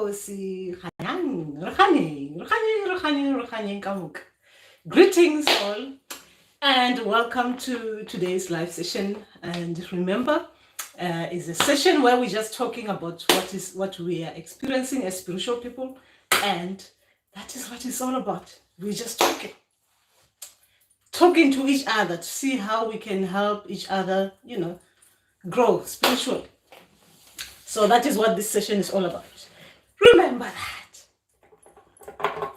Enkosi, Kamuka. Greetings all, and welcome to today's live session. And remember, it's a session where we're just talking about what we are experiencing as spiritual people, and that is what it's all about. We're just talking to each other to see how we can help each other, grow spiritually. So that is what this session is all about. Remember that.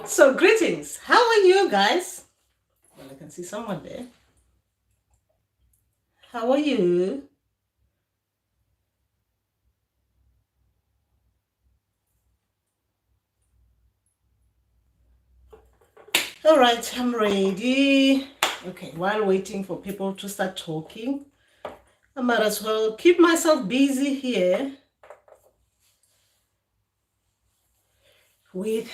So greetings. How are you guys? Well, I can see someone there. How are you? All right, I'm ready. Okay, while waiting for people to start talking, I might as well keep myself busy here with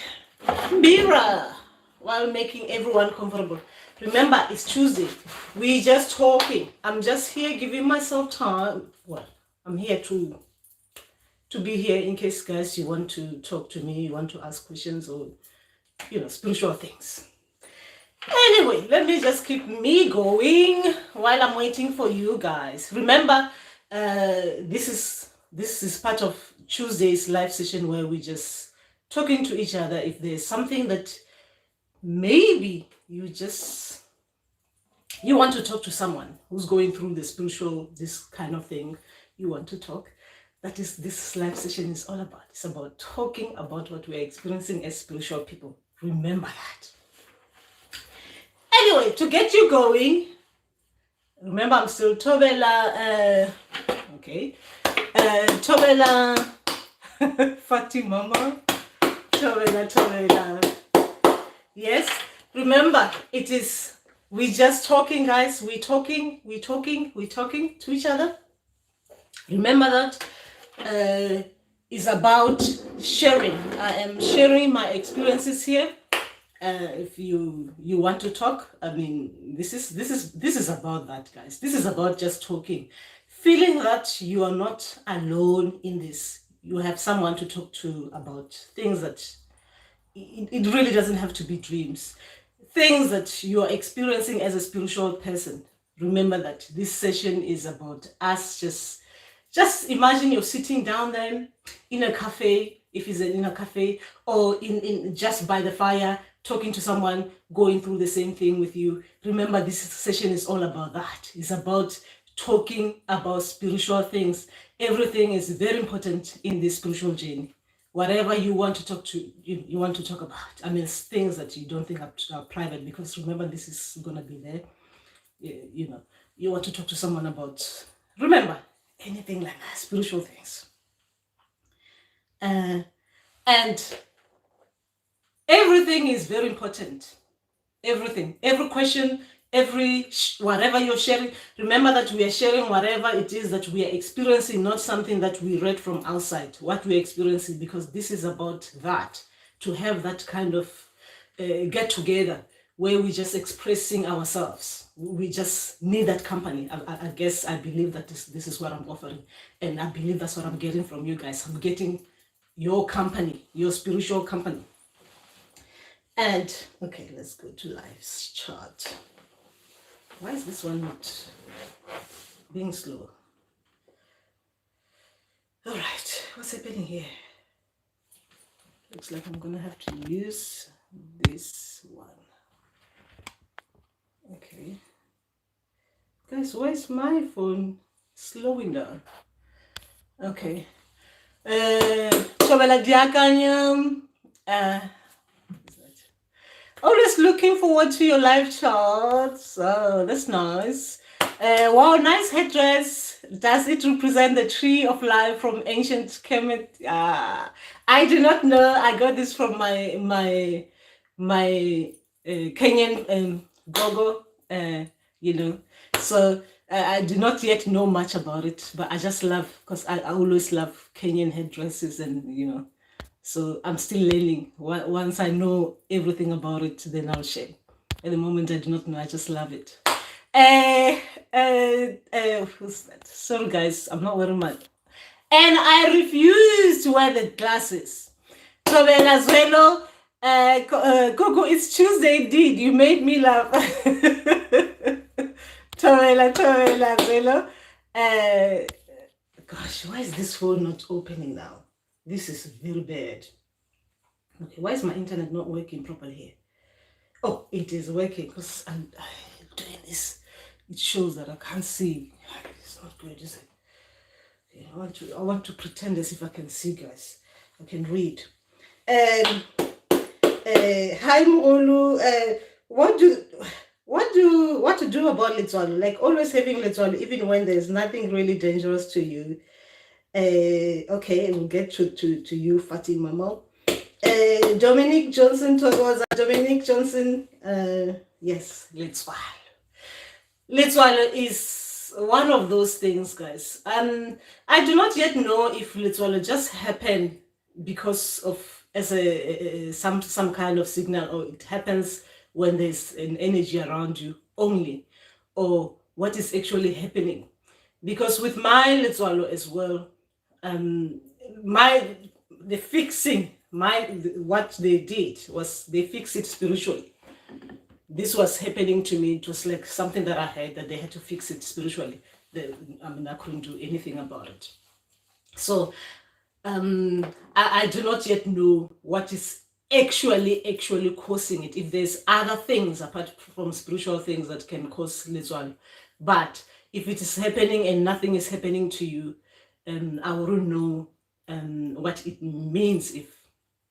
Mira while making everyone comfortable. Remember, it's Tuesday. We're just talking. I'm just here giving myself time. Well, I'm here to be here in case, guys, you want to talk to me, you want to ask questions or, spiritual things. Anyway, let me just keep me going while I'm waiting for you guys. Remember, this is part of Tuesday's live session where we just talking to each other. If there's something that maybe you want to talk to someone who's going through the spiritual, this kind of thing, you want to talk, that is this live session is all about. It's about talking about what we're experiencing as spiritual people. Remember that. Anyway, to get you going, remember I'm still Tobela, Tobela Fatimama, Tobela. Yes, remember, we just talking, guys. We talking to each other. Remember that is about sharing. I am sharing my experiences here. If you want to talk, I mean, this is about that, guys. This is about just talking, feeling that you are not alone in this. You have someone to talk to about things that it really doesn't have to be dreams, things that you are experiencing as a spiritual person. Remember that this session is about us. Just imagine you're sitting down there in a cafe, if it's in a cafe, or in just by the fire, talking to someone going through the same thing with you. Remember, this session is all about that. It's about talking about spiritual things. Everything is very important in this spiritual journey. Whatever you want to talk to, you want to talk about. I mean, it's things that you don't think are private, because remember, this is going to be there. You want to talk to someone about, remember, anything like that, spiritual things. And everything is very important. Everything, every question, whatever you're sharing, remember that we are sharing whatever it is that we are experiencing, not something that we read from outside, what we're experiencing, because this is about that, to have that kind of get together where we're just expressing ourselves. We just need that company. I guess I believe that this is what I'm offering, and I believe that's what I'm getting from you guys. I'm getting your company, your spiritual company. And okay, let's go to live chart. Why is this one not being slow? All right, what's happening here? Looks like I'm gonna have to use this one. Okay. Guys, why is my phone slowing down? Okay. Always looking forward to your live charts. Oh, that's nice. Wow, nice headdress. Does it represent the tree of life from ancient Kemet? I do not know. I got this from my Kenyan gogo. So I do not yet know much about it, but I just love, because I always love Kenyan headdresses, and so I'm still learning. Once I know everything about it, then I'll share. At the moment, I do not know. I just love it. Who's that? Sorry, guys, I'm not wearing my. And I refuse to wear the glasses. Tobela Zwelo, Coco, it's Tuesday indeed. You made me laugh. Tobela Zwelo. Gosh, why is this phone not opening now? This is very bad. Okay, why is my internet not working properly here? Oh, it is working because I'm doing this. It shows that I can't see. It's not good, is it? Okay, I want to pretend as if I can see, guys. I can read. Hi Mulu. What to do about Letswalo? Like always having Letswalo, even when there's nothing really dangerous to you. Okay, we'll get to you, Fatima Mama. Dominic Johnson was Dominic Johnson. Yes, Letswalo. Letswalo is one of those things, guys. I do not yet know if Letswalo just happened because of some kind of signal, or it happens when there's an energy around you only, or what is actually happening. Because with my Letswalo as well, what they did was they fixed it spiritually. This was happening to me. It was like something that I had, that they had to fix it spiritually. I couldn't do anything about it. So I do not yet know what is actually causing it. If there's other things apart from spiritual things that can cause Letswalo. But if it is happening and nothing is happening to you, I wouldn't know what it means if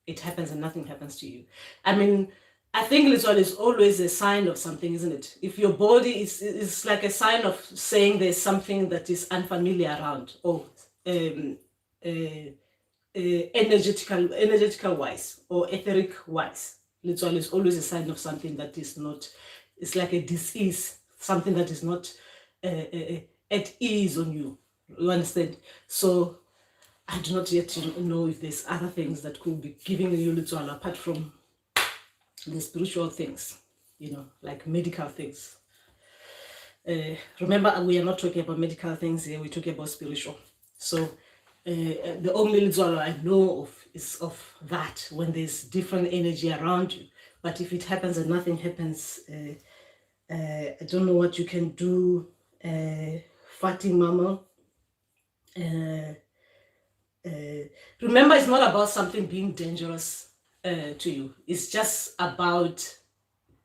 it happens and nothing happens to you. I mean, I think Letswalo is always a sign of something, isn't it? If your body is like a sign of saying there's something that is unfamiliar around, or energetical wise or etheric wise. Letswalo is always a sign of something that is not, it's like a disease, something that is not at ease on you. You understand? So I do not yet know if there's other things that could be giving you Letswalo apart from the spiritual things, like medical things. Remember, we are not talking about medical things here, we're talking about spiritual. So the only Letswalo I know of is of that, when there's different energy around you. But if it happens and nothing happens, I don't know what you can do. Fatima Mama. Remember, it's not about something being dangerous to you. It's just about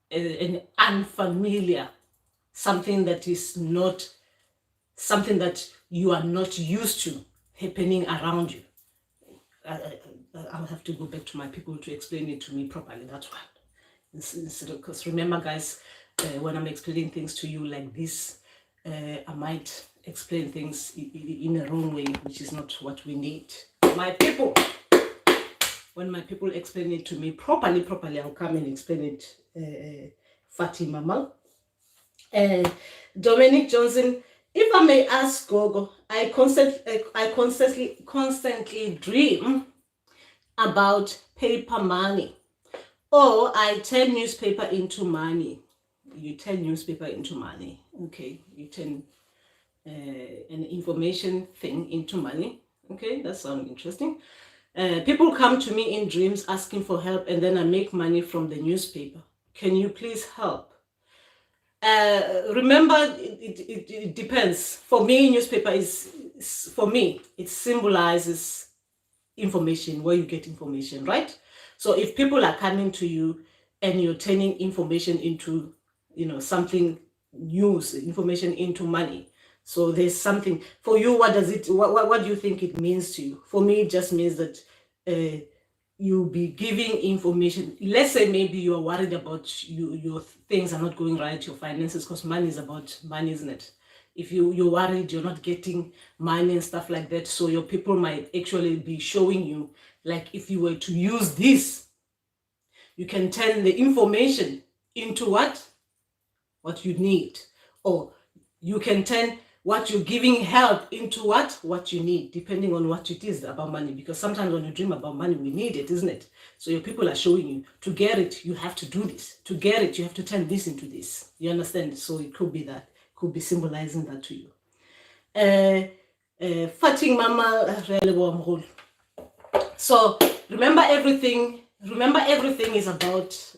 an unfamiliar, something that is not, something that you are not used to happening around you. I'll have to go back to my people to explain it to me properly. That's why. Because remember, guys, when I'm explaining things to you like this, I might explain things in a wrong way, which is not what we need. My people, when my people explain it to me properly, I'll come and explain it. Fatima Mama. Dominic Johnson, if I may ask Gogo, I constantly dream about paper money, or I turn newspaper into money. You turn newspaper into money. Okay, you turn an information thing into money. Okay, that sounds interesting. People come to me in dreams asking for help, and then I make money from the newspaper. Can you please help? Remember, it depends. For me, newspaper it symbolizes information, where you get information, right? So if people are coming to you and you're turning information into, something, news, information into money. So there's something for you. What do you think it means to you? For me, it just means that you'll be giving information. Let's say maybe you are worried about your things are not going right, your finances, because money is about money, isn't it? If you're worried you're not getting money and stuff like that, so your people might actually be showing you, like, if you were to use this, you can turn the information into what you need, or you can turn what you're giving help into what you need, depending on what it is about money. Because sometimes when you dream about money, we need it, isn't it? So your people are showing you, to get it, you have to do this. To get it, you have to turn this into this. You understand? So it could be that, could be symbolizing that to you. Fating Mama. So Remember everything is about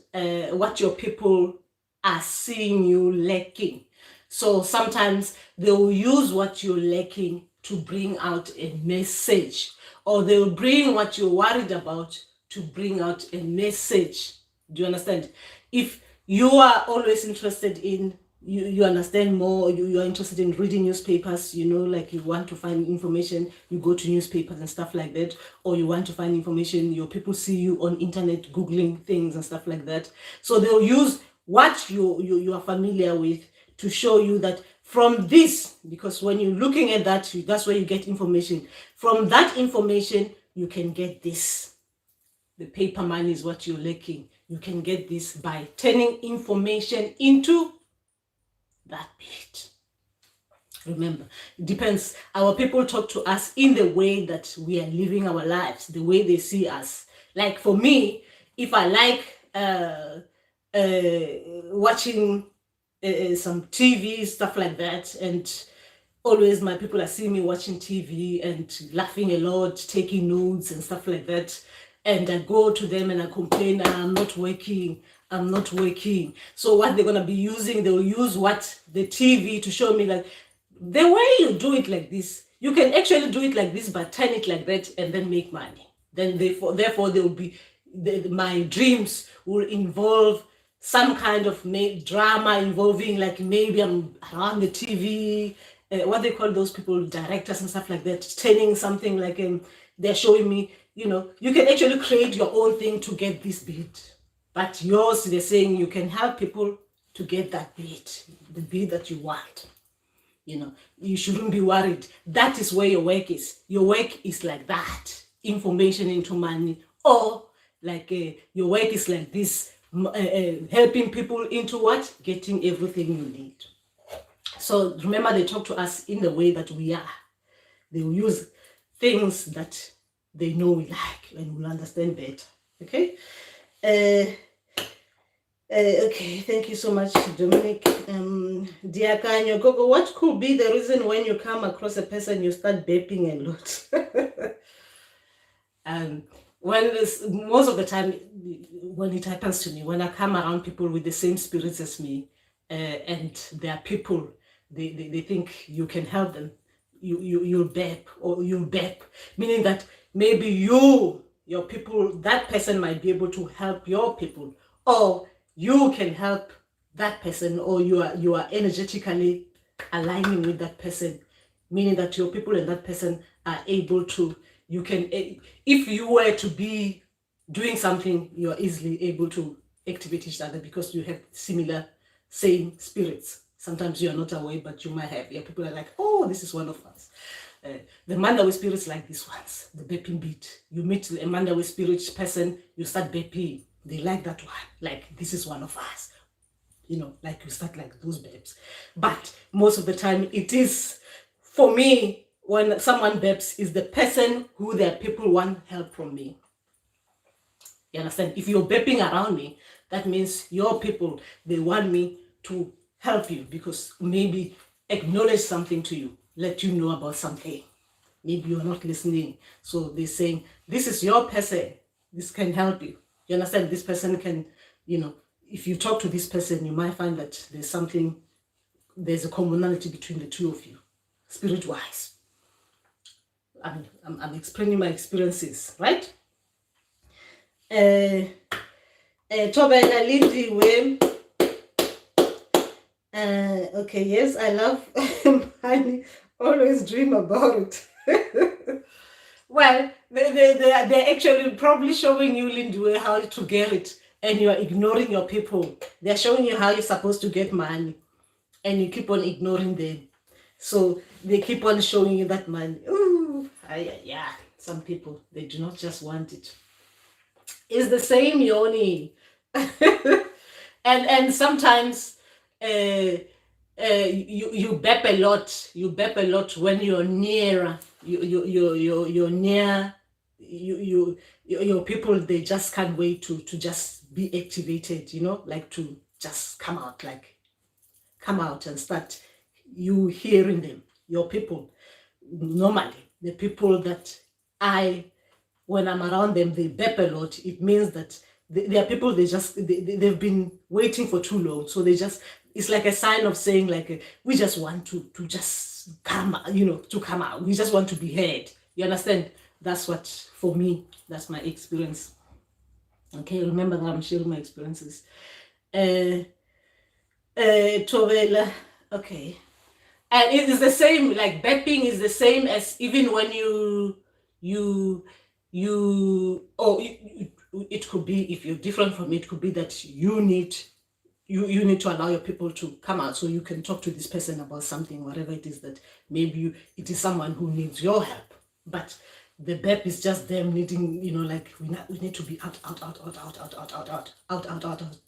what your people are seeing you lacking. So sometimes they will use what you're lacking to bring out a message, or they'll bring what you're worried about to bring out a message. Do you understand? If you are always interested in, you understand more, you are interested in reading newspapers, like you want to find information, you go to newspapers and stuff like that, or you want to find information, your people see you on internet googling things and stuff like that. So they'll use what you are familiar with to show you that from this, because when you're looking at that, that's where you get information. From that information, you can get this. The paper money is what you're lacking. You can get this by turning information into that bit. Remember, it depends. Our people talk to us in the way that we are living our lives, the way they see us. Like for me, if I like watching some TV, stuff like that, and always my people are seeing me watching TV and laughing a lot, taking notes and stuff like that, and I go to them and I complain, I'm not working. So what they're gonna be using, they'll use what the TV to show me, like, the way you do it like this, you can actually do it like this, but turn it like that and then make money. Then therefore they will be, my dreams will involve some kind of drama involving, like, maybe I'm around the TV, what they call those people, directors and stuff like that, turning something like, they're showing me, you can actually create your own thing to get this bit. But yours, they're saying you can help people to get that bit, the bit that you want. You shouldn't be worried. That is where your work is. Your work is like that, information into money, or like your work is like this, helping people into what? Getting everything you need. So remember, they talk to us in the way that we are. They will use things that they know we like and will understand better. Okay? Okay, thank you so much, Dominic. Dear Kanyo Gogo, what could be the reason when you come across a person you start burping a lot? Well, most of the time when it happens to me, when I come around people with the same spirits as me, and they are people, they think you can help them, you'll burp, or you'll burp, meaning that maybe your people, that person might be able to help your people, or you can help that person, or you are energetically aligning with that person, meaning that your people and that person are able to, you can, if you were to be doing something, you are easily able to activate each other because you have similar, same spirits. Sometimes you are not aware, but you might have. Your people are like, oh, this is one of us. The Mandawe spirits like these ones, the beeping beat. You meet a Mandawe spirit person, you start beeping. They like that one. Like, this is one of us. Like you start like those beeps. But most of the time it is, for me, when someone beeps, is the person who their people want help from me. You understand? If you're beeping around me, that means your people, they want me to help you, because maybe acknowledge something to you, let you know about something. Maybe you're not listening. So they're saying, this is your person. This can help you. You understand? This person can, if you talk to this person, you might find that there's a commonality between the two of you, spirit-wise. I'm explaining my experiences, right? Okay, yes, I love money. Always dream about it. Well, they're actually probably showing you, Lindwe, how to get it, and you're ignoring your people. They're showing you how you're supposed to get money, and you keep on ignoring them. So they keep on showing you that money. Ooh, yeah, some people, they do not just want it. It's the same, Yoni. and sometimes you burp a lot. You burp a lot when you're near. You're near. Your people, they just can't wait to just be activated. Like to just come out and start you hearing them. Your people, normally the people that I when I'm around them, they burp a lot. It means that there are people, they've been waiting for too long. So it's like a sign of saying, like, we just want to just come, to come out. We just want to be heard. You understand? That's what, for me, that's my experience. Okay, remember that I'm sharing my experiences. Tovela, okay. And it is the same, like burping is the same as even when it could be, if you're different from it, could be that you need to allow your people to come out so you can talk to this person about something, whatever it is that maybe it is someone who needs your help. But the burp is just them needing, like we need to be out,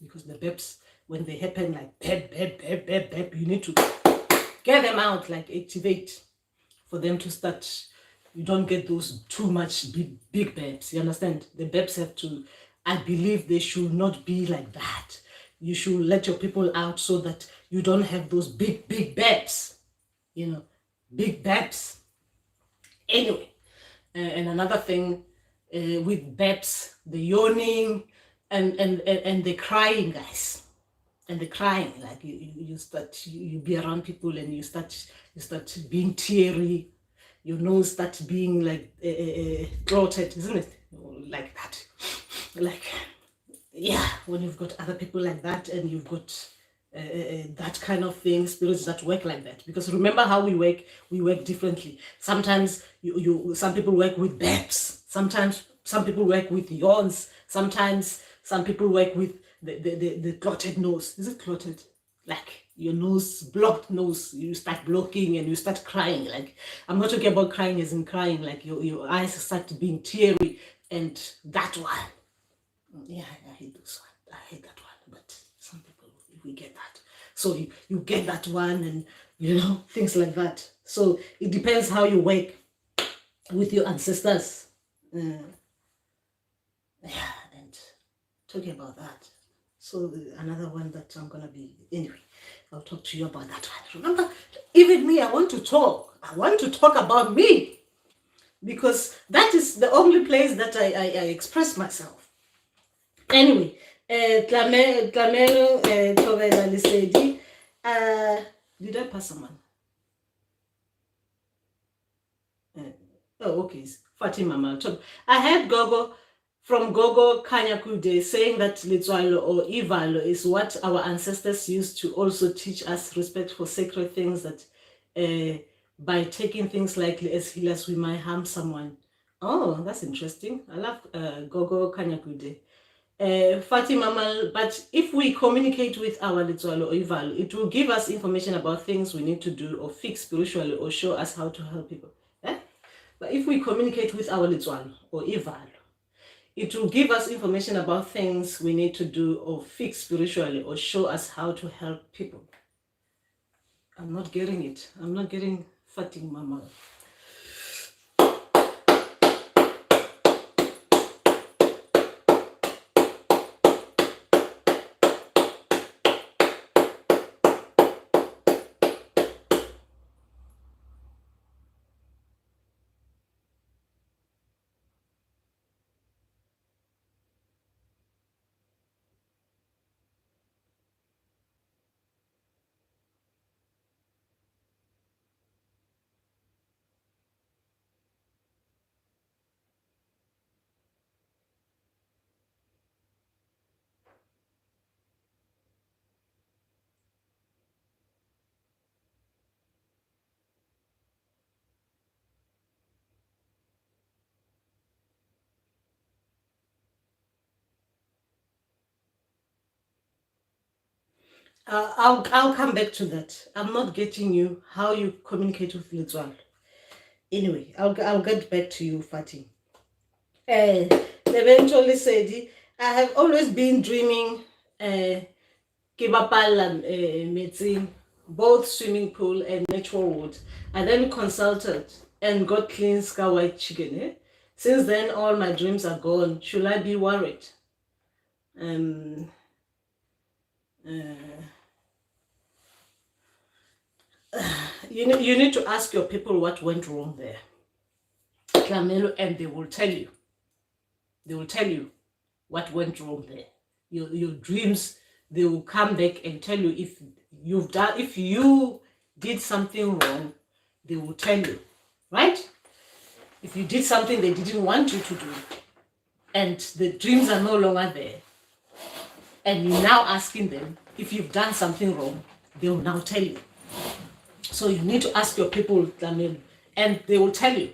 because the burps, when they happen, like burp, you need to get them out, like activate, for them to start. You don't get those too much big burps. You understand? The burps have to, I believe they should not be like that. You should let your people out so that you don't have those big burps. Big burps. Anyway, and another thing with burps, the yawning and the crying, guys. And the crying, like you start, you be around people and you start being teary, your nose starts being like clotted, isn't it? Like that. Like, yeah, when you've got other people like that and you've got that kind of thing, spirits that work like that. Because remember how we work differently. Sometimes some people work with burps. Sometimes some people work with yawns. Sometimes some people work with the clotted nose. Is it clotted? Like your nose, blocked nose, you start blocking and you start crying. Like, I'm not talking about crying as in crying, like your eyes start being teary, and that one. Yeah, I hate those one. I hate that one. But some people, we get that. So you get that one, and things like that. So it depends how you work with your ancestors. Yeah, and talking about that. So another one that I'm gonna be, anyway, I'll talk to you about that one. Remember, even me, I want to talk. I want to talk about me, because that is the only place that I express myself. Anyway, Tlamelo Tovela Lisedi. Did I pass someone? Oh, okay. Fatima Malton. I heard Gogo from Gogo Kanyakude saying that Litswalo or Ivalo is what our ancestors used to also teach us respect for sacred things, that by taking things lightly as healers, we might harm someone. Oh, that's interesting. I love Gogo Kanyakude. Fatima Mal, but if we communicate with our Litswalo or Ivalo, it will give us information about things we need to do or fix spiritually, or show us how to help people. But if we communicate with our Litswalo or Ivalo, it will give us information about things we need to do or fix spiritually, or show us how to help people. I'm not getting it. I'm not getting Fatima Mama. I'll come back to that. I'm not getting you how you communicate with Litswalo. Anyway, I'll get back to you, Fatih. Eventually said, I have always been dreaming Kibapal meeting both swimming pool and natural wood. I then consulted and got clean sky white chicken. Since then, all my dreams are gone. Should I be worried? You need to ask your people what went wrong there, Clamelo, and they will tell you. They will tell you what went wrong there. Your dreams, they will come back and tell you if you did something wrong, they will tell you, right? If you did something they didn't want you to do, and the dreams are no longer there, and you're now asking them if you've done something wrong, they will now tell you. So you need to ask your people, and they will tell you.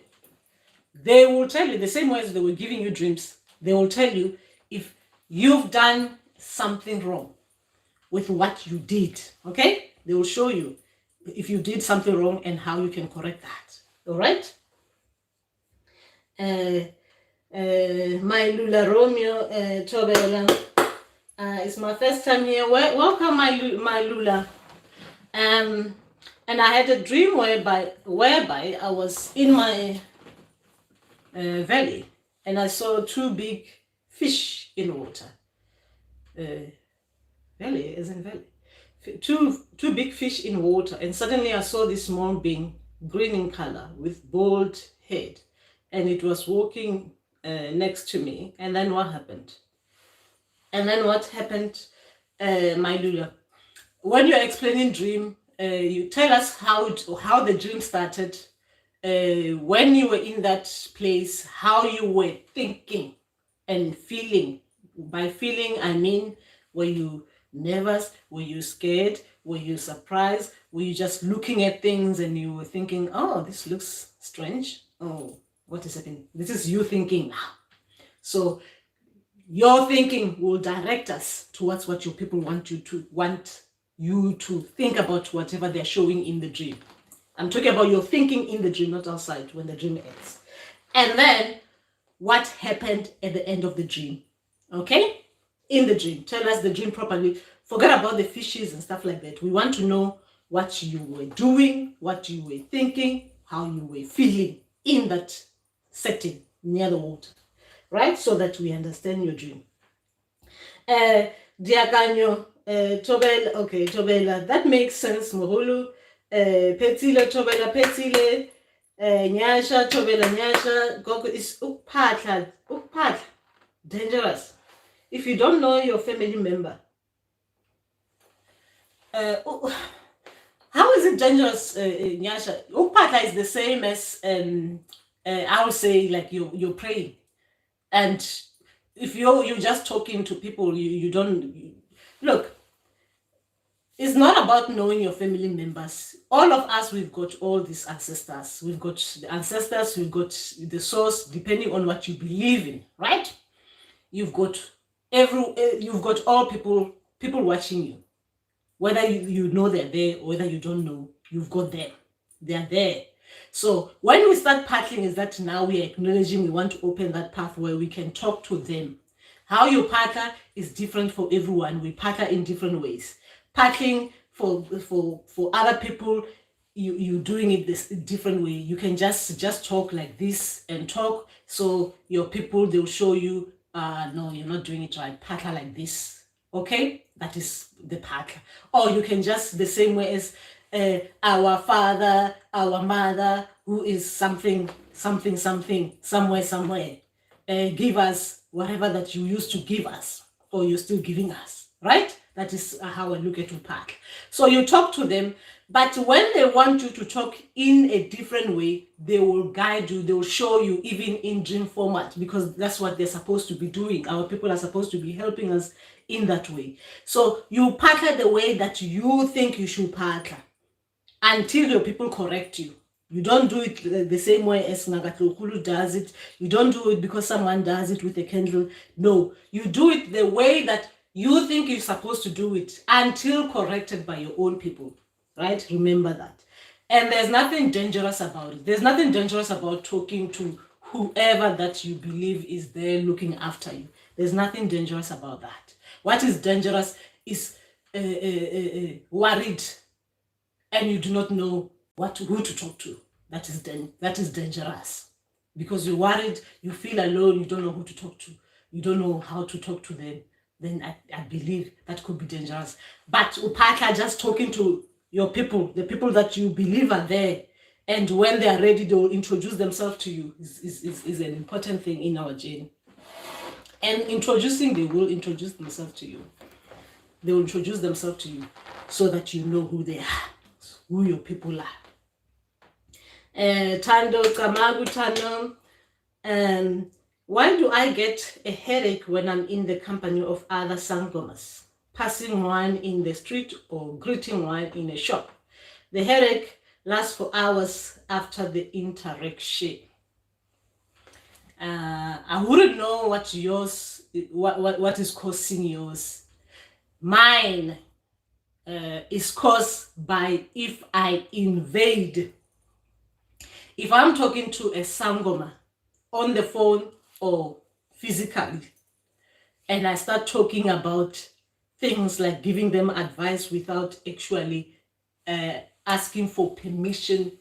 They will tell you the same way as they were giving you dreams. They will tell you if you've done something wrong with what you did. Okay? They will show you if you did something wrong and how you can correct that. All right? My Lula Romeo Tobela. It's my first time here. Welcome, my Lula. And I had a dream whereby I was in my valley, and I saw two big fish in water. Valley, as in valley. Two big fish in water, and suddenly I saw this small being, green in color, with bald head, and it was walking next to me. And then what happened? My Lula? When you're explaining dream, you tell us how the dream started, when you were in that place, how you were thinking and feeling. By feeling, I mean, were you nervous? Were you scared? Were you surprised? Were you just looking at things and you were thinking, oh, this looks strange? Oh, what is happening? This is you thinking now. So your thinking will direct us towards what your people want you to think about, whatever they're showing in the dream. I'm talking about your thinking in the dream, not outside when the dream ends. And then what happened at the end of the dream? Okay? In the dream. Tell us the dream properly. Forget about the fishes and stuff like that. We want to know what you were doing, what you were thinking, how you were feeling in that setting near the water. Right? So that we understand your dream. Diaganyo, Tobela, okay, Tobela, that makes sense, Mohulu. Petile, Tobela, Petile, Nyasha, Tobela, Nyasha, Goku is Ukpatla, dangerous. If you don't know your family member, how is it dangerous, Nyasha? Ukpatla is the same as, I would say, like you're praying. And if you're just talking to people, you don't look. It's not about knowing your family members. All of us, we've got all these ancestors. We've got the ancestors, we've got the source, depending on what you believe in, right? You've got all people watching you. Whether you know they're there or whether you don't know, you've got them. They're there. So when we start partling, is that now we are acknowledging we want to open that path where we can talk to them. How you partner is different for everyone. We partner in different ways. Partling for other people, you doing it this different way. You can just talk like this and talk. So your people, they'll show you, no, you're not doing it right. Partner like this. Okay? That is the partner. Or you can just the same way as our father, our mother, who is something, somewhere, give us whatever that you used to give us, or you're still giving us, right? That is how I look at Upak. So you talk to them, but when they want you to talk in a different way, they will guide you, they will show you, even in dream format, because that's what they're supposed to be doing. Our people are supposed to be helping us in that way. So you partner the way that you think you should partner, until your people correct you. You don't do it the same way as Nagatlokulu does it. You don't do it because someone does it with a candle. No, you do it the way that you think you're supposed to do it, until corrected by your own people, right? Remember that. And there's nothing dangerous about it. There's nothing dangerous about talking to whoever that you believe is there looking after you. There's nothing dangerous about that. What is dangerous is worried, and you do not know who to talk to. That is dangerous, because you're worried, you feel alone, you don't know who to talk to, you don't know how to talk to them. Then I believe that could be dangerous. But Upaka, just talking to your people, the people that you believe are there, and when they are ready, they will introduce themselves to you, is an important thing in our journey. And introducing, they will introduce themselves to you. They will introduce themselves to you so that you know who they are, who your people are. Tando, Kamagu, Tano. Why do I get a headache when I'm in the company of other sangomas, passing one in the street or greeting one in a shop? The headache lasts for hours after the interaction. I wouldn't know what yours, what is causing yours. Mine is caused by if I invade. If I'm talking to a sangoma on the phone or physically, and I start talking about things like giving them advice without actually asking for permission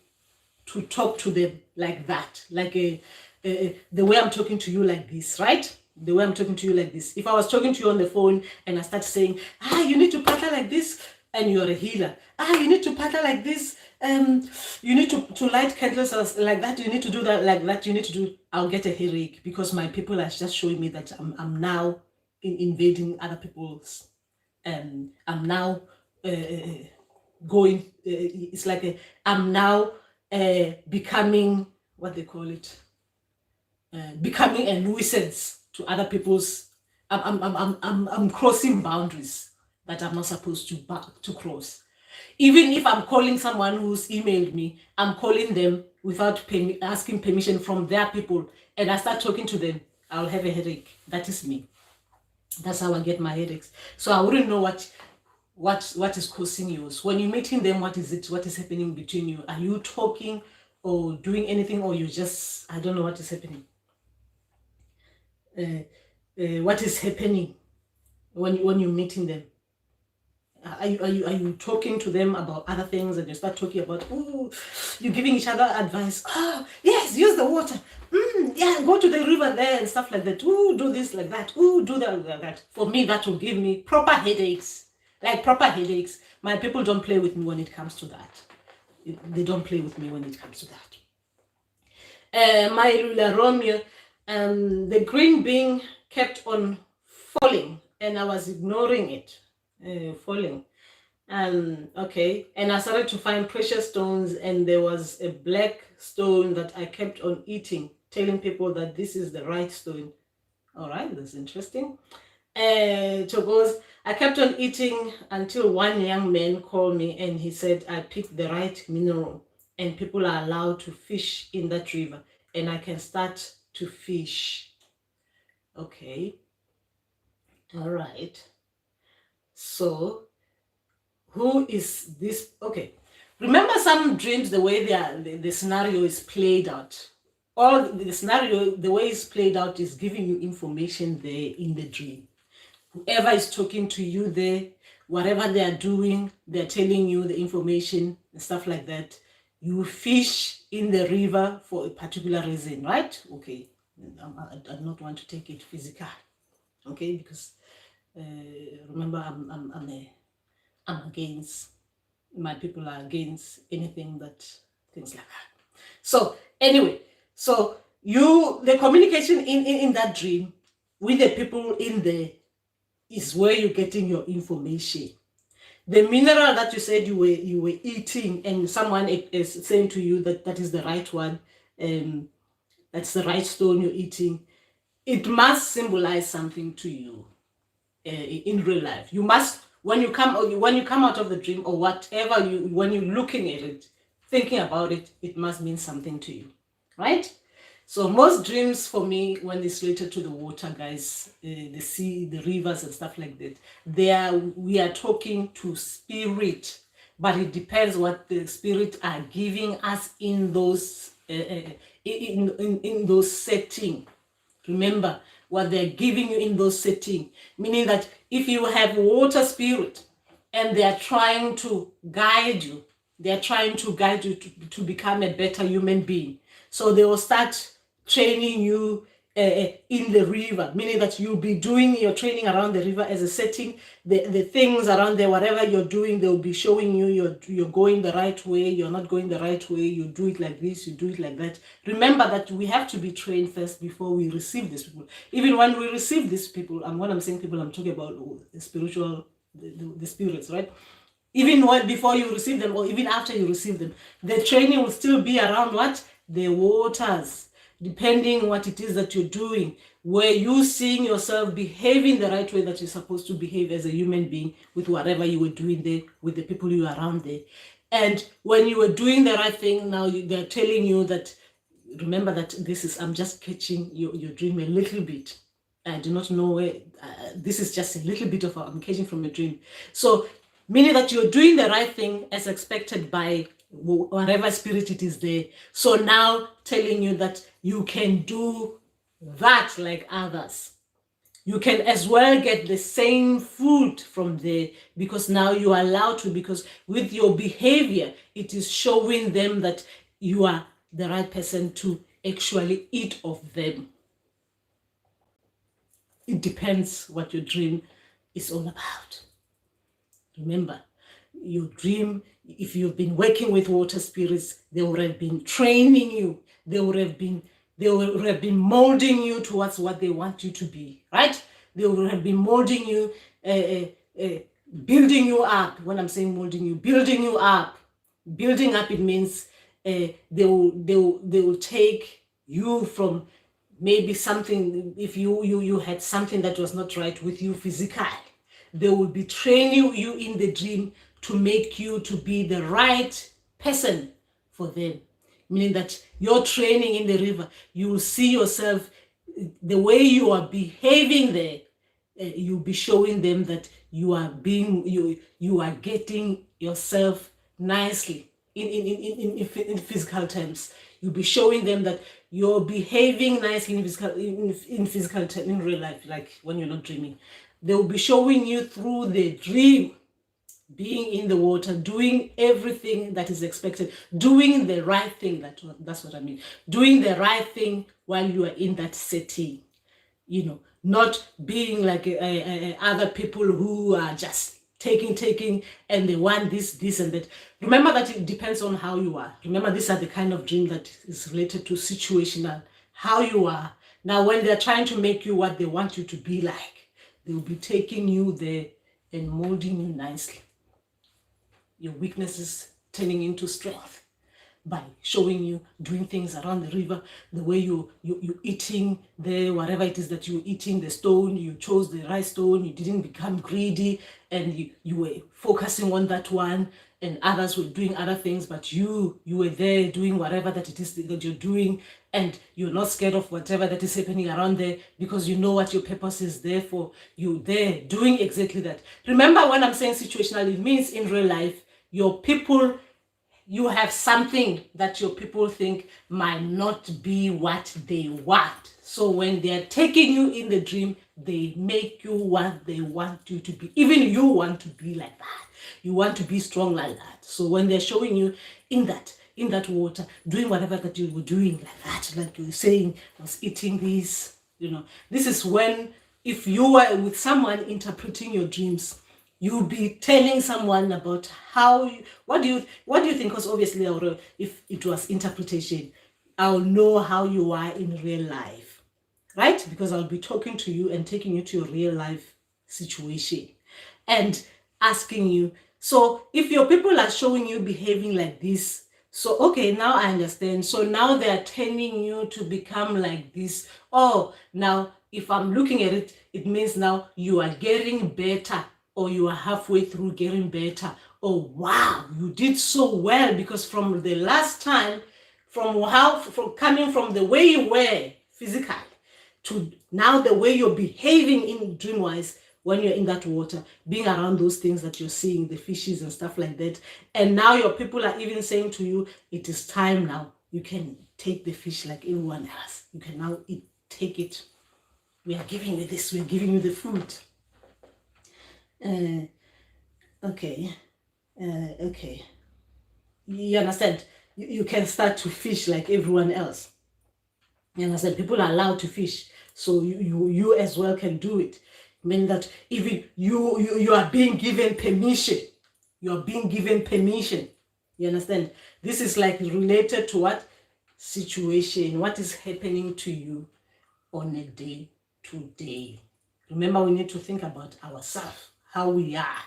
to talk to them like that, like the way I'm talking to you like this, right? The way I'm talking to you like this. If I was talking to you on the phone and I start saying, you need to pattern like this, and you're a healer. You need to pattern like this. You need to light candles like that. You need to do that like that. You need to do. I'll get a headache because my people are just showing me that I'm now invading other people's. I'm now going. It's like I'm now becoming what they call it. Becoming a nuisance to other people's. I'm crossing boundaries that I'm not supposed to cross. Even if I'm calling someone who's emailed me, I'm calling them without asking permission from their people, and I start talking to them, I'll have a headache. That is me. That's how I get my headaches. So I wouldn't know what is causing yours. When you're meeting them, what is it? What is happening between you? Are you talking or doing anything, or you just, I don't know what is happening. What is happening when you're meeting them? Are you talking to them about other things, and you start talking about, you're giving each other advice? Yes, use the water. Yeah, go to the river there and stuff like that. Do this like that. Do that like that. For me, that will give me proper headaches. Like proper headaches. My people don't play with me when it comes to that. They don't play with me when it comes to that. My ruler Romeo, the green being kept on falling, and I was ignoring it. Falling. Okay, and I started to find precious stones, and there was a black stone that I kept on eating, telling people that this is the right stone. All right, that's interesting. Chogos, I kept on eating until one young man called me and he said I picked the right mineral and people are allowed to fish in that river and I can start to fish. Okay. All right. So, who is this? Okay. Remember some dreams, the way the scenario is played out. All the scenario, the way it's played out is giving you information there in the dream. Whoever is talking to you there, whatever they are doing, they're telling you the information and stuff like that. You fish in the river for a particular reason, right? Okay. I do not want to take it physical. Okay, because remember, I'm against, my people are against anything things like that. So anyway, so the communication in that dream with the people in there is where you're getting your information. The mineral that you said you were eating, and someone is saying to you that is the right one, that's the right stone you're eating. It must symbolize something to you. In real life, you must, when you come out of the dream or whatever, when you're looking at it, thinking about it, it must mean something to you, right? So most dreams for me, when it's related to the water, guys, the sea, the rivers and stuff like that, we are talking to spirit, but it depends what the spirit are giving us in those in those settings. Remember what they're giving you in those settings, meaning that if you have water spirit and they are trying to guide you, to become a better human being. So they will start training you in the river, meaning that you'll be doing your training around the river as a setting. The things around there, whatever you're doing, they'll be showing you you're going the right way, you're not going the right way, you do it like this, you do it like that. Remember that we have to be trained first before we receive these people. Even when we receive these people, and when I'm saying people, I'm talking about the spiritual, the spirits, right? Even before you receive them, or even after you receive them, the training will still be around what? The waters, depending what it is that you're doing, where you seeing yourself behaving the right way that you're supposed to behave as a human being with whatever you were doing there, with the people you were around there. And when you were doing the right thing, now they're telling you that, remember that this is, I'm just catching your dream a little bit. I do not know where, this is just a little bit of I'm catching from a dream. So, meaning that you're doing the right thing as expected by whatever spirit it is there. So now telling you that you can do that like others. You can as well get the same food from there, because now you are allowed to, because with your behavior, it is showing them that you are the right person to actually eat of them. It depends what your dream is all about. Remember, your dream, if you've been working with water spirits, they would have been training you. They would have been molding you towards what they want you to be, right? They would have been molding you, building you up. When I'm saying molding you, building you up. Building up, it means they will take you from maybe something, if you had something that was not right with you physically, they will be training you in the dream to make you to be the right person for them. Meaning that your training in the river, you will see yourself, the way you are behaving there, you'll be showing them that you are being, you are getting yourself nicely in physical terms. You'll be showing them that you're behaving nicely in physical terms, in real life, like when you're not dreaming. They will be showing you through the dream, being in the water, doing everything that is expected, doing the right thing. That's what I mean. Doing the right thing while you are in that setting. You know, not being like other people who are just taking, and they want this and that. Remember that it depends on how you are. Remember, these are the kind of dream that is related to situational, how you are. Now, when they're trying to make you what they want you to be like, they will be taking you there and molding you nicely. Your weaknesses turning into strength by showing you doing things around the river, the way you eating there, whatever it is that you're eating, the stone, you chose the right stone, you didn't become greedy, and you were focusing on that one, and others were doing other things, but you were there doing whatever that it is that you're doing, and you're not scared of whatever that is happening around there, because you know what your purpose is there for. You're there doing exactly that. Remember, when I'm saying situational, it means in real life, your people, you have something that your people think might not be what they want. So when they're taking you in the dream, they make you what they want you to be. Even you want to be like that. You want to be strong like that. So when they're showing you in that water, doing whatever that you were doing like that, like you were saying, I was eating this, this is when, if you were with someone interpreting your dreams, you'll be telling someone about how, what do you think? Because obviously, if it was interpretation, I'll know how you are in real life, right? Because I'll be talking to you and taking you to your real life situation and asking you. So if your people are showing you behaving like this, so okay, now I understand. So now they're turning you to become like this. Oh, now if I'm looking at it, it means now you are getting better, or you are halfway through getting better. Oh wow, you did so well, because from the last time, from coming from the way you were physically to now the way you're behaving in dream-wise, when you're in that water, being around those things that you're seeing, the fishes and stuff like that. And now your people are even saying to you, it is time now. You can take the fish like everyone else. You can now take it. We are giving you this. We're giving you the food. Okay. You understand? You can start to fish like everyone else. You understand? People are allowed to fish, so you as well can do it. Meaning that even you are being given permission. You are being given permission. You understand? This is like related to what? Situation. What is happening to you on a day to day. Remember, we need to think about ourselves, how we are.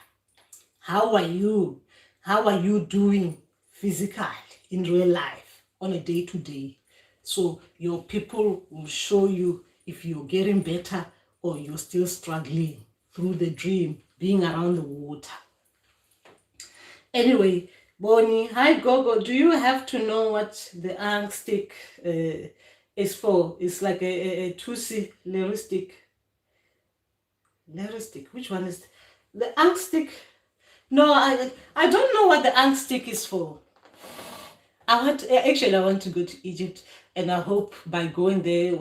How are you? How are you doing physically in real life on a day to day? So your people will show you if you're getting better or you're still struggling through the dream, being around the water. Anyway, Bonnie, hi Gogo, do you have to know what the ang stick is for? It's like a Tutsi lyristic. Which one is the ang stick? No, I don't know what the ang stick is for. I want to go to Egypt, and I hope by going there,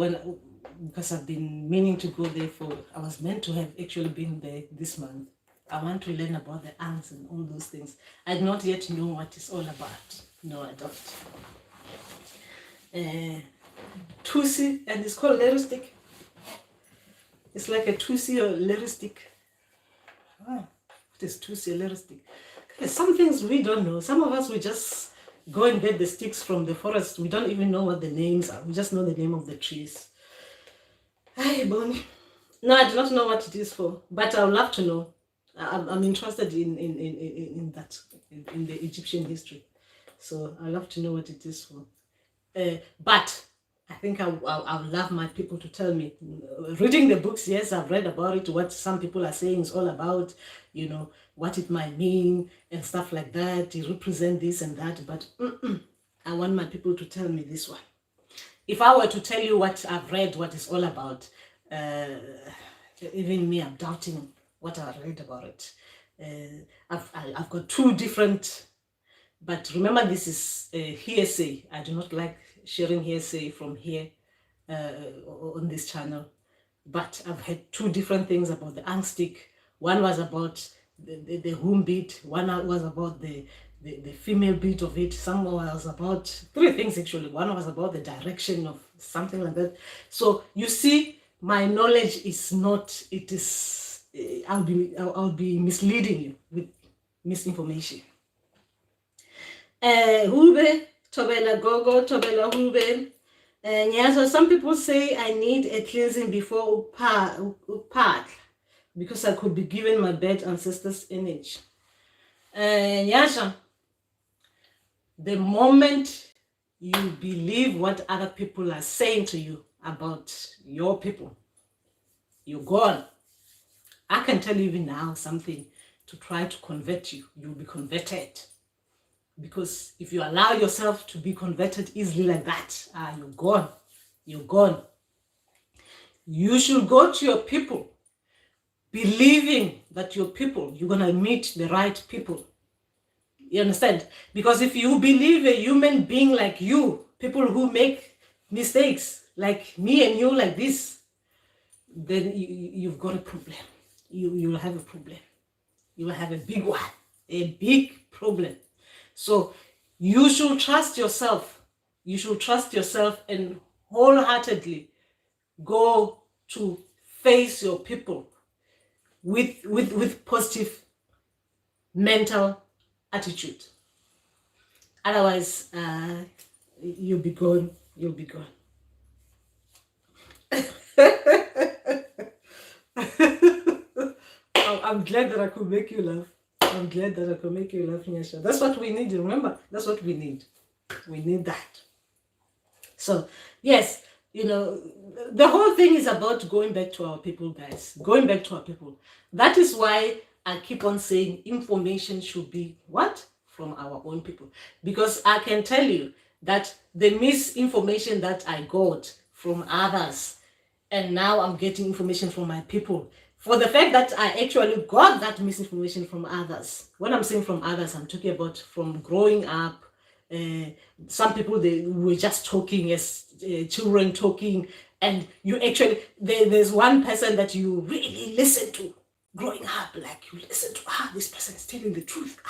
because I've been meaning to go there I was meant to have actually been there this month. I want to learn about the ants and all those things. I do not yet know what it's all about. No, I don't. Tutsi, and it's called lyristic. It's like a Tutsi or lyristic. What is Tutsi or lyristic? Okay, some things we don't know. Some of us, we just go and get the sticks from the forest. We don't even know what the names are. We just know the name of the trees. Hi, Bonnie. No, I do not know what it is for, but I would love to know. I'm interested in that, in the Egyptian history. So I love to know what it is for. But I think I would love my people to tell me. Reading the books, yes, I've read about it, what some people are saying is all about, what it might mean and stuff like that. It represent this and that, but I want my people to tell me this one. If I were to tell you what I've read, what it's all about, even me, I'm doubting what I read about it. I've got two different, but remember, this is hearsay. I do not like sharing hearsay from here on this channel. But I've heard two different things about the ang stick. One was about the womb beat. One was about the female beat of it. Some was about three things actually. One was about the direction of something like that. So you see, my knowledge is not. It is. I'll be misleading you with misinformation. Hube, Tobela Gogo, Tobela Hube. So some people say I need a cleansing before Upat because I could be given my bad ancestors' image. The moment you believe what other people are saying to you about your people, you're gone. I can tell you even now something to try to convert you. You'll be converted. Because if you allow yourself to be converted easily like that, you're gone. You're gone. You should go to your people, believing that your people, you're going to meet the right people. You understand? Because if you believe a human being like you, people who make mistakes like me and you like this, then you've got a problem. You'll have a problem. You will have a big one, a big problem. So you should trust yourself. You should trust yourself and wholeheartedly go to face your people with positive mental attitude. Otherwise, you'll be gone. You'll be gone. I'm glad that I could make you laugh. I'm glad that I could make you laugh, Nyasha. That's what we need. Remember, that's what we need. We need that. So, yes, the whole thing is about going back to our people, guys. Going back to our people. That is why I keep on saying information should be what? From our own people. Because I can tell you that the misinformation that I got from others, and now I'm getting information from my people, for the fact that I actually got that misinformation from others. When I'm saying from others, I'm talking about from growing up. Some people, they were just talking as children talking, and you actually, there's one person that you really listen to growing up, like you listen to, this person is telling the truth.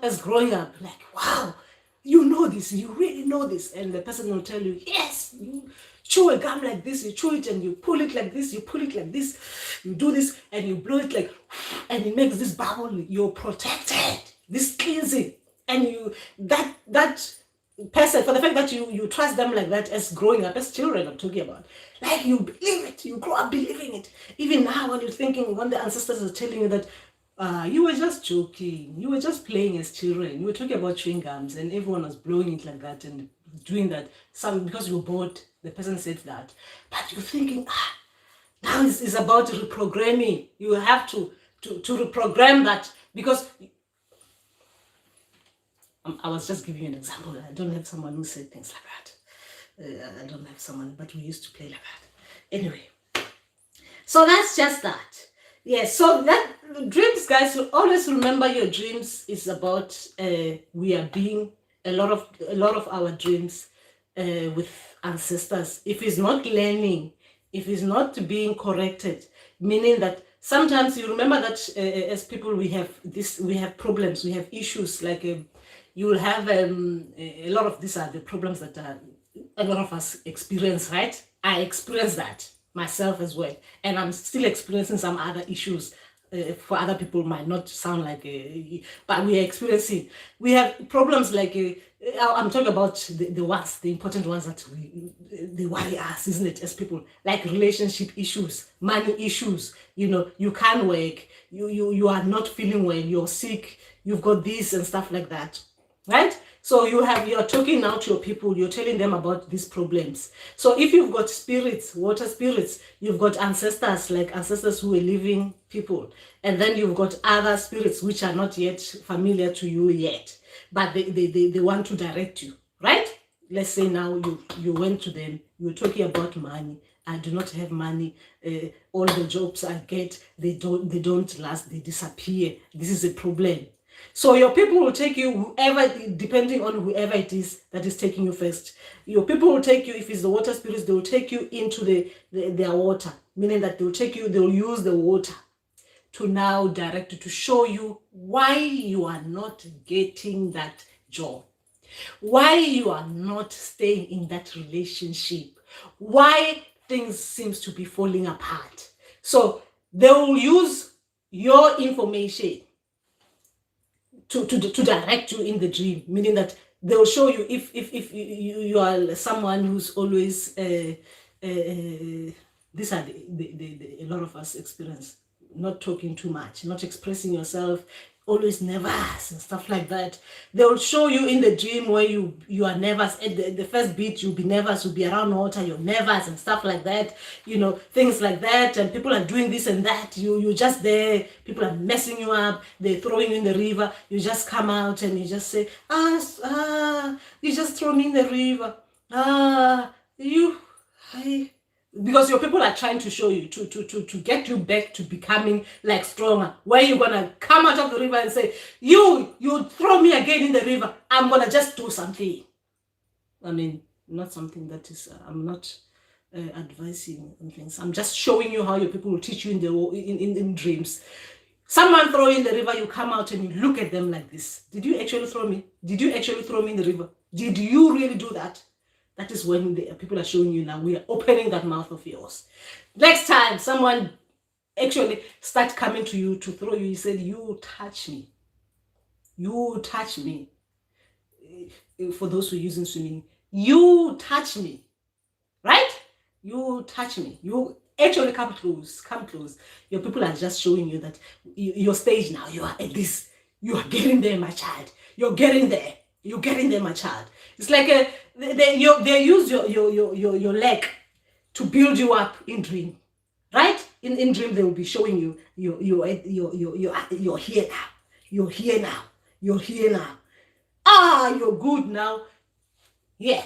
As growing up, like, wow, You know this, you really know this. And the person will tell you, yes, you chew a gum like this, you chew it and you pull it like this, you pull it like this, you do this and you blow it like, and it makes this bubble. You're protected, this cleansing. And you, that person, for the fact that you trust them like that as growing up, as children I'm talking about, like you believe it, you grow up believing it. Even now when you're thinking, when the ancestors are telling you that you were just joking, you were just playing as children, you were talking about chewing gums and everyone was blowing it like that and doing that, some because you were bored, the person said that, but you're thinking, now it's about reprogramming. You have to reprogram that, because I was just giving you an example. I don't have someone who said things like that. I don't have someone, but we used to play like that. Anyway, so that's just that. Yes, so that dreams, guys, you always remember your dreams is about we are being a lot of our dreams with ancestors. If it's not learning, if it's not being corrected, meaning that sometimes you remember that as people we have problems, we have issues, like you will have a lot of these are the problems that a lot of us experience, right? I experience that myself as well, and I'm still experiencing some other issues. For other people might not sound like but we are experiencing, we have problems like I'm talking about the ones, the important ones that they worry us, isn't it, as people, like relationship issues, money issues, you can't work, you are not feeling well, you're sick, you've got this and stuff like that, right? So you're talking now to your people, you're telling them about these problems. So if you've got spirits, water spirits, you've got ancestors, like ancestors who are living people, and then you've got other spirits which are not yet familiar to you yet, but they want to direct you, right? Let's say now you went to them, you're talking about money. I do not have money. All the jobs I get, they don't last, they disappear. This is a problem. So your people will take you, whoever, depending on whoever it is that is taking you first. Your people will take you, if it's the water spirits, they will take you into their water, meaning that they'll use the water to now direct you, to show you why you are not getting that job, why you are not staying in that relationship, why things seems to be falling apart. So they will use your information to direct you in the dream, meaning that they'll show you if you are someone who's always these are a lot of us experience, not talking too much, not expressing yourself, always nervous and stuff like that. They will show you in the dream where you are nervous. At the first beat, you'll be nervous, you'll be around water, you're nervous and stuff like that, things like that, and people are doing this and that, you're just there, people are messing you up, they're throwing you in the river, you just come out and you just say, you just throw me in the river, because your people are trying to show you, to get you back to becoming like stronger, where you're gonna come out of the river and say, you throw me again in the river, I'm gonna just do something. I mean, not something that is, I'm not advising on things, I'm just showing you how your people will teach you in dreams. Someone throw you in the river, you come out and you look at them like this. Did you actually throw me? Did you actually throw me in the river? Did you really do that? That is when the people are showing you now, we are opening that mouth of yours. Next time someone actually starts coming to you to throw you, he said, you touch me. You touch me. For those who are using swimming, you touch me. Right? You touch me. You actually come close. Come close. Your people are just showing you that your stage now, you are at this. You are getting there, my child. You're getting there. You're getting there, my child. It's like they use your leg to build you up in dream, right? In dream they will be showing you you're here now. You're here now. You're here now. You're good now. Yeah.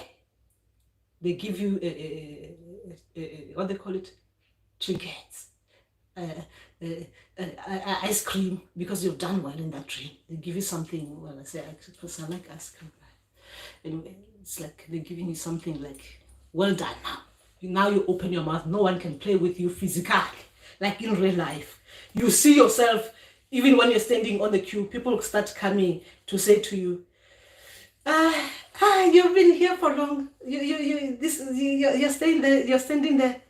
They give you what they call it, trinkets, ice cream, because you've done well in that dream. They give you something. Well, I say because I like ice cream. Anyway, it's like they're giving you something like, well done now. Now you open your mouth. No one can play with you physically, like in real life. You see yourself, even when you're standing on the queue, people start coming to say to you, You've been here for long. You're staying there. You're standing there.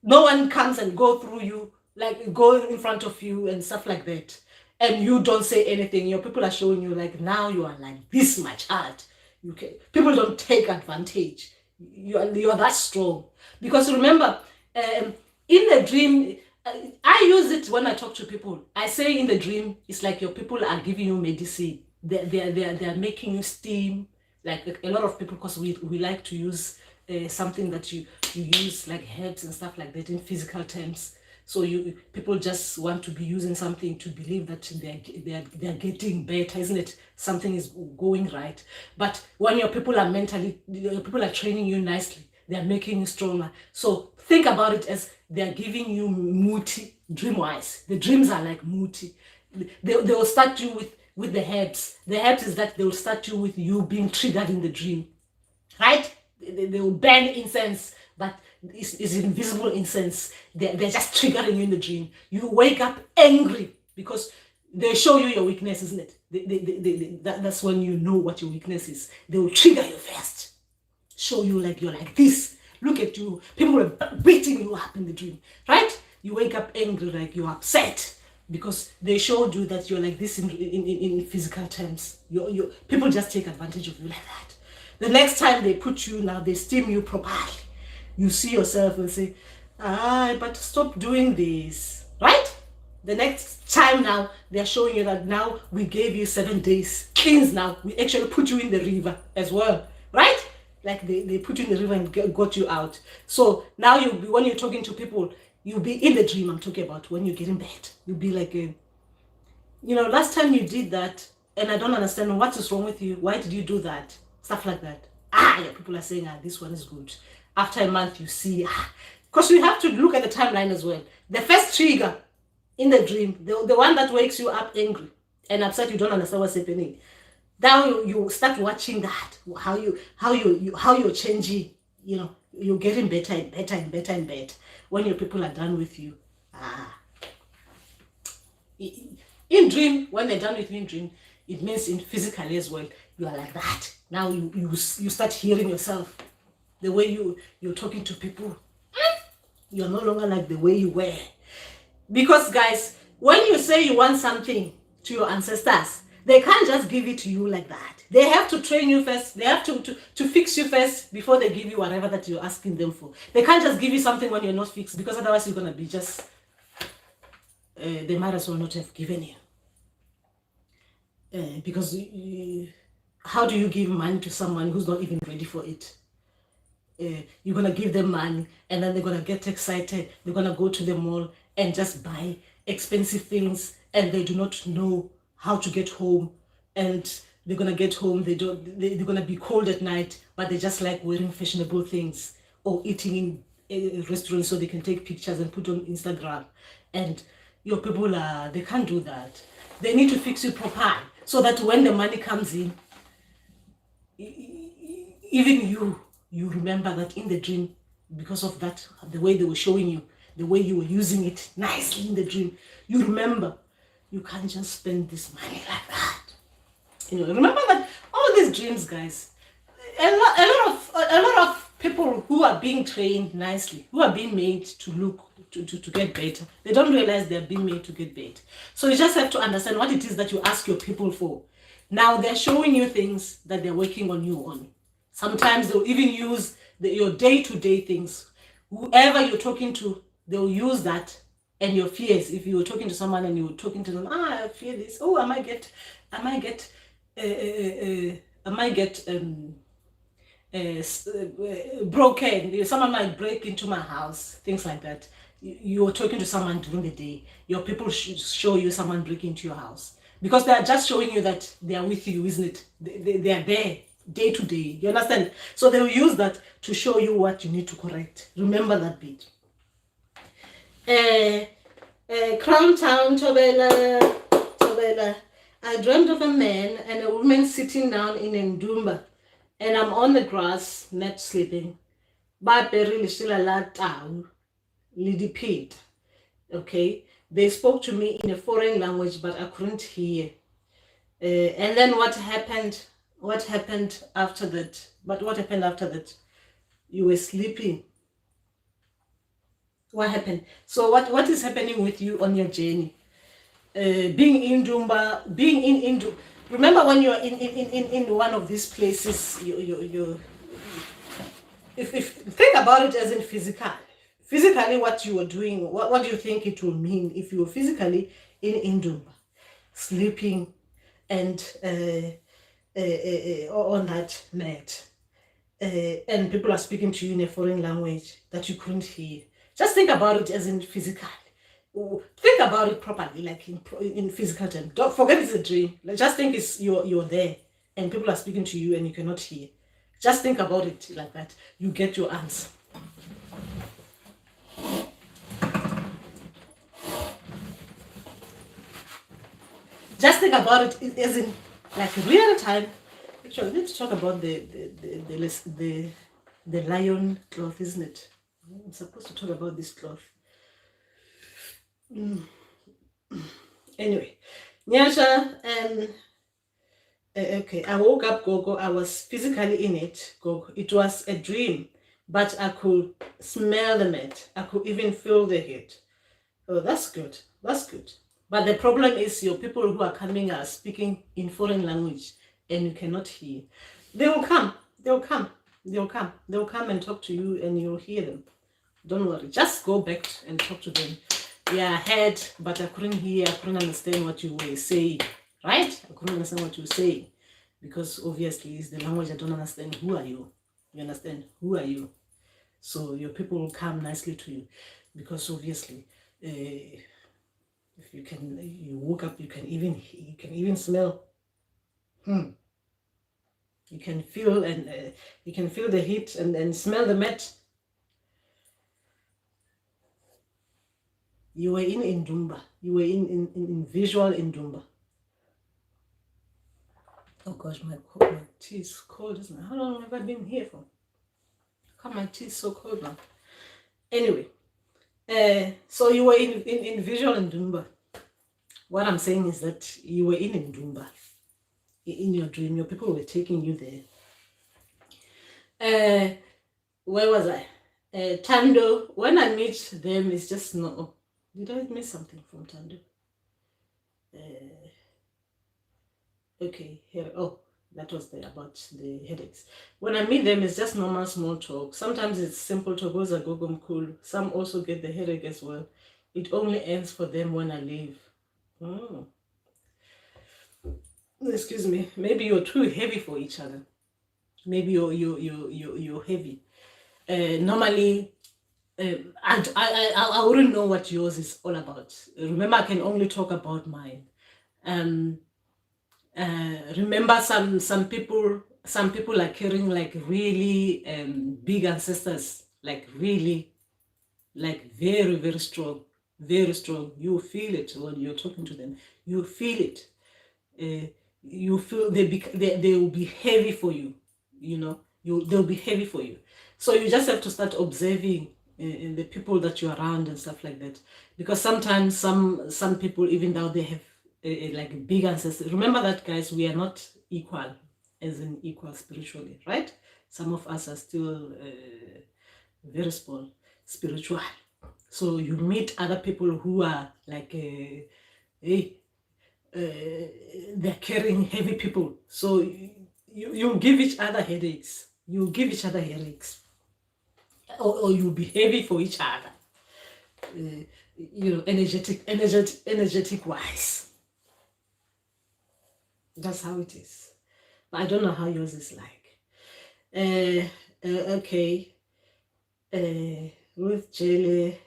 No one comes and go through you, like go in front of you and stuff like that. And you don't say anything. Your people are showing you like now you are like this much hard. You can. People don't take advantage. You are that strong. Because remember, in the dream, I use it when I talk to people. I say in the dream, it's like your people are giving you medicine. They're making you steam. Like a lot of people, because we like to use something that you use like herbs and stuff like that in physical terms. So people just want to be using something to believe that they're getting better, isn't it? Something is going right. But when your people are training you nicely, they're making you stronger. So think about it as they're giving you muti dream wise. The dreams are like muti. They will start you with the herbs. The herbs is that they will start you with you being triggered in the dream, right? They will burn incense, but it's invisible incense. They're just triggering you in the dream. You wake up angry because they show you your weakness, isn't it? That's when you know what your weakness is. They will trigger you first. Show you like you're like this. Look at you. People are beating you up in the dream, right? You wake up angry, like you're upset because they showed you that you're like this in physical terms. People just take advantage of you like that. The next time they put you now, they steam you properly. You see yourself and say, but stop doing this, right? The next time now, they're showing you that now we gave you 7 days. Cleanse now. We actually put you in the river as well, right? Like they put you in the river and got you out. So now when you're talking to people, you'll be in the dream I'm talking about when you get in bed. You'll be like, last time you did that, and I don't understand what is wrong with you. Why did you do that? Stuff like that. Yeah, people are saying, this one is good. After a month, you see, because we have to look at the timeline as well. The first trigger in the dream, the one that wakes you up angry and upset, you don't understand what's happening. Now you start watching that, how you're changing. You're getting better and better and better and better when your people are done with you. In dream, when they're done with you in dream, it means in physically as well. You are like that. Now you start hearing yourself. The way you're talking to people, you're no longer like the way you were. Because guys, when you say you want something to your ancestors, they can't just give it to you like that. They have to train you first. They have to fix you first before they give you whatever that you're asking them for. They can't just give you something when you're not fixed, because otherwise you're going to be just, they might as well not have given you. Because how do you give money to someone who's not even ready for it? You're going to give them money and then they're going to get excited. They're going to go to the mall and just buy expensive things, and they do not know how to get home. And they're going to get home, they're going to be cold at night, but they just like wearing fashionable things or eating in restaurants so they can take pictures and put on Instagram. And your people, they can't do that. They need to fix you properly so that when the money comes in, even you remember that in the dream, because of that, the way they were showing you, the way you were using it nicely in the dream, you remember you can't just spend this money like that. Remember that all these dreams, guys, a lot of people who are being trained nicely, who are being made to look to get better, they don't realize they're being made to get better. So you just have to understand what it is that you ask your people for. Now they're showing you things that they're working on you on. Sometimes they'll even use your day-to-day things. Whoever you're talking to, they'll use that. And your fears, if you were talking to someone and you were talking to them, I fear this. Oh, I might get broken. Someone might break into my house. Things like that. You were talking to someone during the day. Your people should show you someone breaking into your house, because they are just showing you that they are with you, isn't it? They are there day to day. You understand? So they will use that to show you what you need to correct. Remember that bit. Crown Town, Tobela. I dreamt of a man and a woman sitting down in Ndumba, and I'm on the grass, not sleeping. Okay, they spoke to me in a foreign language, but I couldn't hear. And then what happened what happened after that? But what happened after that? You were sleeping. What happened? So what is happening with you on your journey? Being in Dumba, being in Indu. Remember when you're in one of these places, you if think about it as in physical. Physically, what you are doing, what do you think it will mean if you were physically in Dumba, sleeping and on that mat, and people are speaking to you in a foreign language that you couldn't hear? Just think about it as in physical. Think about it properly, like in physical terms. Don't forget it's a dream. Like, just think it's you're there and people are speaking to you and you cannot hear. Just think about it like that. You get your answer. Just think about it as in like real time. Actually, let's talk about the lion cloth, isn't it? I'm supposed to talk about this cloth. Anyway, Nyasha, okay, I woke up, Gogo. I was physically in it, Gogo. It was a dream, but I could smell the mat. I could even feel the heat. Oh, that's good. That's good. But the problem is your people who are coming are speaking in foreign language and you cannot hear. They will come. They'll come. They'll come. They'll come and talk to you and you'll hear them. Don't worry. Just go back and talk to them. Yeah, I heard, but I couldn't hear. I couldn't understand what you were saying. Right? I couldn't understand what you were saying. Because obviously it's the language I don't understand. Who are you? You understand? Who are you? So your people will come nicely to you. Because obviously, if you woke up, you can even smell. You can feel you can feel the heat and smell the mat. You were in Ndumba. You were in visual Ndumba. Oh gosh, my tea is cold, isn't it? How long have I been here for? God, my tea is so cold now. Anyway, so you were in visual Ndumba. What I'm saying is that you were in Ndumba. In your dream, your people were taking you there. Where was I? Tando. When I meet them, it's just no. Did I miss something from Tando? Okay, here. Oh, that was about the headaches. When I meet them, it's just normal small talk. Sometimes it's simple talk. Goes a gogum cool. Some also get the headache as well. It only ends for them when I leave. Oh. Excuse me. Maybe you're too heavy for each other. Maybe you're heavy. Normally, I wouldn't know what yours is all about. Remember, I can only talk about mine. Remember, some people are carrying like really big ancestors, like really, like very, very strong, very strong. You feel it when you're talking to them. You feel it. You feel they will be heavy for you. You know, they'll be heavy for you. So you just have to start observing the people that you're around and stuff like that. Because sometimes some people, even though they have like big ancestors, remember that, guys, we are not equal, as in equal spiritually, right? Some of us are still very small spiritual. So you meet other people who are like they're carrying heavy people. So you give each other headaches. You give each other headaches. Or you'll be heavy for each other. Energetic wise. That's how it is. But I don't know how yours is like. Okay. Ruth Jelly.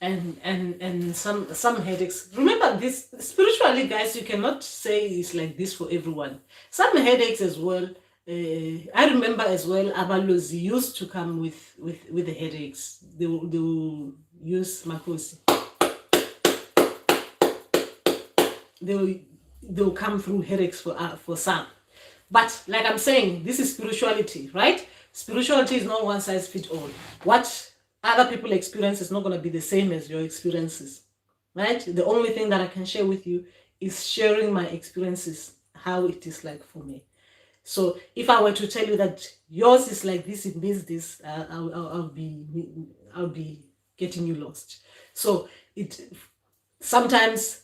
And some headaches. Remember this spiritually, guys, you cannot say it's like this for everyone. Some headaches as well. I remember as well Abalozi used to come with the headaches. They will use makosi. They'll come through headaches for some. But like I'm saying, this is spirituality, right? Spirituality is not one size fits all. What other people experience is not going to be the same as your experiences, right? The only thing that I can share with you is sharing my experiences. how it is like for me. So if I were to tell you that yours is like this, it means this, I'll be getting you lost. So sometimes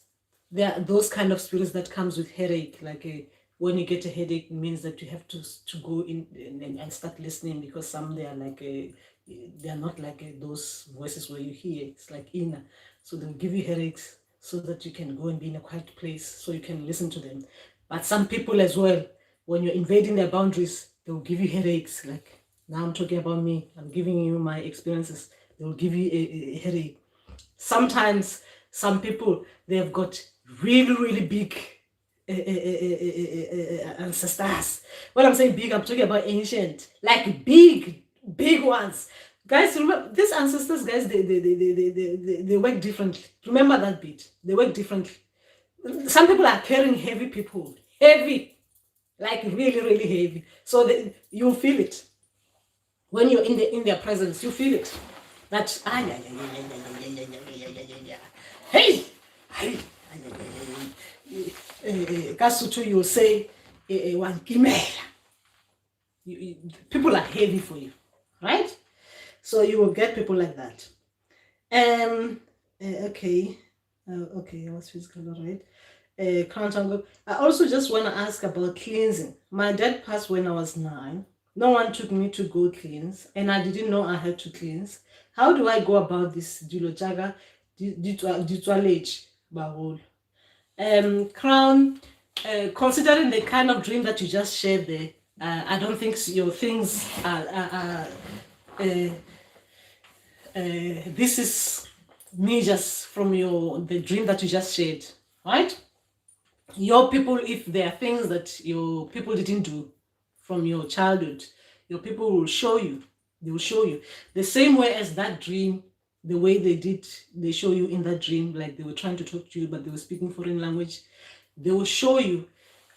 there are those kind of spirits that comes with headache, like when you get a headache, it means that you have to go in and start listening, because some they are like they are not like those voices where you hear, it's like inner. So they'll give you headaches so that you can go and be in a quiet place so you can listen to them. But some people as well, when you're invading their boundaries, they'll give you headaches. Like now I'm talking about me, I'm giving you my experiences, they'll give you a headache. Sometimes some people, they've got really big ancestors. When I'm saying big, I'm talking about ancient, like big ones. Guys, remember these ancestors, guys, they work differently. Remember that bit. They work differently. Some people are carrying heavy people, heavy, like really heavy. So you feel it when you're in their presence. You feel it. That hey, Kasutu, you say one kimela. People are heavy for you, right? So you will get people like that. Okay, what's physical, right? I also just want to ask about cleansing. My dad passed when I was 9. No one took me to go cleanse, and I didn't know I had to cleanse. How do I go about this? Dilojaga, ditwalage, bahol. Crown, considering the kind of dream that you just shared there, I don't think your things are this is me just from the dream that you just shared, right? Your people, if there are things that your people didn't do from your childhood, your people will show you. They will show you the same way as that dream, the way they show you in that dream, like they were trying to talk to you but they were speaking foreign language. They will show you.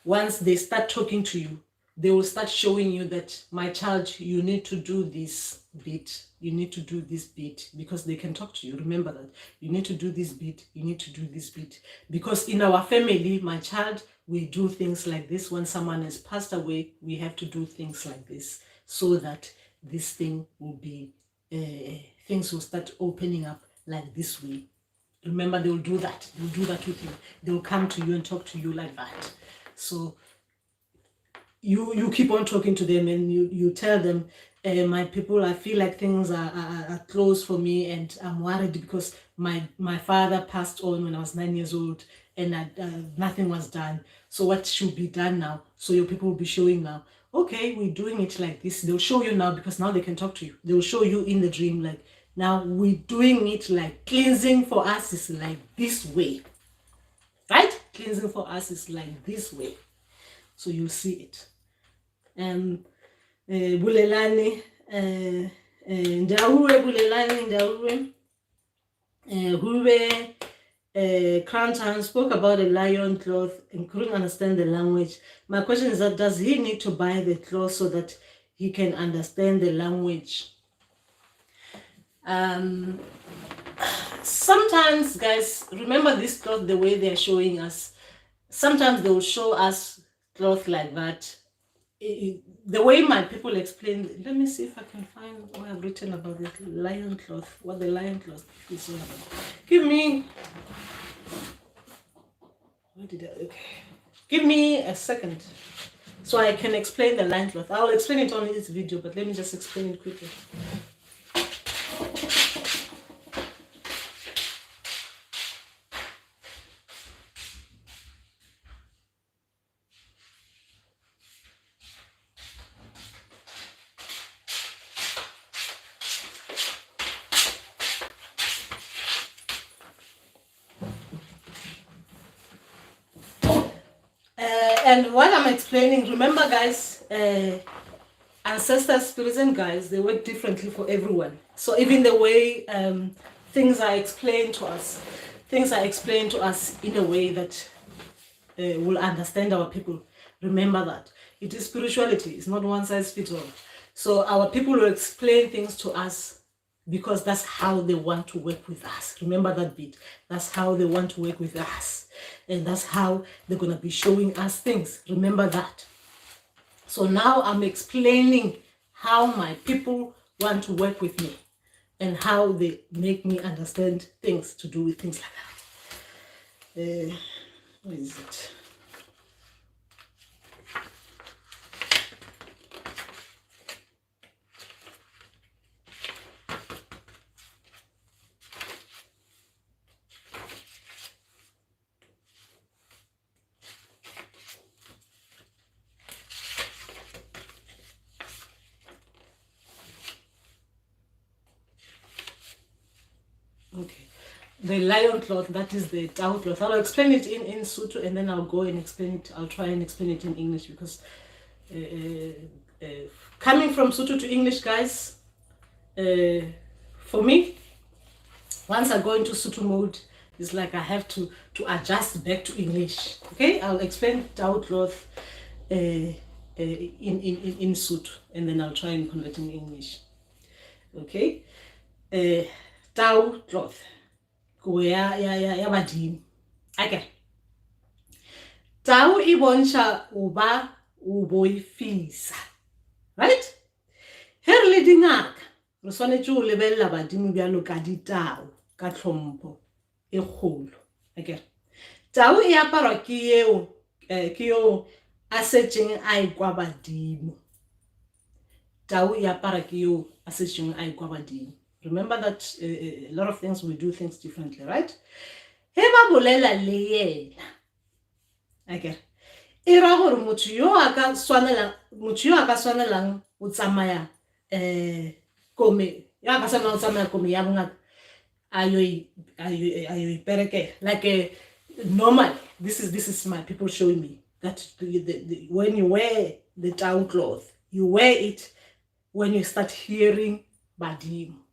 Once they start talking to you, they will start showing you that, my child, you need to do this bit, you need to do this bit, because they can talk to you. Remember that you need to do this bit, you need to do this bit, because in our family, my child, we do things like this. When someone has passed away, we have to do things like this, so that this thing will be things will start opening up like this way. Remember, they will do that. They'll do that with you. They'll come to you and talk to you like that. So you keep on talking to them, and you tell them, my people, I feel like things are closed for me, and I'm worried because my father passed on when I was 9 years old, and nothing was done. So what should be done now? So your people will be showing now, okay, we're doing it like this. They'll show you now, because now they can talk to you. They'll show you in the dream, like, now we're doing it like cleansing for us is like this way, right? Cleansing for us is like this way. So you'll see it. Bulelani, Ndauwe, Bulelani, Ndauwe, Hube, Cranton spoke about a lion cloth and couldn't understand the language. My question is that, does he need to buy the cloth so that he can understand the language? Sometimes, guys, remember this cloth, the way they're showing us. Sometimes they will show us cloth like that. The way my people explain, let me see if I can find what I've written about the lion cloth, what the lion cloth is all about. Give me a second so I can explain the lion cloth. I'll explain it on this video, but let me just explain it quickly. And what I'm explaining, remember, guys, ancestor spirits and guides, they work differently for everyone. So even the way things are explained to us in a way that will understand our people. Remember that. It is spirituality. It's not one size fits all. So our people will explain things to us because that's how they want to work with us. Remember that bit. That's how they want to work with us. And that's how they're going to be showing us things. Remember that. So now I'm explaining how my people want to work with me and how they make me understand things to do with things like that. Where is it? Okay, the lion cloth, that is the Tao cloth. I'll explain it in Sotho and then I'll go and explain it. I'll try and explain it in English because coming from Sotho to English, guys, for me, once I go into Sotho mode, it's like I have to adjust back to English. Okay, I'll explain Tao cloth in Sotho and then I'll try and convert in English. Okay. Tao cloth ya badimo. Okay. Tao e bontsha oba o boifisa. Right? He re le dingaka re swanetse go lebella badimo bjalo ka ditao ka tlhompho e kgolo. Okay. Tao e aparwa ke eo a setseng a ikwa badimo. Tao e apara ke eo a setseng a ikwa badimo. Remember that a lot of things we do things differently, right? He ba bolela le yena. Okay. E ra gore motho yo a ka swanelang o tsamaya kome ya ka swanelang o tsamaya kome ya bongaka ayo iperekela. Like normally, this is my people showing me that when you wear the Tao cloth, you wear it when you start hearing badimo.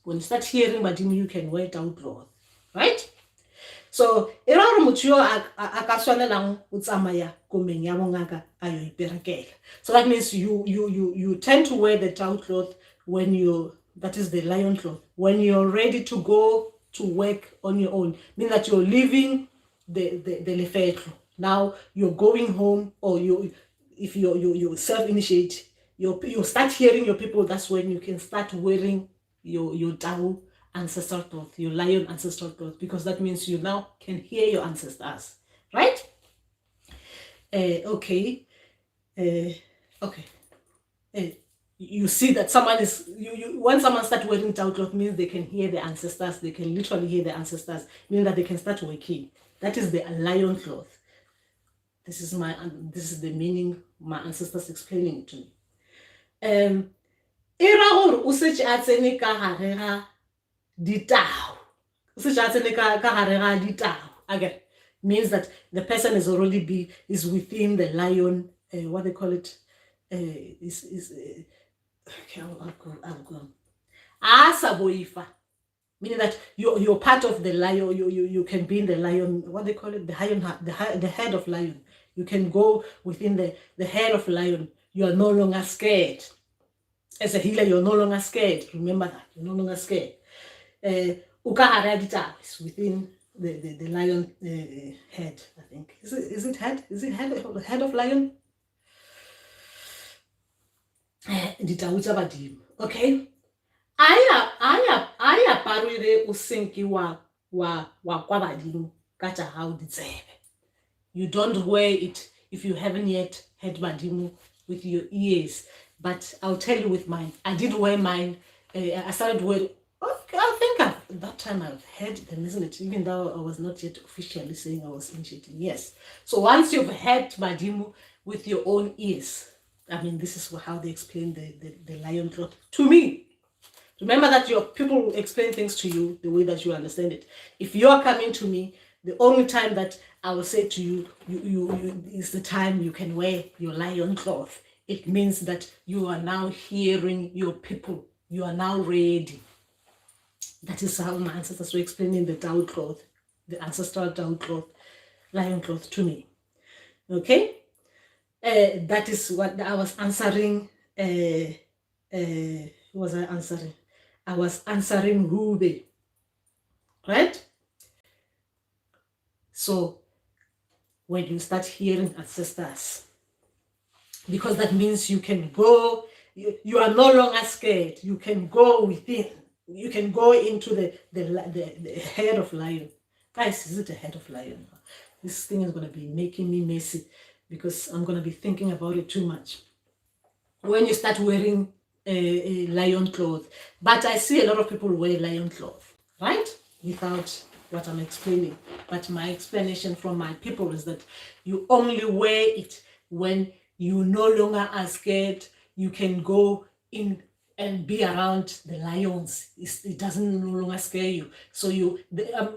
When you start hearing badimo, you can wear Tao cloth, right? So e ra gore motho yo a ka swanelang o tsamaya komeng ya bongaka ayo iperekela. So that means you tend to wear the Tao cloth when that is the lion cloth, when you're ready to go to work on your own, meaning that you're leaving the lefetlo. Now you're going home, or if you self-initiate, you start hearing your people. That's when you can start wearing your Tao ancestral cloth, your lion ancestral cloth, because that means you now can hear your ancestors, right? Okay. You see that someone is when someone starts wearing Tao cloth, means they can hear the ancestors. They can literally hear the ancestors, meaning that they can start working. That is the lion cloth. This is the meaning my ancestors explaining it to me. Era gore o setse a tsene ka gare ga ditao. O setse a tsene ka gare ga ditao. Again, means that the person is already is within the lion. What they call it okay, I'll go. Asa boifa, meaning that you're part of the lion. You can be in the lion. What they call it, the head of lion. You can go within the head of lion. You are no longer scared. As a healer, you're no longer scared. Remember that. You're no longer scared. Is within the lion head, I think. Is it head? Is it head of lion? Okay. Aya parwire usenki wa kwa badimo kacha how ditsebe. You don't wear it if you haven't yet heard badimo with your ears. But I'll tell you with mine. I did wear mine. I started wearing. Okay, I think at that time I've heard them, isn't it? Even though I was not yet officially saying I was initiating. Yes. So once you've heard badimo with your own ears, I mean, this is how they explain the lion cloth to me. Remember that your people will explain things to you the way that you understand it. If you're coming to me, the only time that I will say to you is the time you can wear your lion cloth. It means that you are now hearing your people. You are now ready. That is how my ancestors were explaining the Tao cloth, the ancestral Tao cloth, lion cloth to me. Okay? That is what I was answering. Was I answering? I was answering who they, right? So when you start hearing ancestors, because that means you can go, you are no longer scared. You can go within. You can go into the head of lion. Guys, is it a head of lion? This thing is going to be making me messy because I'm going to be thinking about it too much. When you start wearing a lion clothes, but I see a lot of people wear lion clothes, right? Without what I'm explaining. But my explanation from my people is that you only wear it when you no longer are scared. You can go in and be around the lions. It doesn't no longer scare you. So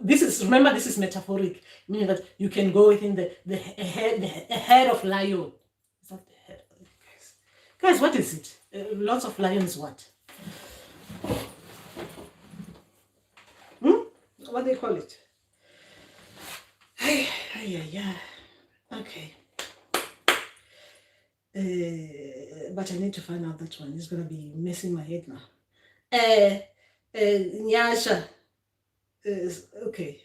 this is, remember, this is metaphoric, meaning that you can go within the head of lion. Is that the head? Guys, what is it? Lots of lions, what? What do they call it? Yeah. Okay. But I need to find out that one. It's going to be messing my head now. Nyasha. Okay.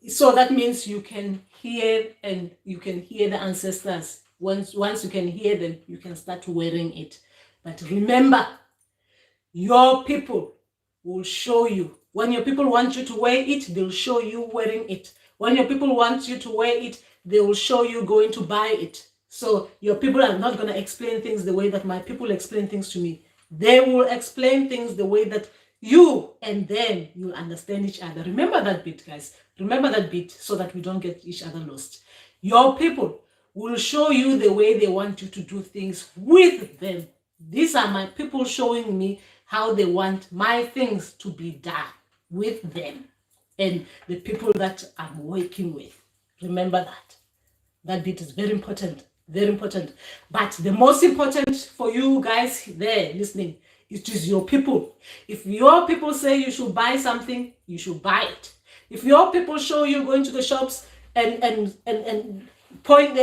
So that means you can hear, and you can hear the ancestors. Once you can hear them, you can start wearing it. But remember, your people will show you. When your people want you to wear it, they'll show you wearing it. When your people want you to wear it, they will show you going to buy it. So your people are not going to explain things the way that my people explain things to me. They will explain things the way that you, and then you'll understand each other. Remember that bit, guys. Remember that bit so that we don't get each other lost. Your people will show you the way they want you to do things with them. These are my people showing me how they want my things to be done with them and the people that I'm working with. Remember that. That bit is very important. Very important. But the most important for you guys there listening, it is your people. If your people say you should buy something, you should buy it. If your people show you going to the shops and point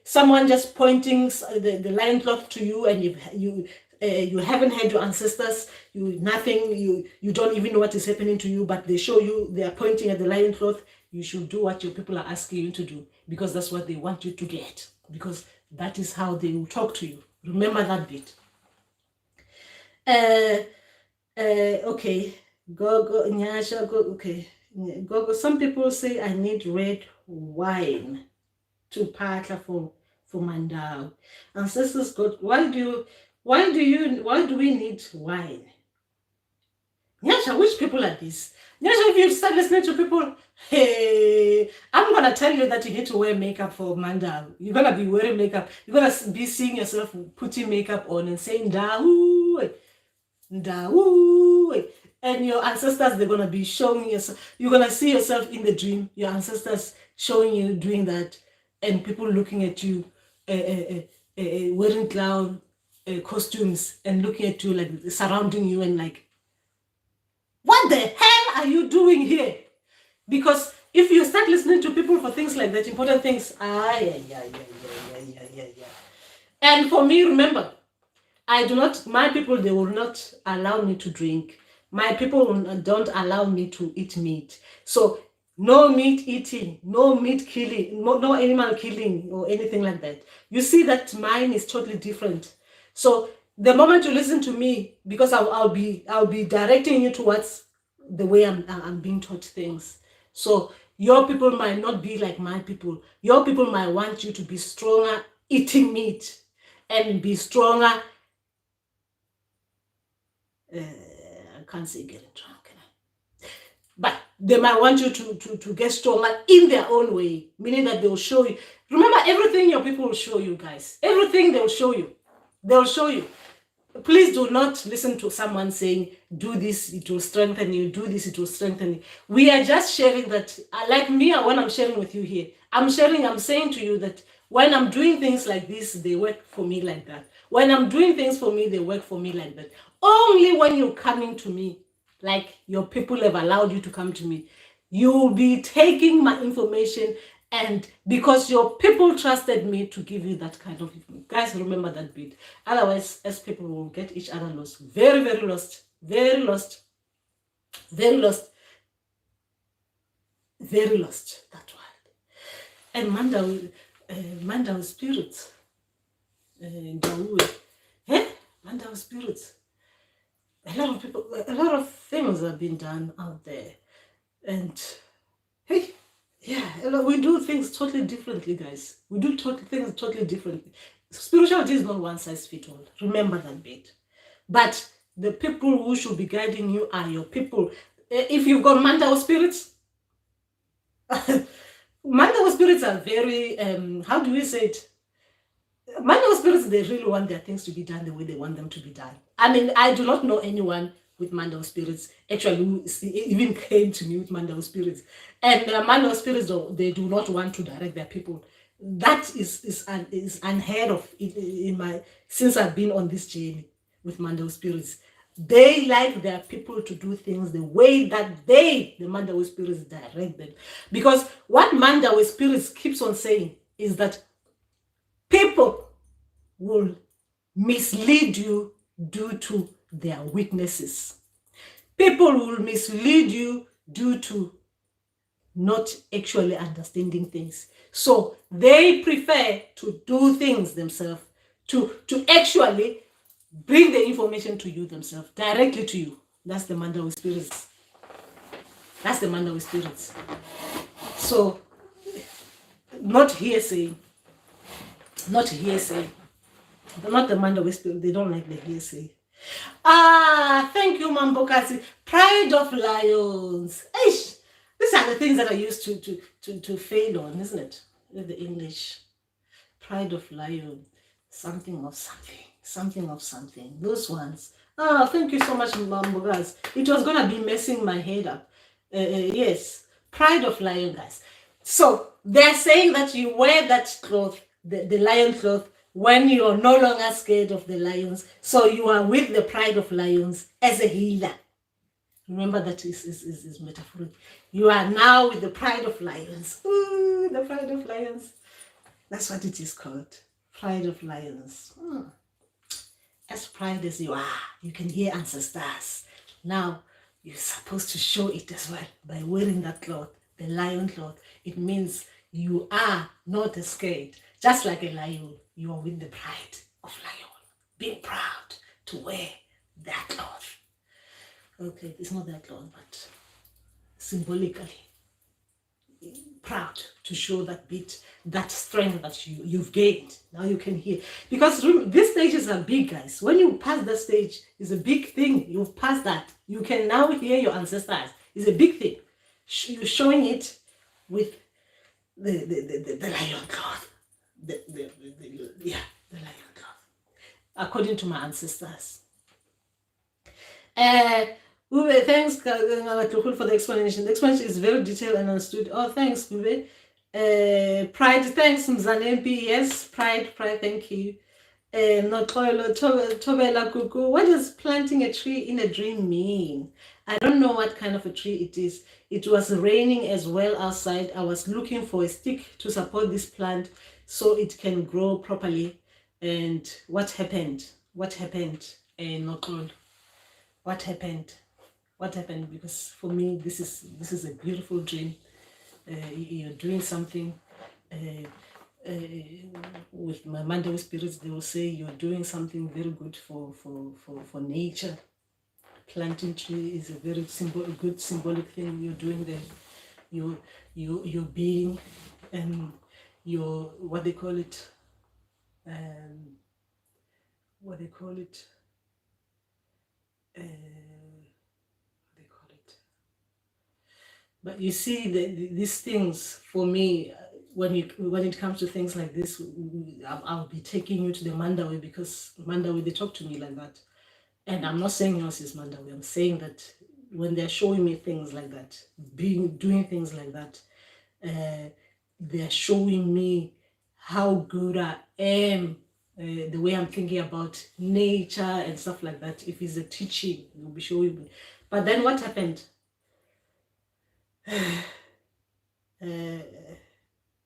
someone just pointing the lion cloth to you, and you haven't had your ancestors, you don't even know what is happening to you, but they show you, they are pointing at the lion cloth, you should do what your people are asking you to do, because that's what they want you to get, because that is how they will talk to you. Remember that bit. Okay, go Nyasha, go. Okay, go. Some people say I need red wine to partner for Mandawe. Ancestors, God, why do we need wine? Nyasha, which people are these? Nyasha, if you start listening to people, hey, I'm gonna tell you that you need to wear makeup for Mandawe. You're gonna be wearing makeup. You're gonna be seeing yourself putting makeup on and saying Ndawu, Ndawu. And your ancestors, they're gonna be showing yourself. You're gonna see yourself in the dream. Your ancestors showing you doing that, and people looking at you, wearing clown costumes and looking at you, like surrounding you, and like, what the hell are you doing here? Because if you start listening to people for things like that, important things, and for me, remember, my people, they will not allow me to drink. My people don't allow me to eat meat. So no meat eating, no meat killing, no animal killing or anything like that. You see that mine is totally different. So the moment you listen to me, because I'll be directing you towards the way I'm being taught things. So your people might not be like my people. Your people might want you to be stronger eating meat and be stronger. I can't say getting drunk, but they might want you to get stronger in their own way, meaning that they'll show you. Remember, everything your people will show you, guys. Everything they'll show you. They'll show you. Please do not listen to someone saying, do this, it will strengthen you, do this, it will strengthen you. We are just sharing that, like me, when I'm sharing with you here, I'm saying to you that when I'm doing things like this, they work for me like that. When I'm doing things for me, they work for me like that. Only when you're coming to me, like your people have allowed you to come to me, you'll be taking my information And because your people trusted me to give you that kind of information. Guys, remember that bit. Otherwise, as people will get each other lost. Very, very lost. Very lost. Very lost. Very lost. That one. And Mandawe spirits. Mandawe spirits. A lot of things have been done out there. And hey, yeah, we do things totally differently, guys. We do things totally differently. Spirituality is not one size fits all. Remember that bit. But the people who should be guiding you are your people. If you've got Mandawe spirits, Mandawe spirits are very, how do we say it? Mandawe spirits, they really want their things to be done the way they want them to be done. I mean, I do not know anyone with Mandawe spirits actually who even came to me with Mandawe spirits. And Mandawe spirits, they do not want to direct their people. That is unheard of since I've been on this journey with Mandawe spirits. They like their people to do things the way that the Mandawe spirits direct them. Because what Mandawe spirits keeps on saying is that people will mislead you due to their weaknesses. People will mislead you due to not actually understanding things. So they prefer to do things themselves, to actually bring the information to you themselves, directly to you. That's the Mandawe spirits. That's the Mandawe spirits. So, not hearsay. Not hearsay. Not the Mandawe spirit. They don't like the hearsay. Thank you, Mambokasi. Pride of lions. Eish. These are the things that I used to fail on, isn't it? With the English. Pride of lion. Something of something. Something of something. Those ones. Thank you so much, Mambogas. It was going to be messing my head up. Yes. Pride of lion, guys. So, they're saying that you wear that cloth, the lion cloth, when you are no longer scared of the lions. So you are with the pride of lions as a healer. Remember that is metaphoric. You are now with the pride of lions. Ooh, the pride of lions. That's what it is called. Pride of lions. As proud as you are, you can hear ancestors. Now, you're supposed to show it as well by wearing that cloth, the lion cloth. It means you are not scared. Just like a lion, you are with the pride of lion. Being proud to wear that cloth. Okay, it's not that cloth, but symbolically proud to show that bit, that strength that you've gained. Now you can hear. Because these stages are big, guys. When you pass that stage, it's a big thing. You've passed that. You can now hear your ancestors. It's a big thing. You're showing it with the lion cloth. The lion cloth. According to my ancestors. Ube, thanks for the explanation. The explanation is very detailed and understood. Oh, thanks, Ube. Pride, thanks, Mzanempi. Yes, pride, thank you. Tobela Kuku. What does planting a tree in a dream mean? I don't know what kind of a tree it is. It was raining as well outside. I was looking for a stick to support this plant so it can grow properly. And what happened? What happened? What happened? What happened? Because for me, this is a beautiful dream. You're doing something. With my Mandawe spirits, they will say you're doing something very good for nature. Planting tree is a very good symbolic thing you're doing there. You're being your what they call it. But you see, these things for me, when it comes to things like this, I'll be taking you to the Mandawe, because Mandawe, they talk to me like that. And I'm not saying yours is Mandawe. I'm saying that when they're showing me things like that, doing things like that, they're showing me how good I am, the way I'm thinking about nature and stuff like that. If it's a teaching, they'll be showing me. But then what happened?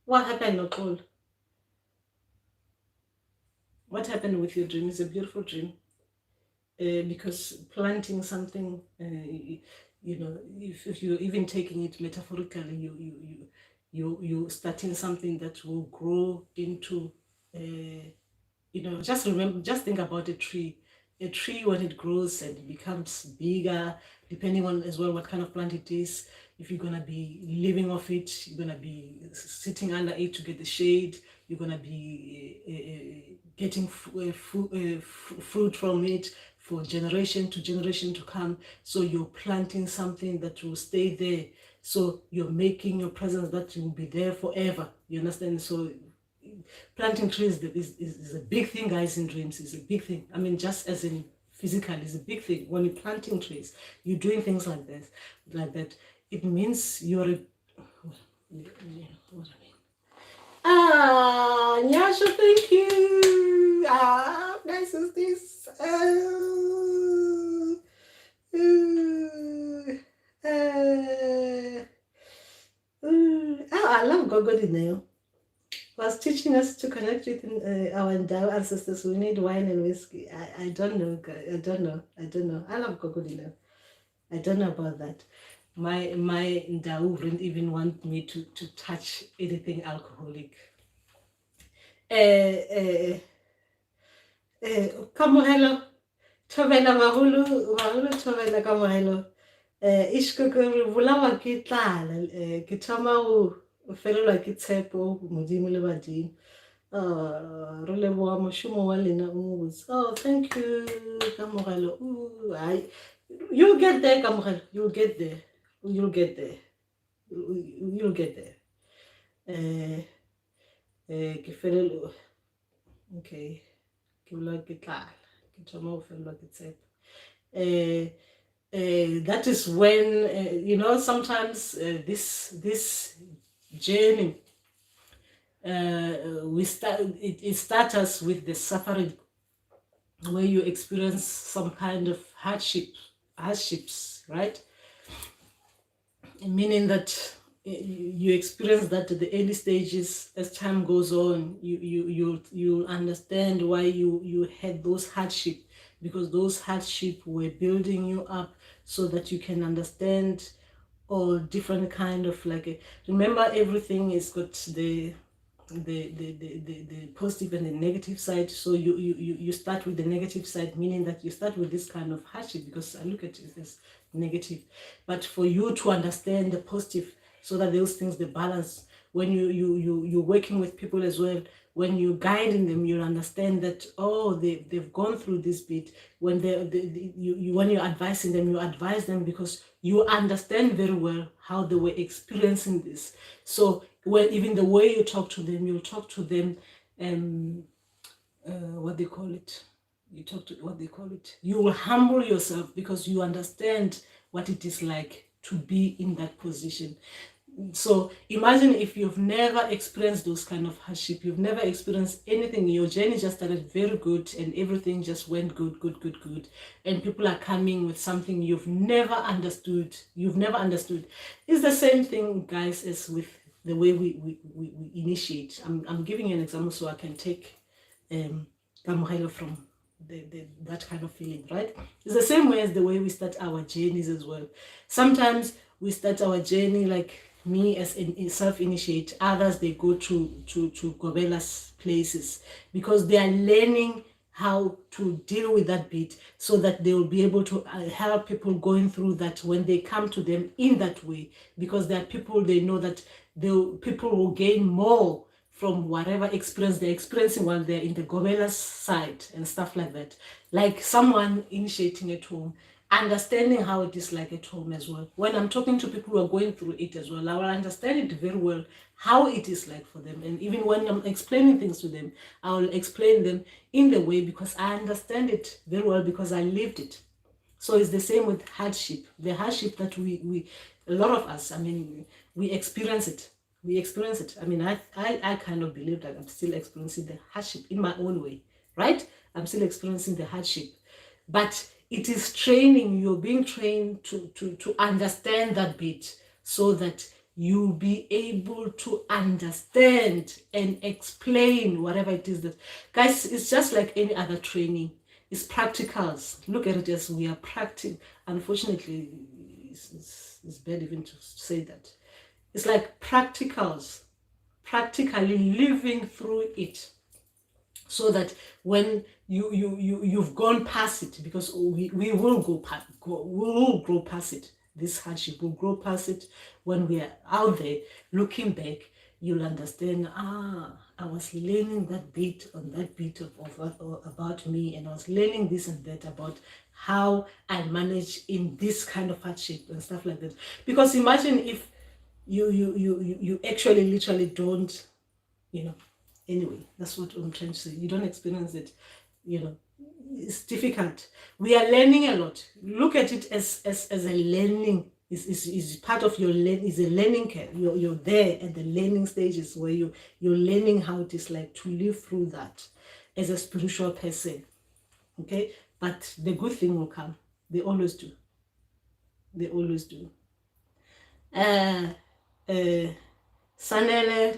What happened, Nicole? What happened with your dream? It's a beautiful dream. Because planting something, you know, if you're even taking it metaphorically, you starting something that will grow into, you know, just remember, just think about a tree. A tree, when it grows and it becomes bigger, depending on as well what kind of plant it is. If you're gonna be living off it, you're gonna be sitting under it to get the shade. You're gonna be getting fruit from it for generation to generation to come. So you're planting something that will stay there. So you're making your presence that will be there forever. You understand? So planting trees is a big thing, guys. In dreams is a big thing. I mean, just as in physical is a big thing. When you're planting trees, you're doing things like this, like that. It means you're a, what I mean. Ah, Nyasha, thank you. Ah, nice is this. I love Gogodineo. Was teaching us to connect with our Mandawe ancestors. We need wine and whiskey. I don't know. I don't know. I don't know. I love crocodile. I don't know about that. My Mandawe wouldn't even want me to touch anything alcoholic. Kamohelo. Thobela baholo thobela kamohelo. Ishko ke bolawa ke tlala. Ke thoma go felelwa ke tshepo modimo le badimo. Re leboga mošomo wa lena o mo botse. Oh, thank you, Kamogelo. You'll get there, Kamogelo. You'll get there. You'll get there. You'll get there. Ke felelo. Okay. Ke bula ke tlala. Ke thoma go felelwa ke tshepo. That is when you know, sometimes this journey, it starts us with the suffering, where you experience some kind of hardships, right? Meaning that you experience that at the early stages. As time goes on, you understand why you had those hardship, because those hardship were building you up so that you can understand all different kind of remember, everything is got the positive and the negative side. So you start with the negative side, meaning that you start with this kind of hardship, because I look at it as negative. But for you to understand the positive, so that those things, the balance, when you're working with people as well, when you're guiding them, you understand that, oh, they've gone through this bit. When when you're advising them, you advise them because you understand very well how they were experiencing this. So when even the way you talk to them, you talk to them, what they call it, you will humble yourself, because you understand what it is like to be in that position. So imagine if you've never experienced those kind of hardship, you've never experienced anything, your journey just started very good and everything just went good, and people are coming with something you've never understood. It's the same thing, guys, as with the way we initiate. I'm giving you an example so I can take Kamohelo from that kind of feeling, right? It's the same way as the way we start our journeys as well. Sometimes we start our journey like me as in self-initiate. Others, they go to Gobela's places because they are learning how to deal with that bit, so that they will be able to help people going through that when they come to them in that way, because there are people, they know that people will gain more from whatever experience they're experiencing while they're in the Gobela's side and stuff like that. Like someone initiating at home, understanding how it is like at home as well. When I'm talking to people who are going through it as well, I will understand it very well, how it is like for them. And even when I'm explaining things to them, I will explain them in the way, because I understand it very well, because I lived it. So it's the same with hardship. The hardship that we a lot of us, I mean, we experience it. I mean, I kind of believe that I'm still experiencing the hardship in my own way, right? I'm still experiencing the hardship. But it is training. You're being trained to understand that bit, so that you'll be able to understand and explain whatever it is that, guys, it's just like any other training. It's practicals. Look at it as we are practicing. Unfortunately, it's bad even to say that. It's like practicals, practically living through it, so that when you've gone past it, because we will we will grow past it. This hardship will grow past it. When we are out there looking back, you'll understand, I was learning that bit on that bit of about me, and I was learning this and that about how I manage in this kind of hardship and stuff like that. Because imagine if you actually literally don't, anyway, that's what I'm trying to say. You don't experience it, it's difficult. We are learning a lot. Look at it as a learning. Is part of your learning. Is a learning curve. You're there at the learning stages where you're learning how it is like to live through that as a spiritual person. Okay, but the good thing will come. They always do. They always do. Sanele,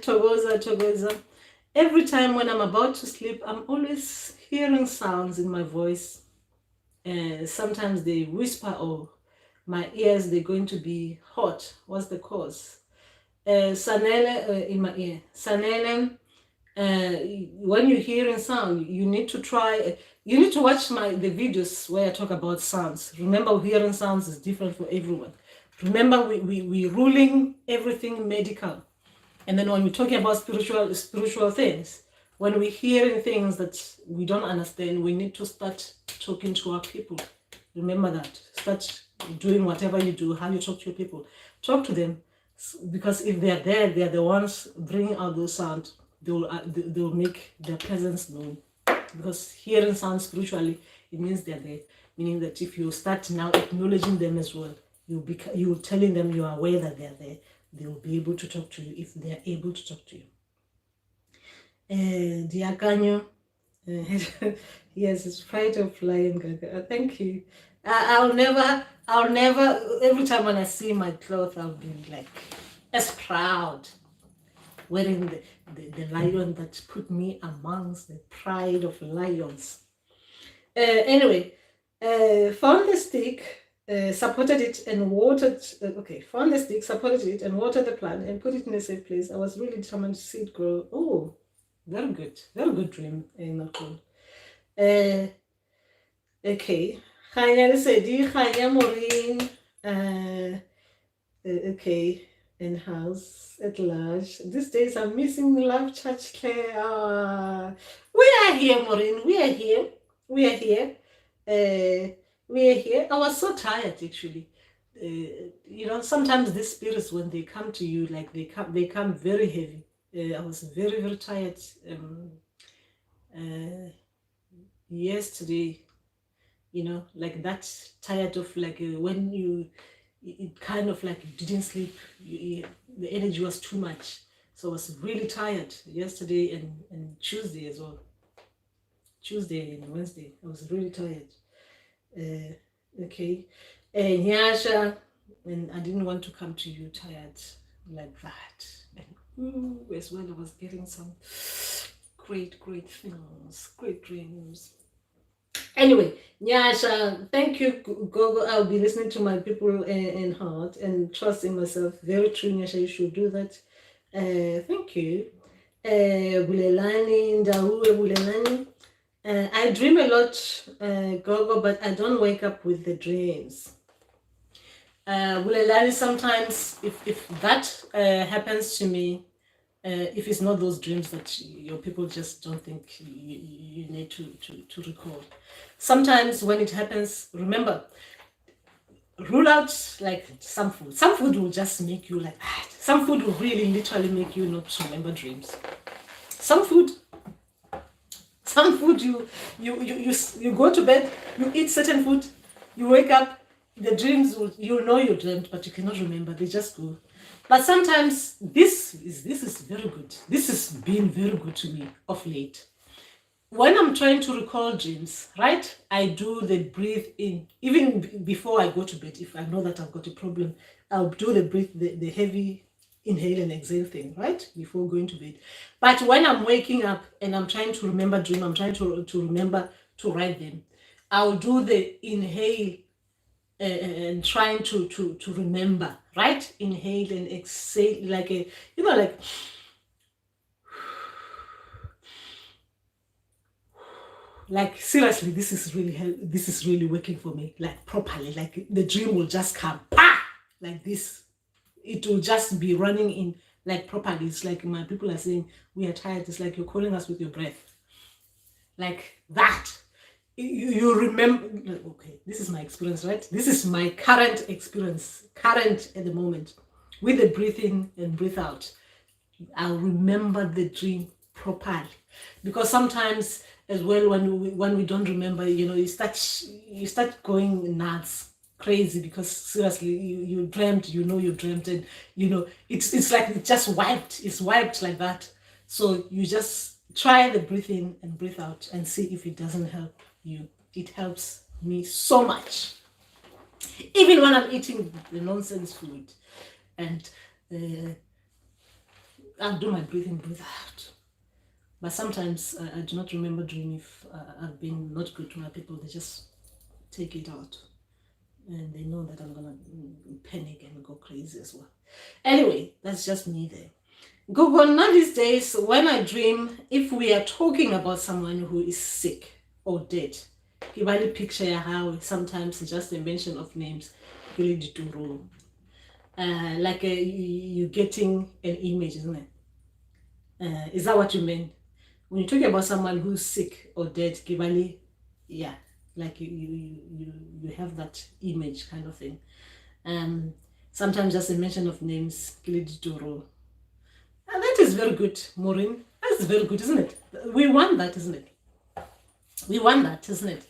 Togoza. Every time when I'm about to sleep, I'm always hearing sounds in my voice. Sometimes they whisper, or my ears, they're going to be hot. What's the cause? Sanele, in my ear. Sanele, when you're hearing sound, you need to try, you need to watch the videos where I talk about sounds. Remember, hearing sounds is different for everyone. Remember, we're ruling everything medical. And then when we're talking about spiritual things, when we're hearing things that we don't understand, we need to start talking to our people. Remember that. Start doing whatever you do, how you talk to your people. Talk to them, because if they're there, they're the ones bringing out those sounds. They'll make their presence known. Because hearing sounds spiritually, it means they're there. Meaning that if you start now acknowledging them as well, you're telling them you are aware that they're there. They will be able to talk to you if they are able to talk to you. Diakanyo, yes, it's pride of flying. Thank you. I'll never. Every time when I see my clothes, I'll be like as proud, wearing the lion that put me amongst the pride of lions. Anyway, found the stick. Supported it and watered. Found the stick, supported it and watered the plant and put it in a safe place. I was really determined to see it grow. Oh, very good dream. Not good. Okay. Okay. In house at large. These days I'm missing Love Church Claire. We are here, Maureen. We are here. We are here. I was so tired, actually. Sometimes these spirits, when they come to you, like they come very heavy. I was very, very tired yesterday. Like that, tired of like when it kind of like didn't sleep. The energy was too much, so I was really tired yesterday and Tuesday as well. Tuesday and Wednesday, I was really tired. Okay, and Nyasha, and I didn't want to come to you tired like that. And as well, I was getting some great things, great dreams. Anyway, Nyasha, thank you, Gogo. I'll be listening to my people in heart and trust in myself. Very true, Nyasha. You should do that. Thank you. Bulelani, Ndawe, Bulelani. I dream a lot, Gogo, but I don't wake up with the dreams. Bulelani, sometimes if that happens to me, if it's not those dreams that your people just don't think you need to recall. Sometimes when it happens, remember, rule out like some food. Some food will just make you like that. Some food will really literally make you not remember dreams. Some food you go to bed, you eat certain food, you wake up, the dreams you know you dreamt, but you cannot remember. They just go. But sometimes this is very good. This has been very good to me of late. When I'm trying to recall dreams, right, I do the breathe in. Even before I go to bed, if I know that I've got a problem, I'll do the breathe, the heavy inhale and exhale thing, right? Before going to bed. But when I'm waking up and I'm trying to remember dream, I'm trying to remember to write them, I'll do the inhale and trying to remember, right? Inhale and exhale, like a, you know, like seriously, this is really working for me, like properly, like the dream will just come, like this. It will just be running in like properly. It's like my people are saying, we are tired. It's like you're calling us with your breath. Like that. You remember, okay, this is my experience, right? This is my current experience, current at the moment. With the breathe in and breathe out, I'll remember the dream properly. Because sometimes as well, when we don't remember, you know, you start going nuts, crazy, because seriously you dreamt, you dreamt, and you know it's like it just it's wiped like that. So you just try the breathe in and breathe out and see if it doesn't help you. It helps me so much, even when I'm eating the nonsense food, and I'll do my breathe in, breathe out. But sometimes I do not remember dream if I've been not good to my people. They just take it out, and they know that I'm gonna panic and go crazy as well. Anyway, that's just me there. Google, now these days, when I dream, if we are talking about someone who is sick or dead, give me a picture how sometimes it's just a mention of names, like you're getting an image, isn't it? Is that what you mean? When you're talking about someone who's sick or dead, Kibali, yeah, like you have that image kind of thing. Sometimes just a mention of names, Kiliditoro. And that is very good, Maureen. That's very good, isn't it? We want that, isn't it? We want that, isn't it?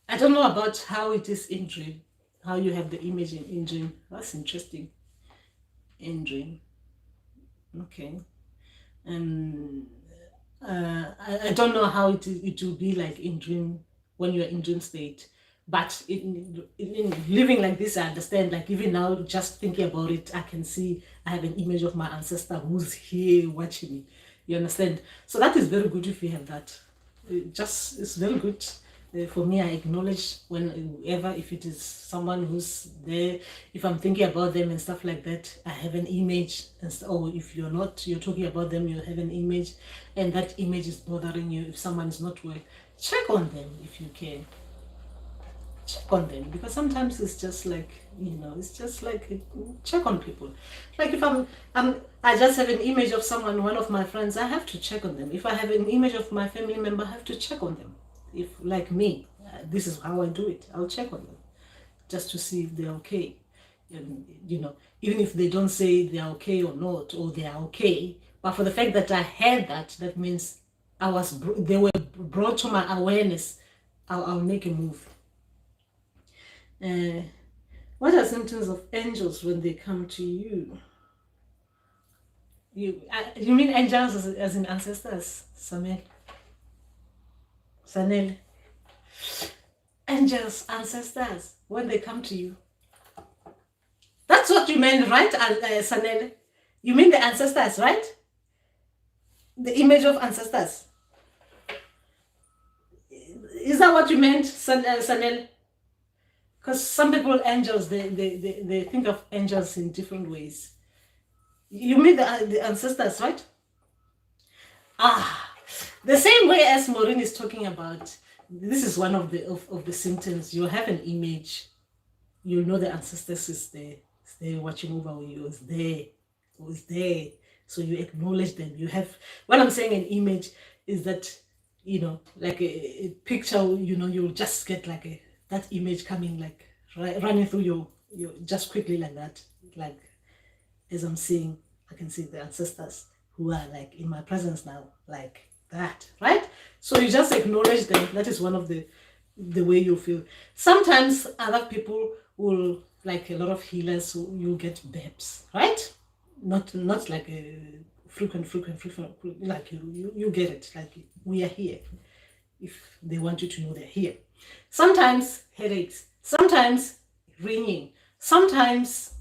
I don't know about how it is in dream, how you have the image in dream. That's interesting. In dream. Okay. I don't know how it will be like in dream, when you're in dream state, but in living like this, I understand. Like even now, just thinking about it, I can see I have an image of my ancestor who's here watching me. You understand? So that is very good if you have that. It's very good. For me, I acknowledge whenever, if it is someone who's there, if I'm thinking about them and stuff like that, I have an image. Or if you're talking about them, you have an image, and that image is bothering you. If someone is not well, check on them if you can. Check on them, because sometimes it's just like, it's just like, check on people. Like if I just have an image of someone, one of my friends, I have to check on them. If I have an image of my family member, I have to check on them. If like me, this is how I do it. I'll check on them just to see if they're okay. And, even if they don't say they're okay or not, or they are okay, but for the fact that I had that means they were brought to my awareness. I'll make a move. What are symptoms of angels when they come to you? You mean angels as in ancestors, Samuel? Sanel? Angels, ancestors, when they come to you. That's what you meant, right, Sanel? You mean the ancestors, right? The image of ancestors. Is that what you meant, Sanel? Because some people, angels, they think of angels in different ways. You mean the ancestors, right? The same way as Maureen is talking about. This is one of the symptoms. You have an image. You know the ancestors is there. It's there watching over you. It's there. So you acknowledge them. You have, when I'm saying an image, is that, like a picture, you'll just get like that image coming, like running through your just quickly like that. Like as I'm seeing, I can see the ancestors who are like in my presence now, like that, right? So you just acknowledge them. That is one of the way you feel. Sometimes other people will, like a lot of healers, you get babes, right? Not like a frequent, like you get it, like we are here. If they want you to know they're here. Sometimes headaches, sometimes ringing, sometimes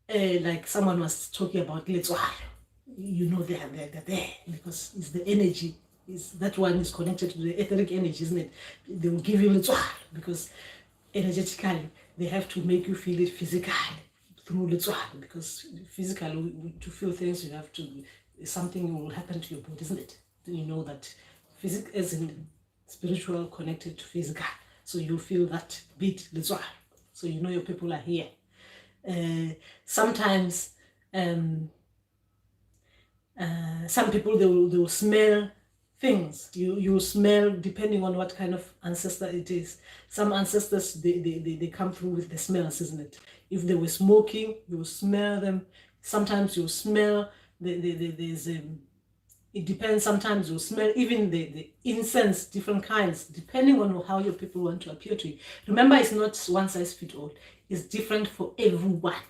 like someone was talking about Letswalo. You know they're there because it's the energy. That one is connected to the etheric energy, isn't it? They will give you Letswalo because energetically they have to make you feel it physically through Letswalo, because physically to feel things you have to, something will happen to your body, isn't it? You know that physical as in spiritual connected to physical, so you feel that beat Letswalo, so you know your people are here. Sometimes some people they will smell things. You smell depending on what kind of ancestor it is. Some ancestors they come through with the smells, isn't it? If they were smoking, you smell them. Sometimes you smell there's it depends. Sometimes you smell even the incense, different kinds, depending on how your people want to appear to you. Remember, it's not one size fits all. It's different for everyone.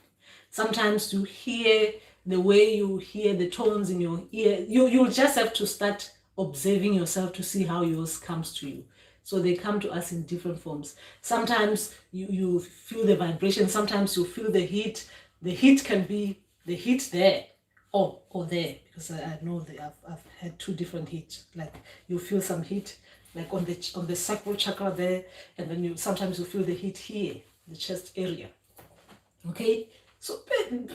Sometimes you hear the way you hear the tones in your ear. You'll just have to start observing yourself to see how yours comes to you. So they come to us in different forms. Sometimes you feel the vibration. Sometimes you feel the heat. The heat can be the heat there or there, because I know that I've had two different heat. Like you feel some heat like on the sacral chakra there, and then sometimes you feel the heat here, the chest area. Okay, so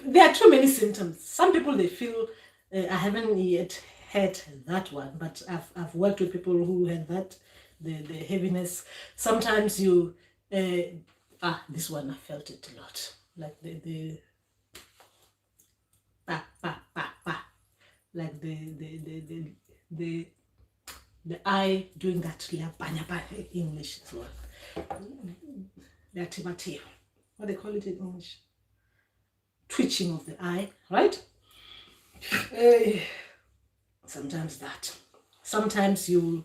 there are too many symptoms. Some people they feel I haven't yet had that one, but I've worked with people who had that, the heaviness. Sometimes you this one I felt it a lot, like the like the eye doing that English as well. What they call it in English? Twitching of the eye, right? Sometimes that. Sometimes you'll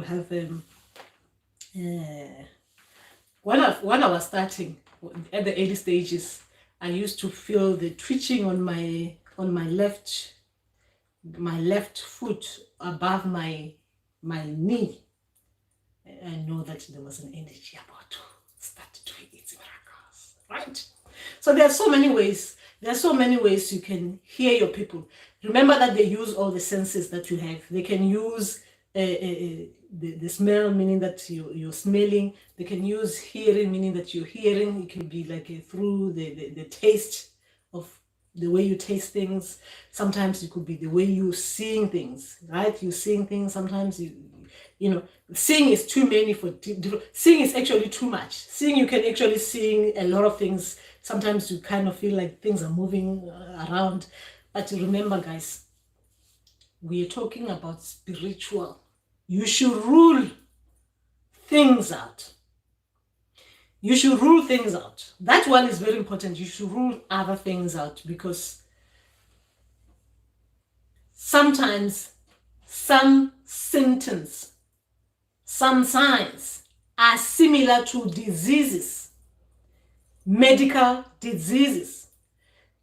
have when I was starting at the early stages, I used to feel the twitching on my left foot above my knee. I know that there was an energy about to start doing its miracles, right? So there are so many ways. There are so many ways you can hear your people. Remember that they use all the senses that you have. They can use the smell, meaning that you're smelling. They can use hearing, meaning that you're hearing. It can be like through the taste of the way you taste things. Sometimes it could be the way you're seeing things, right? You're seeing things. Sometimes you know, seeing is too many for seeing is actually too much. Seeing, you can actually see a lot of things. Sometimes you kind of feel like things are moving around. But remember, guys, we are talking about spiritual. You should rule things out. You should rule things out. That one is very important. You should rule other things out, because sometimes some symptoms, some signs are similar to diseases, medical diseases.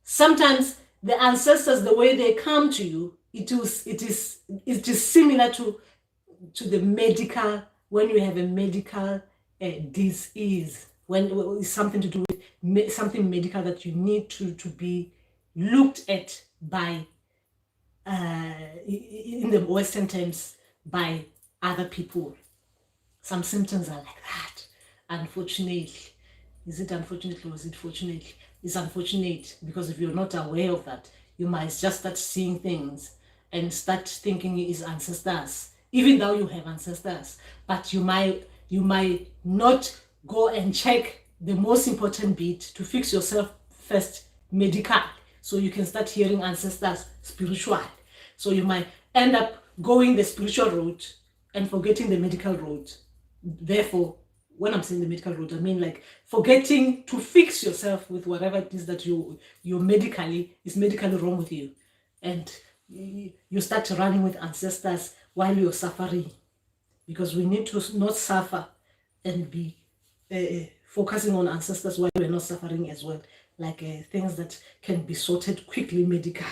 Sometimes the ancestors, the way they come to you, it is similar to the medical, when you have a medical disease, when it's something to do with something medical that you need to be looked at by in the Western terms, by other people. Some symptoms are like that. Unfortunately, is it unfortunately or is it fortunately? It's unfortunate, because if you're not aware of that, you might just start seeing things and start thinking it is ancestors, even though you have ancestors. But you might not go and check the most important bit to fix yourself first, medical, so you can start hearing ancestors spiritual. So you might end up going the spiritual route and forgetting the medical route. Therefore, when I'm saying the medical route, I mean like forgetting to fix yourself with whatever it is that you're medically wrong with you, and you start running with ancestors while you're suffering, because we need to not suffer and be focusing on ancestors while we're not suffering as well, like things that can be sorted quickly medically.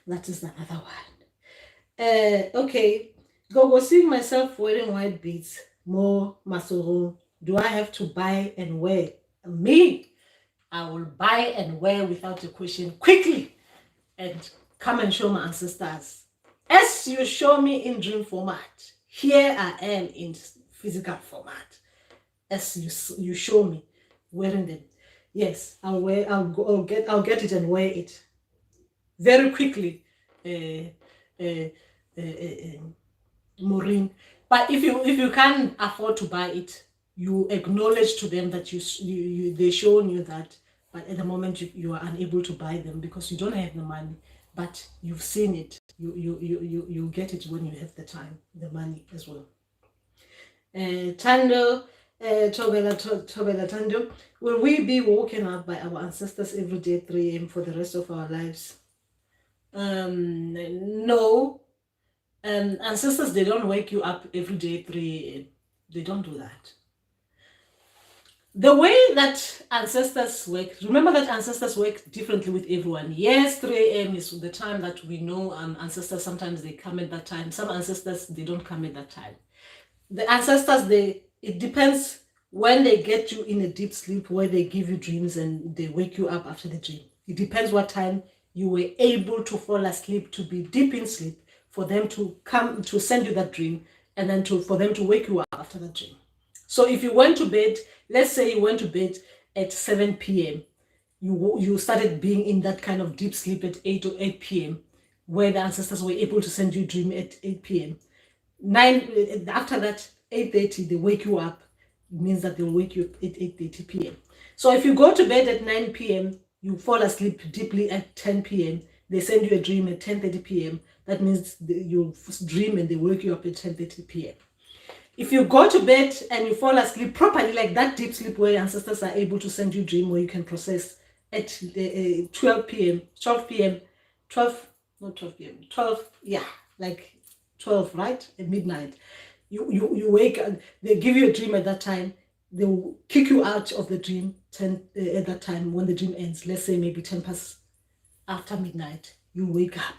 That is another one. Okay, go seeing myself wearing white beads, more masoro. Do I have to buy and wear? Me, I will buy and wear without a question quickly and come and show my ancestors. As you show me in dream format, here I am in physical format. As you show me wearing them. Yes, I'll get it and wear it very quickly, Maureen. But if you can't afford to buy it, you acknowledge to them that they shown you that, but at the moment you are unable to buy them because you don't have the money. But you've seen it. You get it when you have the time, the money as well. Tando, Tobela Tando, will we be woken up by our ancestors every day at 3 a.m. for the rest of our lives? No. Ancestors, they don't wake you up every day at 3 a.m. They don't do that. The way that ancestors work, remember that ancestors work differently with everyone. Yes, 3 a.m. is the time that we know ancestors, sometimes they come at that time. Some ancestors, they don't come at that time. The ancestors, it depends when they get you in a deep sleep where they give you dreams and they wake you up after the dream. It depends what time you were able to fall asleep, to be deep in sleep, for them to come to send you that dream, and then for them to wake you up after that dream. So if you went to bed, let's say you went to bed at 7 p.m., you started being in that kind of deep sleep at 8 or 8 p.m., where the ancestors were able to send you a dream at 8 p.m. After that, 8:30, they wake you up. It means that they'll wake you up at 8:30 p.m. So if you go to bed at 9 p.m., you fall asleep deeply at 10 p.m., they send you a dream at 10:30 p.m., that means you dream and they wake you up at 10:30 p.m. If you go to bed and you fall asleep properly, like that deep sleep where ancestors are able to send you a dream where you can process at 12 p.m., 12 p.m., 12, not 12 p.m., 12, yeah, like 12, right? At midnight. You wake up, they give you a dream at that time, they will kick you out of the dream at that time when the dream ends. Let's say maybe 10 past after midnight, you wake up.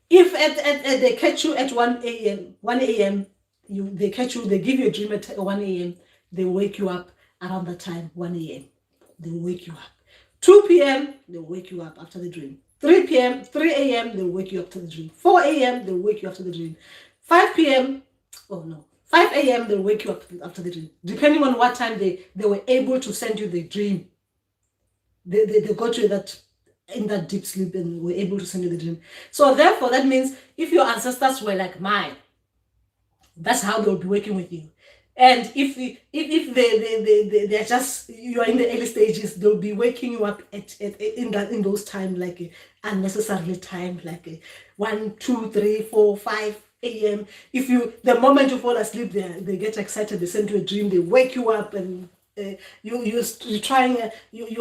If they catch you at 1 a.m., they catch you, they give you a dream at 1 a.m., they wake you up around that time, 1 a.m. They wake you up. 2 p.m., they wake you up after the dream. 3 p.m., 3 a.m., they wake you up to the dream. 4 a.m., they wake you up to the dream. 5 p.m., 5 a.m., they'll wake you up after the dream. Depending on what time they were able to send you the dream. They got you in that deep sleep and were able to send you the dream. So therefore, that means if your ancestors were like mine, that's how they'll be working with you. And if they're just, you're in the early stages, they'll be waking you up in those times, like unnecessarily time, like 1, 2, 3, 4, 5 a.m. The moment you fall asleep, they get excited, they send you a dream, they wake you up, and you're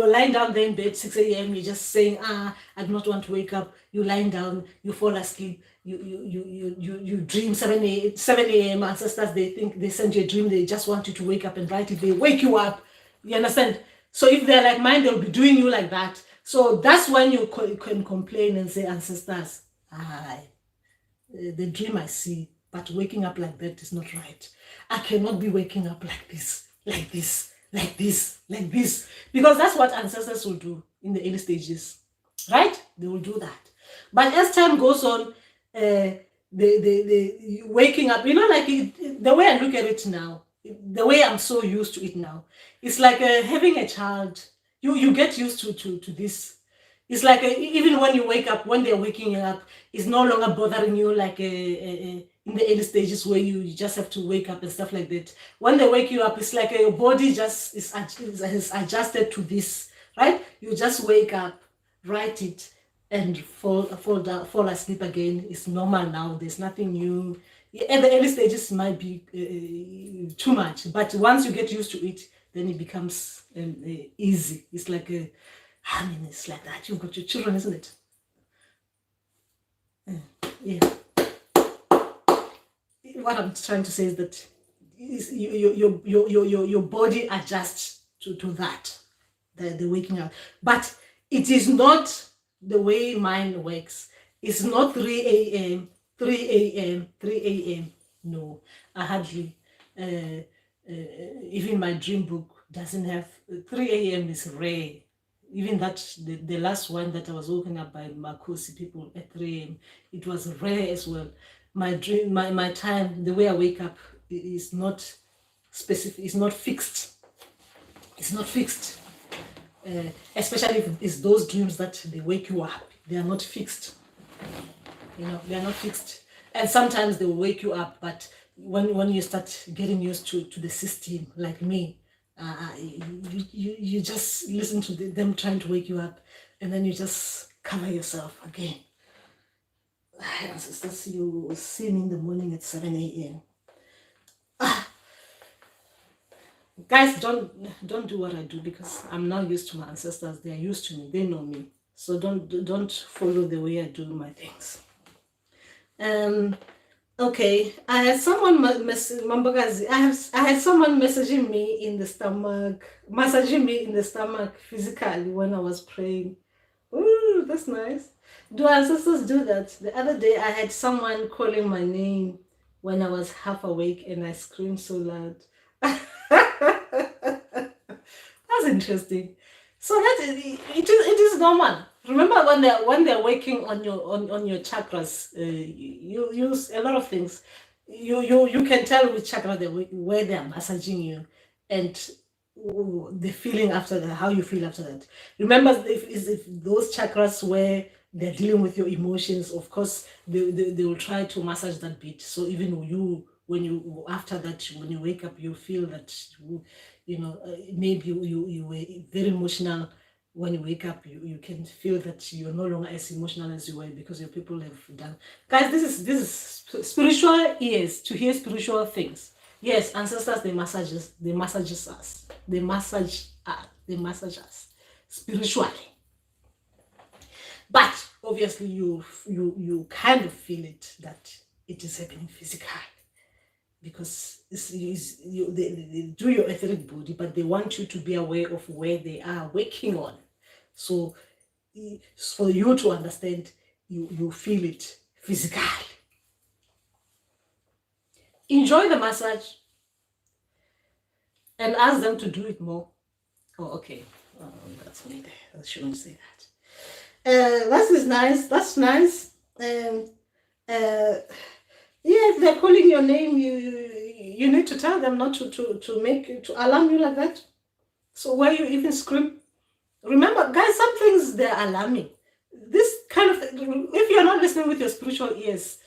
lying down there in bed 6 a.m. You're just saying, I do not want to wake up. You're lying down, you fall asleep, you dream 7 a.m. Ancestors, they think they send you a dream, they just want you to wake up and write it. They wake you up. You understand? So if they're like mine, they'll be doing you like that. So that's when you can complain and say, ancestors, the dream I see, but waking up like that is not right. I cannot be waking up like this, like this, like this, like this, because that's what ancestors will do in the early stages, right? They will do that. But as time goes on, the waking up, like the way I look at it now, the way I'm so used to it now, it's like having a child. You get used to this. It's like even when you wake up, when they're waking you up, it's no longer bothering you like in the early stages where you just have to wake up and stuff like that. When they wake you up, it's like your body just is adjusted to this, right? You just wake up, write it, and fall asleep again. It's normal now. There's nothing new. At the early stages, it might be too much, but once you get used to it, then it becomes easy. It's like it's like that. You've got your children, isn't it? Yeah. What I'm trying to say is that your body adjusts to that, the waking up. But it is not the way mine works. It's not 3 a.m., 3 a.m., 3 a.m. No, I hardly, even my dream book doesn't have 3 a.m. is rare. Even that, the last one that I was woken up by Makosi people at 3 a.m., it was rare as well. My dream, my time, the way I wake up is not specific, it's not fixed. It's not fixed. Especially if it's those dreams that they wake you up. They are not fixed. You know, they are not fixed. And sometimes they will wake you up, but when you start getting used to the system, like me, you just listen to them trying to wake you up, and then you just cover yourself again. Ancestors, you will see me in the morning at 7 a.m. Guys, don't do what I do, because I'm now used to my ancestors. They are used to me. They know me. So don't follow the way I do my things. Okay, I had someone I had someone messaging me in the stomach, massaging me in the stomach physically when I was praying. Ooh, that's nice. Do ancestors do that? The other day I had someone calling my name when I was half awake and I screamed so loud. That's interesting. So that it is normal. Remember when they're working on your chakras, you use a lot of things. You can tell which chakra where they are massaging you, and the feeling after that, how you feel after that. Remember, if those chakras where they're dealing with your emotions, of course they will try to massage that bit. So even when you after that, when you wake up, you feel that maybe you were very emotional. When you wake up, you can feel that you're no longer as emotional as you were, because your people have done. Guys, this is spiritual ears to hear spiritual things. Yes, ancestors, they massage us. They massage us spiritually. But obviously, you kind of feel it, that it is happening physically, because they do your etheric body, but they want you to be aware of where they are working on. So for you to understand, you feel it physically. Enjoy the massage and ask them to do it more. Oh, okay. That's me there. I shouldn't say that. That is nice. That's nice. Yeah, if they're calling your name, you need to tell them not to alarm you like that. So why you even scream? Remember, guys, some things, they're alarming. This kind of thing, if you're not listening with your spiritual ears,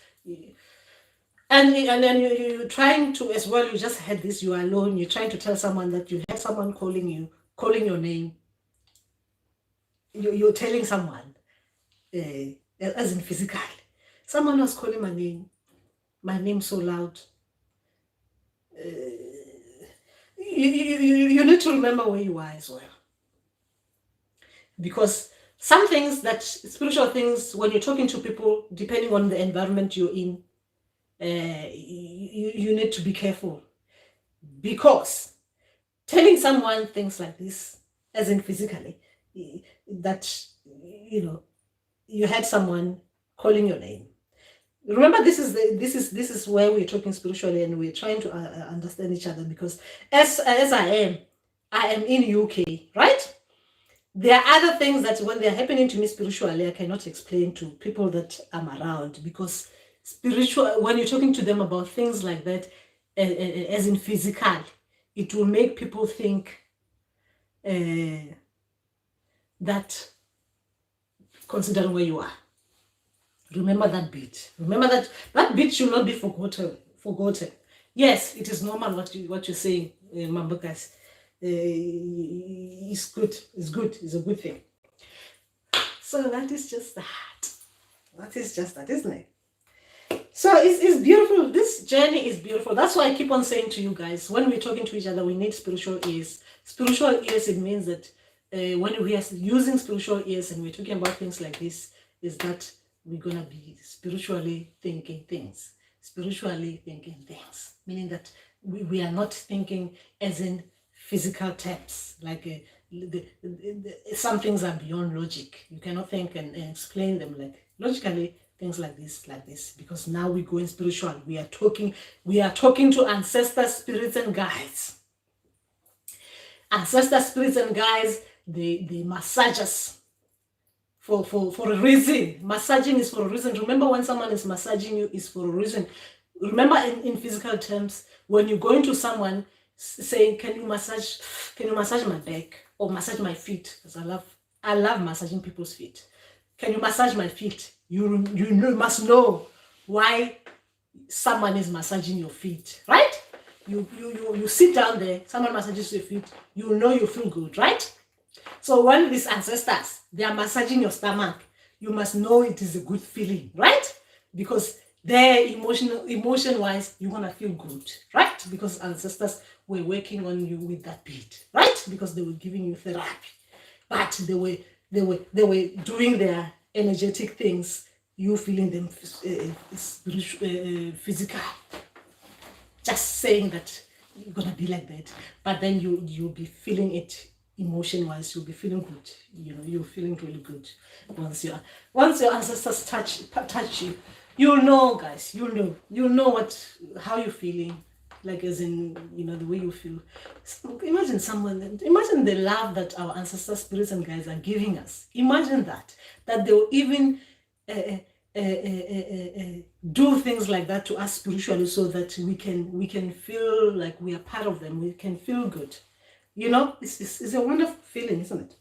and then you're trying to, as well, you just had this, you're alone, you're trying to tell someone that you had someone calling your name. You're telling someone, as in physical. Someone was calling my name so loud. You need to remember where you are as well. Because some things, that spiritual things, when you're talking to people, depending on the environment you're in, you need to be careful. Because telling someone things like this, as in physically, that you had someone calling your name. Remember, this is where we're talking spiritually, and we're trying to understand each other, because as I am in UK, right? There are other things that when they're happening to me spiritually, I cannot explain to people that I'm around, because when you're talking to them about things like that, as in physical, it will make people think that, considering where you are. Remember that bit. Remember that bit should not be forgotten. Yes, it is normal what you're saying, Mamba guys. It's good. It's a good thing. So that is just that. That is just that, isn't it? So it's beautiful. This journey is beautiful. That's why I keep on saying to you guys, when we're talking to each other, we need spiritual ears. Spiritual ears, it means that when we are using spiritual ears and we're talking about things like this, is that we're going to be spiritually thinking things. Meaning that we are not thinking as in physical terms, like some things are beyond logic. You cannot think and explain them like logically, things like this, because now we're going spiritual. We are talking to ancestor spirits and guides. Ancestor spirits and guides, they massage us for a reason. Massaging is for a reason. Remember, when someone is massaging you, is for a reason. Remember, in physical terms, when you go into someone saying, can you massage my back or massage my feet? Because I love massaging people's feet. Can you massage my feet? You must know why someone is massaging your feet, right? You sit down there, someone massages your feet, you know you feel good, right? So when these ancestors, they are massaging your stomach, you must know it is a good feeling, right? Because their emotion-wise, you want to feel good, right? Because ancestors were working on you with that beat, right? Because they were giving you therapy, but they were doing their energetic things, you feeling them physical. Just saying that you're gonna be like that, but then you'll be feeling it emotion-wise. You'll be feeling good. You know, you're feeling really good once your ancestors touch you. You'll know, guys. You'll know how you're feeling, like as in, you know, the way you feel. So imagine the love that our ancestor spirits and guides are giving us. Imagine that they'll even do things like that to us spiritually, so that we can feel like we are part of them. We can feel good. You know, it's a wonderful feeling, isn't it?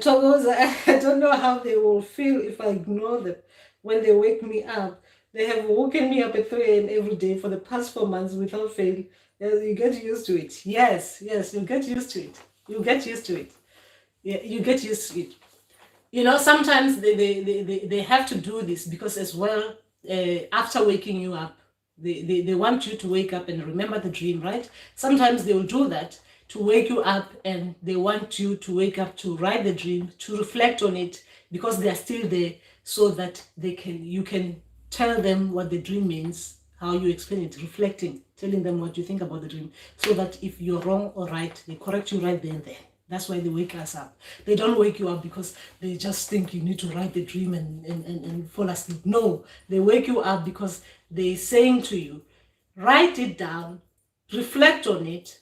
Togos, I don't know how they will feel if I ignore them when they wake me up. They have woken me up at 3 a.m. every day for the past 4 months without fail. You get used to it. Yes, you get used to it. You get used to it. Yeah, you get used to it. You know, sometimes they have to do this because as well, after waking you up, they want you to wake up and remember the dream, right? Sometimes they will do that to wake you up, and they want you to wake up to write the dream, to reflect on it, because they are still there, so that you can tell them what the dream means, how you explain it, reflecting, telling them what you think about the dream, so that if you're wrong or right, they correct you right there and then. That's why they wake us up. They don't wake you up because they just think you need to write the dream and fall asleep. No, they wake you up because they're saying to you, write it down, reflect on it,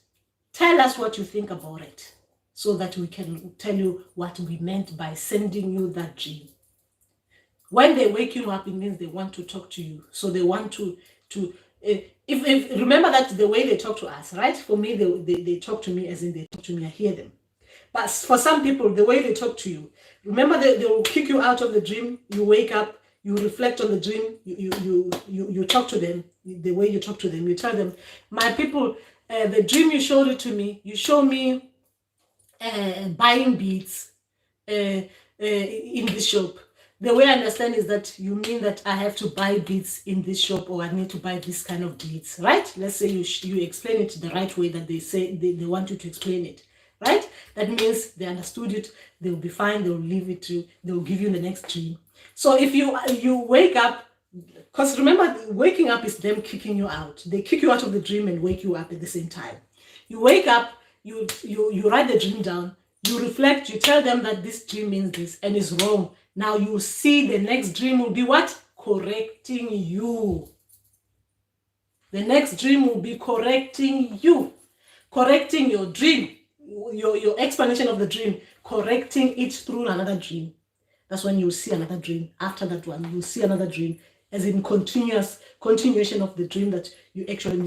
tell us what you think about it, so that we can tell you what we meant by sending you that dream. When they wake you up, it means they want to talk to you. So they want to if remember that the way they talk to us, right? For me, they talk to me as in they talk to me, I hear them. But for some people, the way they talk to you, remember they will kick you out of the dream. You wake up, you reflect on the dream, you talk to them. The way you talk to them, you tell them, my people, the dream you showed it to me. You show me buying beads in this shop. The way I understand is that you mean that I have to buy beads in this shop, or I need to buy this kind of beads, right? Let's say you explain it the right way that they say they want you to explain it. Right? That means they understood it. They'll be fine. They'll leave it to. They'll give you the next dream. So if you wake up, because remember, waking up is them kicking you out. They kick you out of the dream and wake you up at the same time. You wake up. You write the dream down. You reflect. You tell them that this dream means this and is wrong. Now you see the next dream will be what? Correcting you. The next dream will be correcting you, correcting your dream. Your explanation of the dream, correcting it through another dream. That's when you see another dream. After that one, you see another dream, as in continuation of the dream that you actually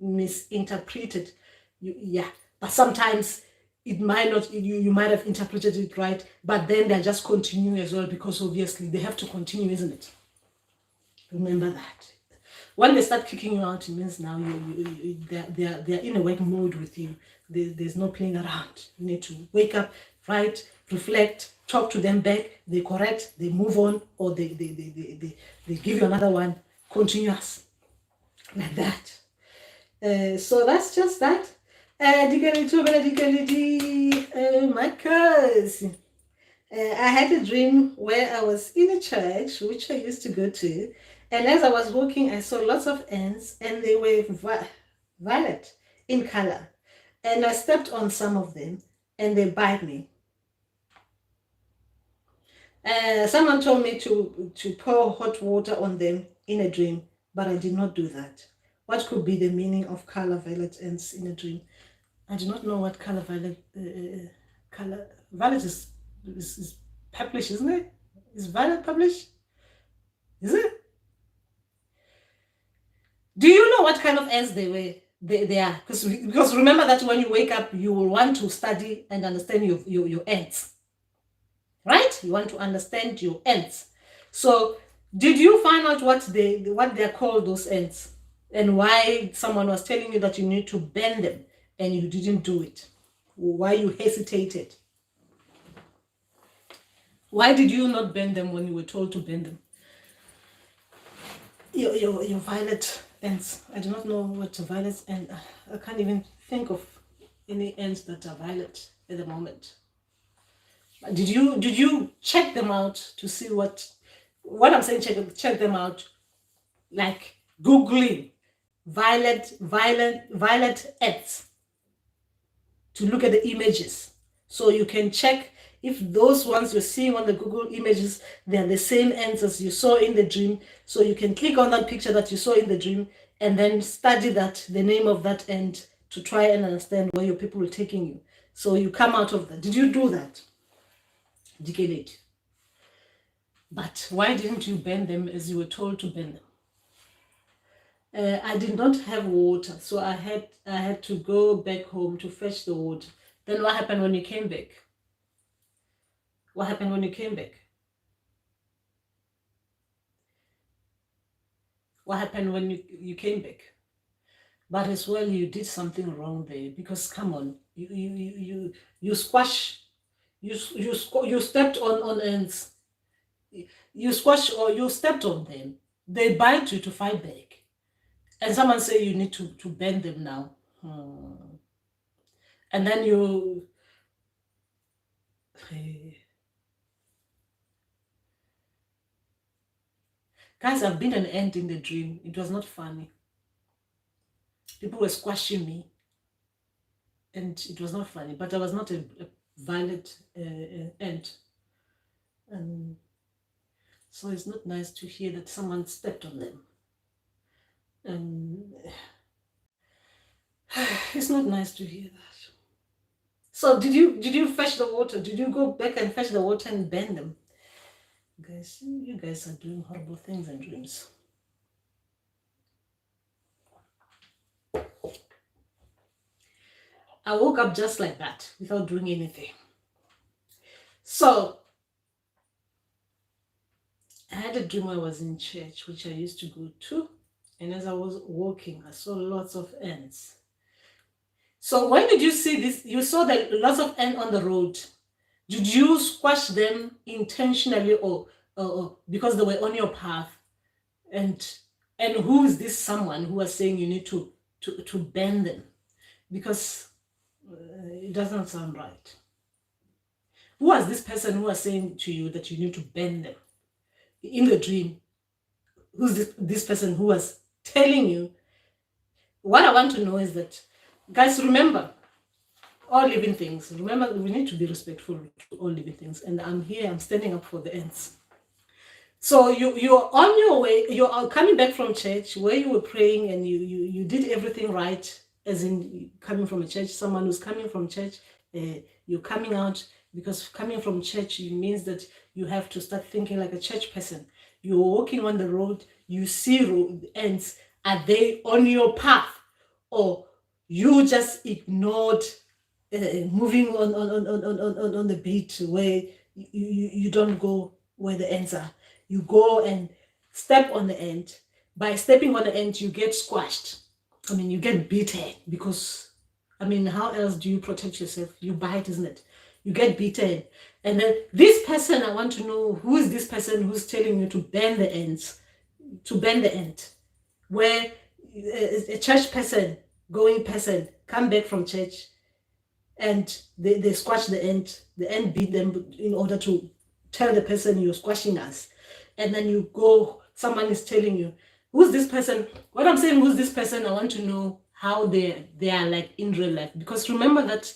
misinterpreted. But sometimes it might not. You might have interpreted it right, but then they're just continuing as well, because obviously they have to continue, isn't it? Remember that. When they start kicking you out, it means now they're in a work mode with you. There's no playing around. You need to wake up, write, reflect, talk to them back. They correct, they move on, or they give you another one. Continuous, like that. So that's just that. My cousin. I had a dream where I was in a church, which I used to go to. And as I was walking, I saw lots of ants, and they were violet in color. And I stepped on some of them, and they bite me. Someone told me to pour hot water on them in a dream, but I did not do that. What could be the meaning of color violet ends in a dream? I do not know what color violet is published, isn't it? Is violet published? Is it? Do you know what kind of ends they are? Because remember that when you wake up, you will want to study and understand your ends, right? You want to understand your ends. So did you find out what they're called, those ends, and why someone was telling you that you need to bend them and you didn't do it? Why you hesitated? Why did you not bend them when you were told to bend them? Your violet ends. I do not know what a violet end. I can't even think of any ends that are violet at the moment. Did you check them out to see what I'm saying? Check them out, like googling violet ends to look at the images, so you can check if those ones you're seeing on the Google images, they're the same ends as you saw in the dream. So you can click on that picture that you saw in the dream and then study the name of that end, to try and understand where your people are taking you. So you come out of that. Did you do that? Dikele? But why didn't you bend them as you were told to bend them? I did not have water, so I had to go back home to fetch the water. Then what happened when you came back? What happened when you came back? What happened when you came back? But as well, you did something wrong there, because come on, you squash, you stepped on ends, you squash or you stepped on them. They bite you to fight back, and someone say you need to bend them now, and then you. Guys, I've been an ant in the dream. It was not funny. People were squashing me, and it was not funny. But I was not a violent ant, and so it's not nice to hear that someone stepped on them. And it's not nice to hear that. So did you fetch the water? Did you go back and fetch the water and bend them? Guys, you guys are doing horrible things in dreams. I woke up just like that, without doing anything. So I had a dream where I was in church, which I used to go to, and as I was walking, I saw lots of ants. So when did you see this? You saw that lots of ants on the road. Did you squash them intentionally, or because they were on your path? And who is this someone who was saying you need to bend them? Because it doesn't sound right. Who was this person who was saying to you that you need to bend them in the dream? Who's this person who was telling you? What I want to know is that, guys, remember, all living things. Remember, we need to be respectful to all living things. And I'm here, I'm standing up for the ants. So you're on your way, you're coming back from church where you were praying, and you did everything right, as in coming from a church. Someone who's coming from church, you're coming out, because coming from church means that you have to start thinking like a church person. You're walking on the road, you see ants. Are they on your path, or you just ignored moving on the beat where you don't go where the ants are? You go and step on the ant. By stepping on the ant, you get squashed. I mean, you get beaten, because, I mean, how else do you protect yourself? You bite, isn't it? You get beaten. And then this person, I want to know, who is this person who's telling you to bend the ants, to bend the ant? Where a church person, going person, come back from church, and they squash the ant beat them in order to tell the person you're squashing us. And then you go, someone is telling you, who's this person? What I'm saying, who's this person? I want to know how they are like in real life. Because remember that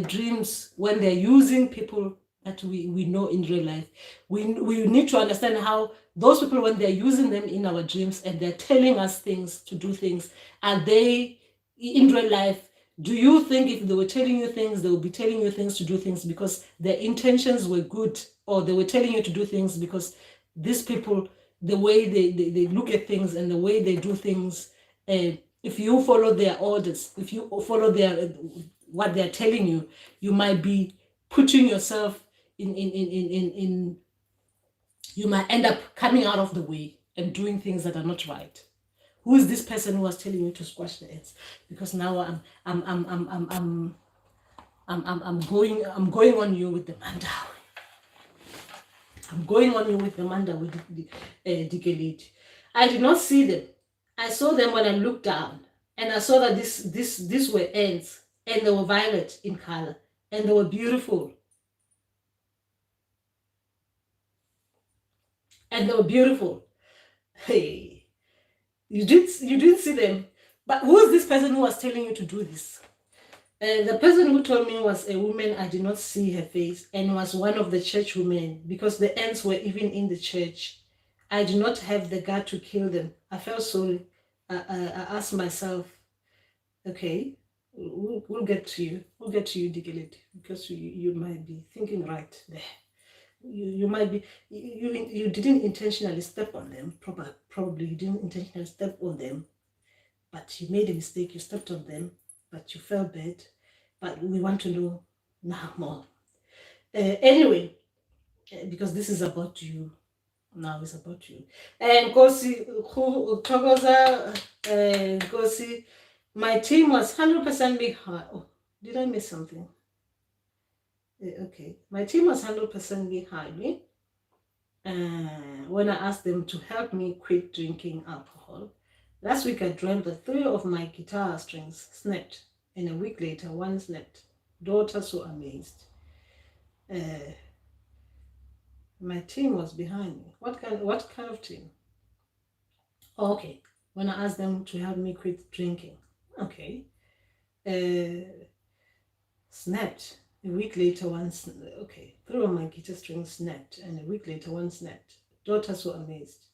dreams, when they're using people that we know in real life, we need to understand how Those people, when they're using them in our dreams and they're telling us things to do things, are they in real life? Do you think if they were telling you things, they would be telling you things to do things because their intentions were good, or they were telling you to do things because these people, the way they look at things and the way they do things, if you follow their orders, if you follow their what they're telling you, you might be putting yourself in you might end up coming out of the way and doing things that are not right. Who is this person who was telling you to squash the ants? Because now I'm going on you with the Mandawe. I'm going on you with the Mandawe Dikelete. I did not see them. I saw them when I looked down, and I saw that these were ants, and they were violet in color, and they were beautiful. And they were beautiful. Hey, you didn't see them. But who is this person who was telling you to do this? The person who told me was a woman. I did not see her face, and was one of the church women, because the ants were even in the church. I did not have the gut to kill them. I felt sorry. I asked myself, okay, we'll get to you. We'll get to you, Digelet, because you might be thinking right there. You might be, you didn't intentionally step on them. Probably you didn't intentionally step on them, but you made a mistake. You stepped on them, but you felt bad. But we want to know now more. Anyway, because this is about you. Now it's about you. And Kosi, Kosi, my team was 100% behind. Oh, did I miss something? Okay, my team was 100% behind me. When I asked them to help me quit drinking alcohol. Last week I dreamt that 3 of my guitar strings snapped, and a week later one snapped. Daughter so amazed. My team was behind me. What kind of team? Oh, okay. When I asked them to help me quit drinking. Okay. Snapped. A week later, one okay. 3 of my guitar strings snapped, and a week later, one snapped. Daughter so amazed.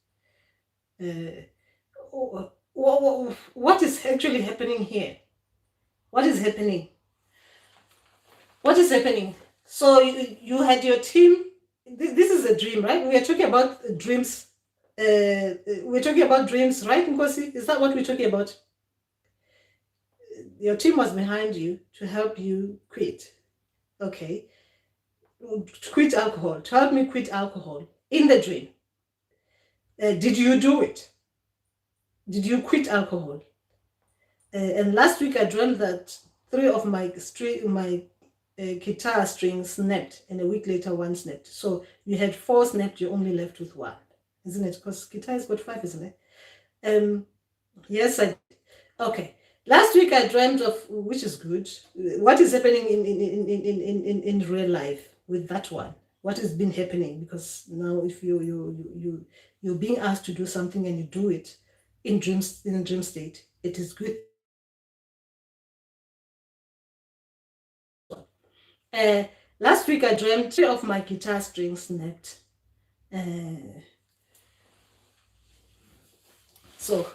What is actually happening here? What is happening? What is happening? So you had your team. This is a dream, right? We are talking about dreams. We're talking about dreams, right, Nkosi? Is that what we're talking about? Your team was behind you to help you quit. Okay. Quit alcohol. To help me quit alcohol in the dream. Did you do it? Did you quit alcohol? And last week I dreamt that 3 of my guitar strings snapped, and a week later one snapped. So you had 4 snapped, you're only left with 1, isn't it? Because guitar has got 5, isn't it? Yes, okay. Last week I dreamt of, which is good. What is happening in real life with that one? What has been happening? Because now, if you're being asked to do something and you do it in a dream state, it is good. Last week I dreamt 3 of my guitar strings snapped. So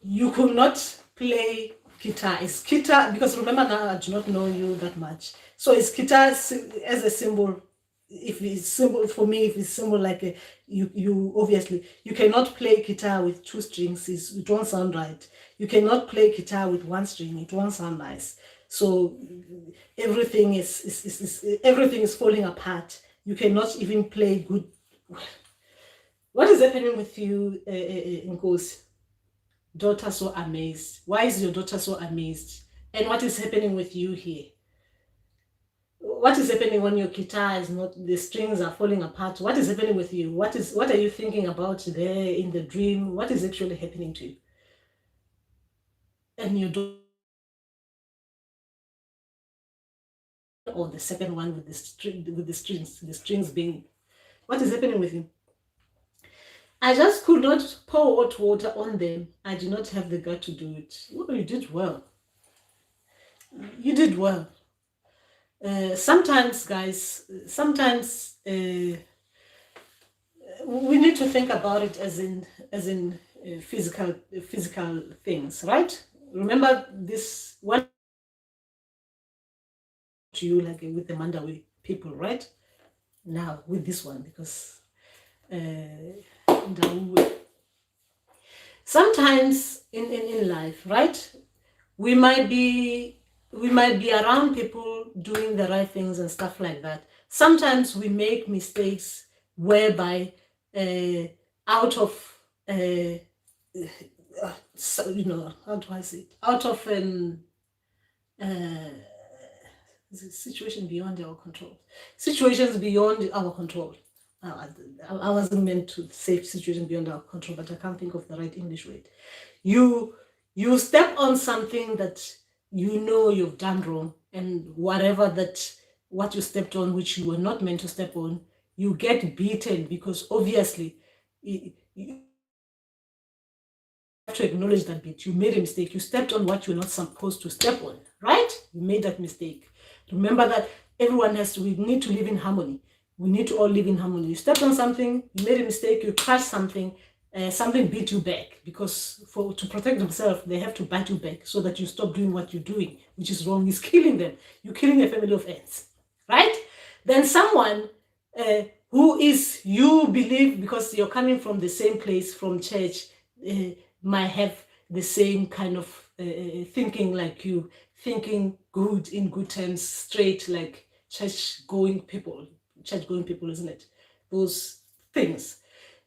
you could not play guitar. Is guitar, because remember now I do not know you that much. So is guitar as a symbol? If it's symbol for me, if it's symbol like you obviously you cannot play guitar with 2 strings. It won't sound right. You cannot play guitar with 1 string. It won't sound nice. So everything is falling apart. You cannot even play good. What is happening with you, Nkosi? Daughter so amazed. Why is your daughter so amazed? And what is happening with you here? What is happening when your guitar is not, the strings are falling apart? What is happening with you? What are you thinking about there in the dream? What is actually happening to you? And your daughter, or the second one with the strings being, what is happening with you? I just could not pour hot water on them. I did not have the gut to do it. Oh, you did well. You did well. Sometimes, guys, we need to think about it as in physical things, right? Remember this one to you, like with the Mandawe people, right? Now with this one, because sometimes in life, right, we might be around people doing the right things and stuff like that. Sometimes we make mistakes whereby out of so, you know, how do I say it? Out of situation beyond our control, situations beyond our control. I wasn't meant to say situation beyond our control, but I can't think of the right English word. You step on something that you know you've done wrong, and what you stepped on, which you were not meant to step on, you get beaten because obviously you have to acknowledge that bit. You made a mistake. You stepped on what you're not supposed to step on, right? You made that mistake. Remember that we need to live in harmony. We need to all live in harmony. You stepped on something, you made a mistake, you crashed something, something beat you back, because to protect themselves, they have to bite you back so that you stop doing what you're doing, which is wrong. Is killing them. You're killing a family of ants, right? Then someone who is, you believe, because you're coming from the same place, from church, might have the same kind of thinking like you, thinking good, in good terms, straight, like church-going people, isn't it? Those things.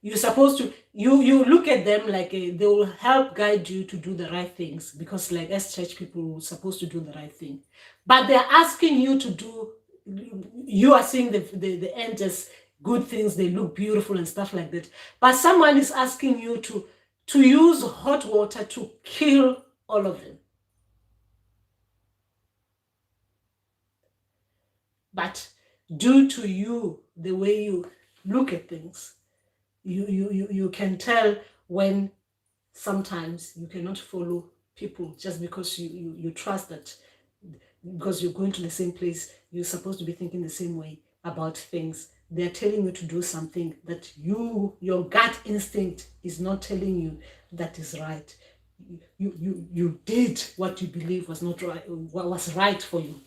You're supposed to, you look at them like they will help guide you to do the right things, because like as church people, we're supposed to do the right thing. But they're asking you to do, you are seeing the end as good things, they look beautiful and stuff like that. But someone is asking you to use hot water to kill all of them. But due to you, the way you look at things, you can tell when sometimes you cannot follow people just because you trust that, because you're going to the same place, you're supposed to be thinking the same way about things. They're telling you to do something that your gut instinct is not telling you that is right. You did what you believe was not right, what was right for you.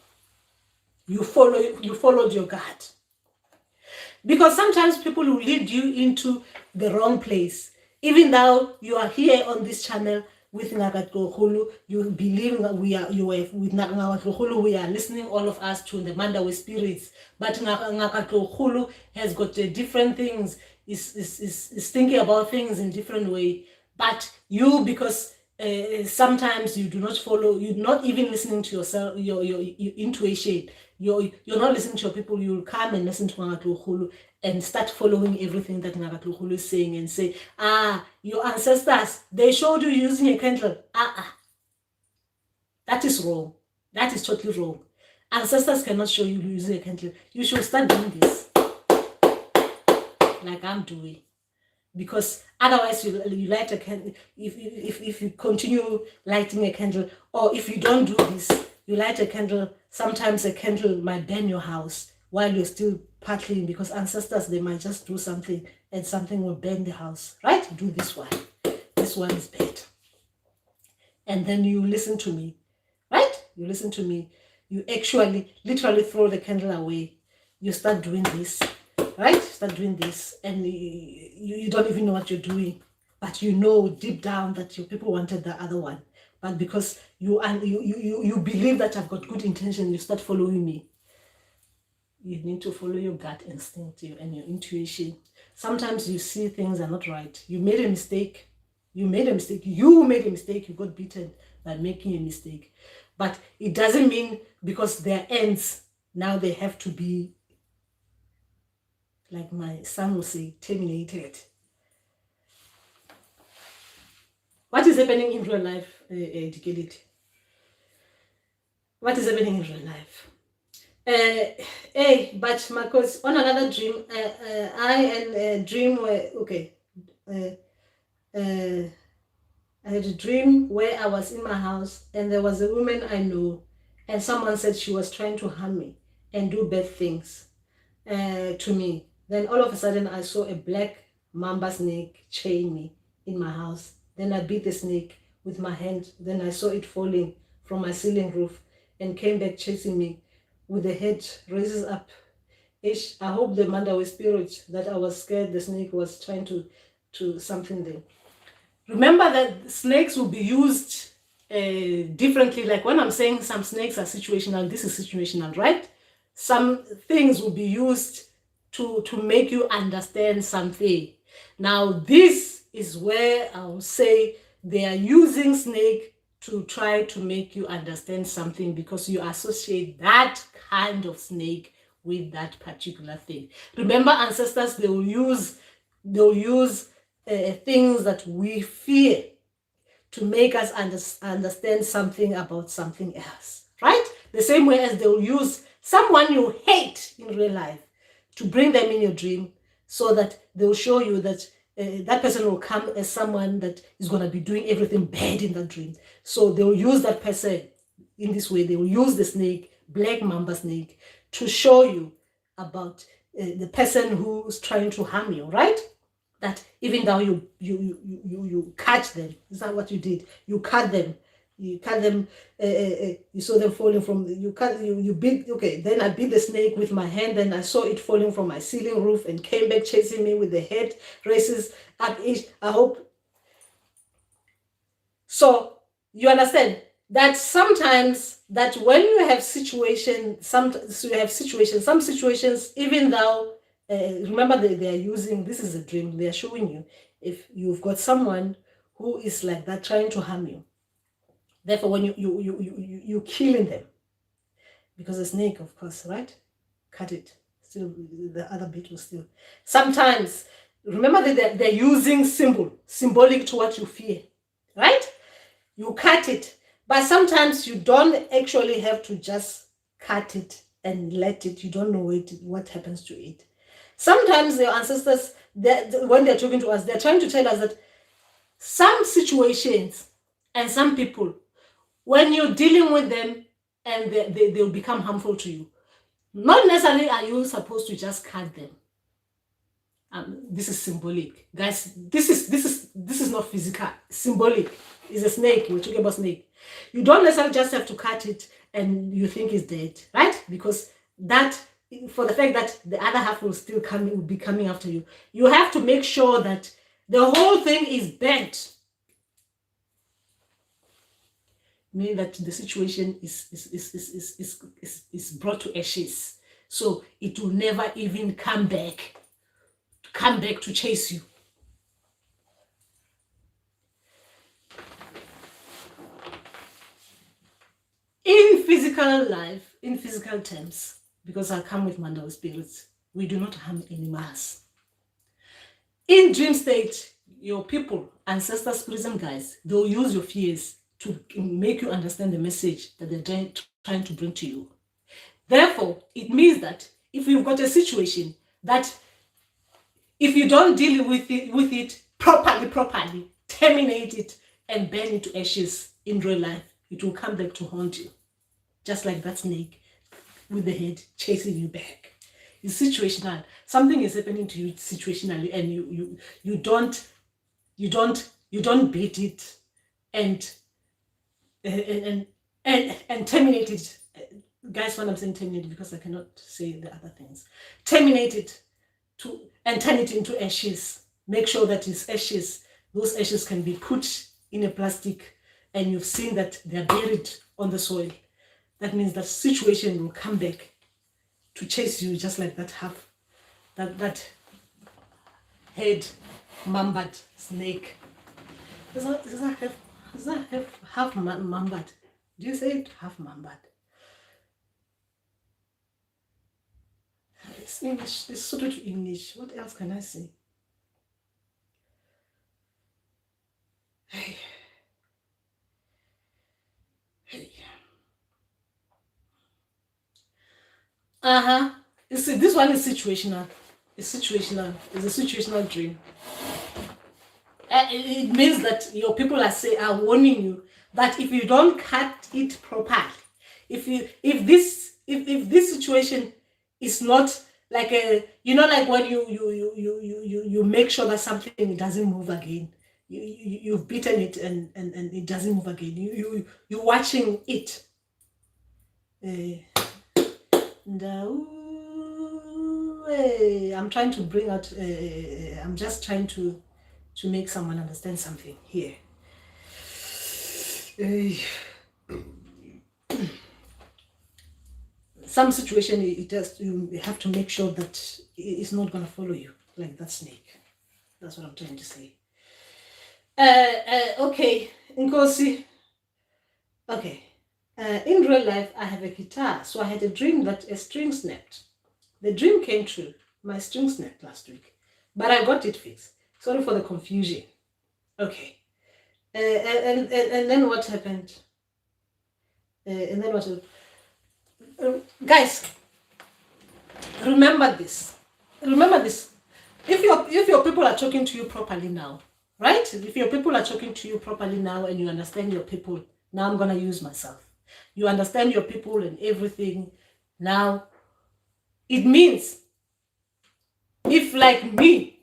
You followed your gut. Because sometimes people will lead you into the wrong place. Even though you are here on this channel with Ngakatlohulu, you believe that with Ngakatlohulu, we are listening, all of us, to the Mandawe spirits. But Ngakatlohulu has got different things, is thinking about things in different way. But you, because sometimes you do not follow, you're not even listening to yourself, your intuition. You're not listening to your people. You'll come and listen to Ngakatlohulu and start following everything that Ngakatlohulu is saying and say, your ancestors, they showed you using a candle. That is wrong. That is totally wrong. Ancestors cannot show you using a candle. You should start doing this like I'm doing. Because otherwise you light a candle. If you continue lighting a candle, or if you don't do this, you light a candle, sometimes a candle might burn your house while you're still paddling, because ancestors, they might just do something and something will burn the house, right? Do this one. This one is bad. And then you listen to me, right? You listen to me. You actually literally throw the candle away. You start doing this, right? Start doing this, and you don't even know what you're doing, but you know deep down that your people wanted the other one. But because you believe that I've got good intention, you start following me. You need to follow your gut instinct and your intuition. Sometimes you see things are not right. You made a mistake. You made a mistake. You got beaten by making a mistake. But it doesn't mean because they're ends, now they have to be, like my son will say, terminated. What is happening in real life, Dikeliti? What is happening in real life? But Marcos, on another dream, I and a dream where, okay, I had a dream where I was in my house and there was a woman I know, and someone said she was trying to harm me and do bad things to me. Then all of a sudden I saw a black mamba snake chain me in my house. Then I beat the snake with my hand. Then I saw it falling from my ceiling roof and came back chasing me with the head raises up. I hope the Mandawe spirit that I was scared the snake was trying to something there. Remember that snakes will be used differently. Like when I'm saying some snakes are situational, this is situational, right? Some things will be used to make you understand something. Now, this is where I'll say they are using snake to try to make you understand something because you associate that kind of snake with that particular thing. Remember, ancestors, they'll use things that we fear to make us understand something about something else, right? The same way as they'll use someone you hate in real life to bring them in your dream so that they'll show you that that person will come as someone that is going to be doing everything bad in that dream. So they'll use that person in this way. They will use the snake, black mamba snake, to show you about the person who's trying to harm you, right? That even though you catch them, is that what you did? You cut them. You cut them. You saw them falling from. You beat. Okay, then I beat the snake with my hand, and I saw it falling from my ceiling roof and came back chasing me with the head races up. I hope. So you understand that sometimes that when you have some situations, even though. Remember they are using, this is a dream, they are showing you if you've got someone who is like that trying to harm you. Therefore, when you're killing them, because a snake, of course, right? Cut it. Still, the other bit will still. Sometimes, remember that they're using symbolic to what you fear, right? You cut it, but sometimes you don't actually have to just cut it and let it. You don't know what happens to it. Sometimes your ancestors, when they're talking to us, they're trying to tell us that some situations and some people, when you're dealing with them and they'll become harmful to you, not necessarily are you supposed to just cut them. This is symbolic. Guys, this is not physical. Symbolic. It's a snake. We're talking about snake. You don't necessarily just have to cut it and you think it's dead, right? Because that, for the fact that the other half will be coming after you, you have to make sure that the whole thing is bent. Meaning that the situation is brought to ashes, so it will never even come back to chase you. In physical life, in physical terms, because I come with Mandawe spirits, we do not harm animals. In dream state, your people, ancestors, spirits and guides, they'll use your fears to make you understand the message that they're trying to bring to you. Therefore, it means that if you've got a situation that if you don't deal with it properly, terminate it and burn it to ashes in real life, it will come back to haunt you. Just like that snake with the head chasing you back. It's situational. Something is happening to you situationally, and you don't beat it and terminate it. Guys, when I'm saying terminate it, because I cannot say the other things. Terminate it and turn it into ashes. Make sure that it's ashes. Those ashes can be put in a plastic, and you've seen that they're buried on the soil. That means that situation will come back to chase you, just like that head mambat snake. Does that have half mambat? Do you say it half mambat? It's English. It's sort of English. What else can I say? Hey. You see, this one is situational. It's situational. It's a situational dream. It means that your people are warning you that if you don't cut it properly, if this situation is not like like when you make sure that something doesn't move again. You've beaten it and it doesn't move again. You're watching it. I'm trying to bring out. I'm just trying to make someone understand something here. Some situation, you have to make sure that it's not going to follow you like that snake. That's what I'm trying to say. Okay, Nkosi. Okay. In real life, I have a guitar, so I had a dream that a string snapped. The dream came true. My string snapped last week, but I got it fixed. Sorry for the confusion. Okay. And then what happened? And then what happened? Guys, remember this. Remember this. If your people are talking to you properly now, right? If your people are talking to you properly now and you understand your people, now I'm going to use myself. You understand your people and everything. Now, it means if like me,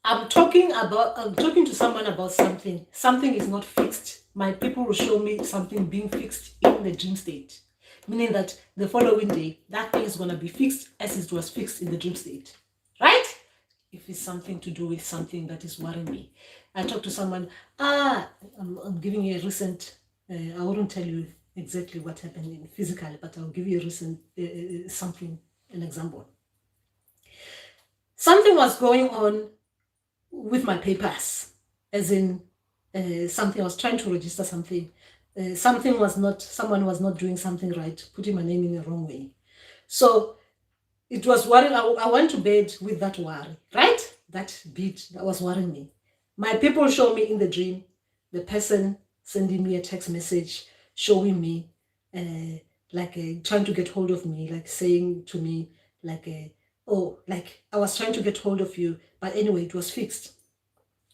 I'm talking to someone about something is not fixed, my people will show me something being fixed in the dream state. Meaning that the following day, that thing is going to be fixed as it was fixed in the dream state. Right? If it's something to do with something that is worrying me. I talk to someone, I'm giving you a recent, I wouldn't tell you exactly what happened physically, but I'll give you a recent, an example. Something was going on with my papers, as in something, I was trying to register something. Someone was not doing something right, putting my name in the wrong way. So it was worrying. I went to bed with that worry, right? That beat that was worrying me. My people show me in the dream, the person sending me a text message, showing me, trying to get hold of me, like saying to me, I was trying to get hold of you, but anyway, it was fixed.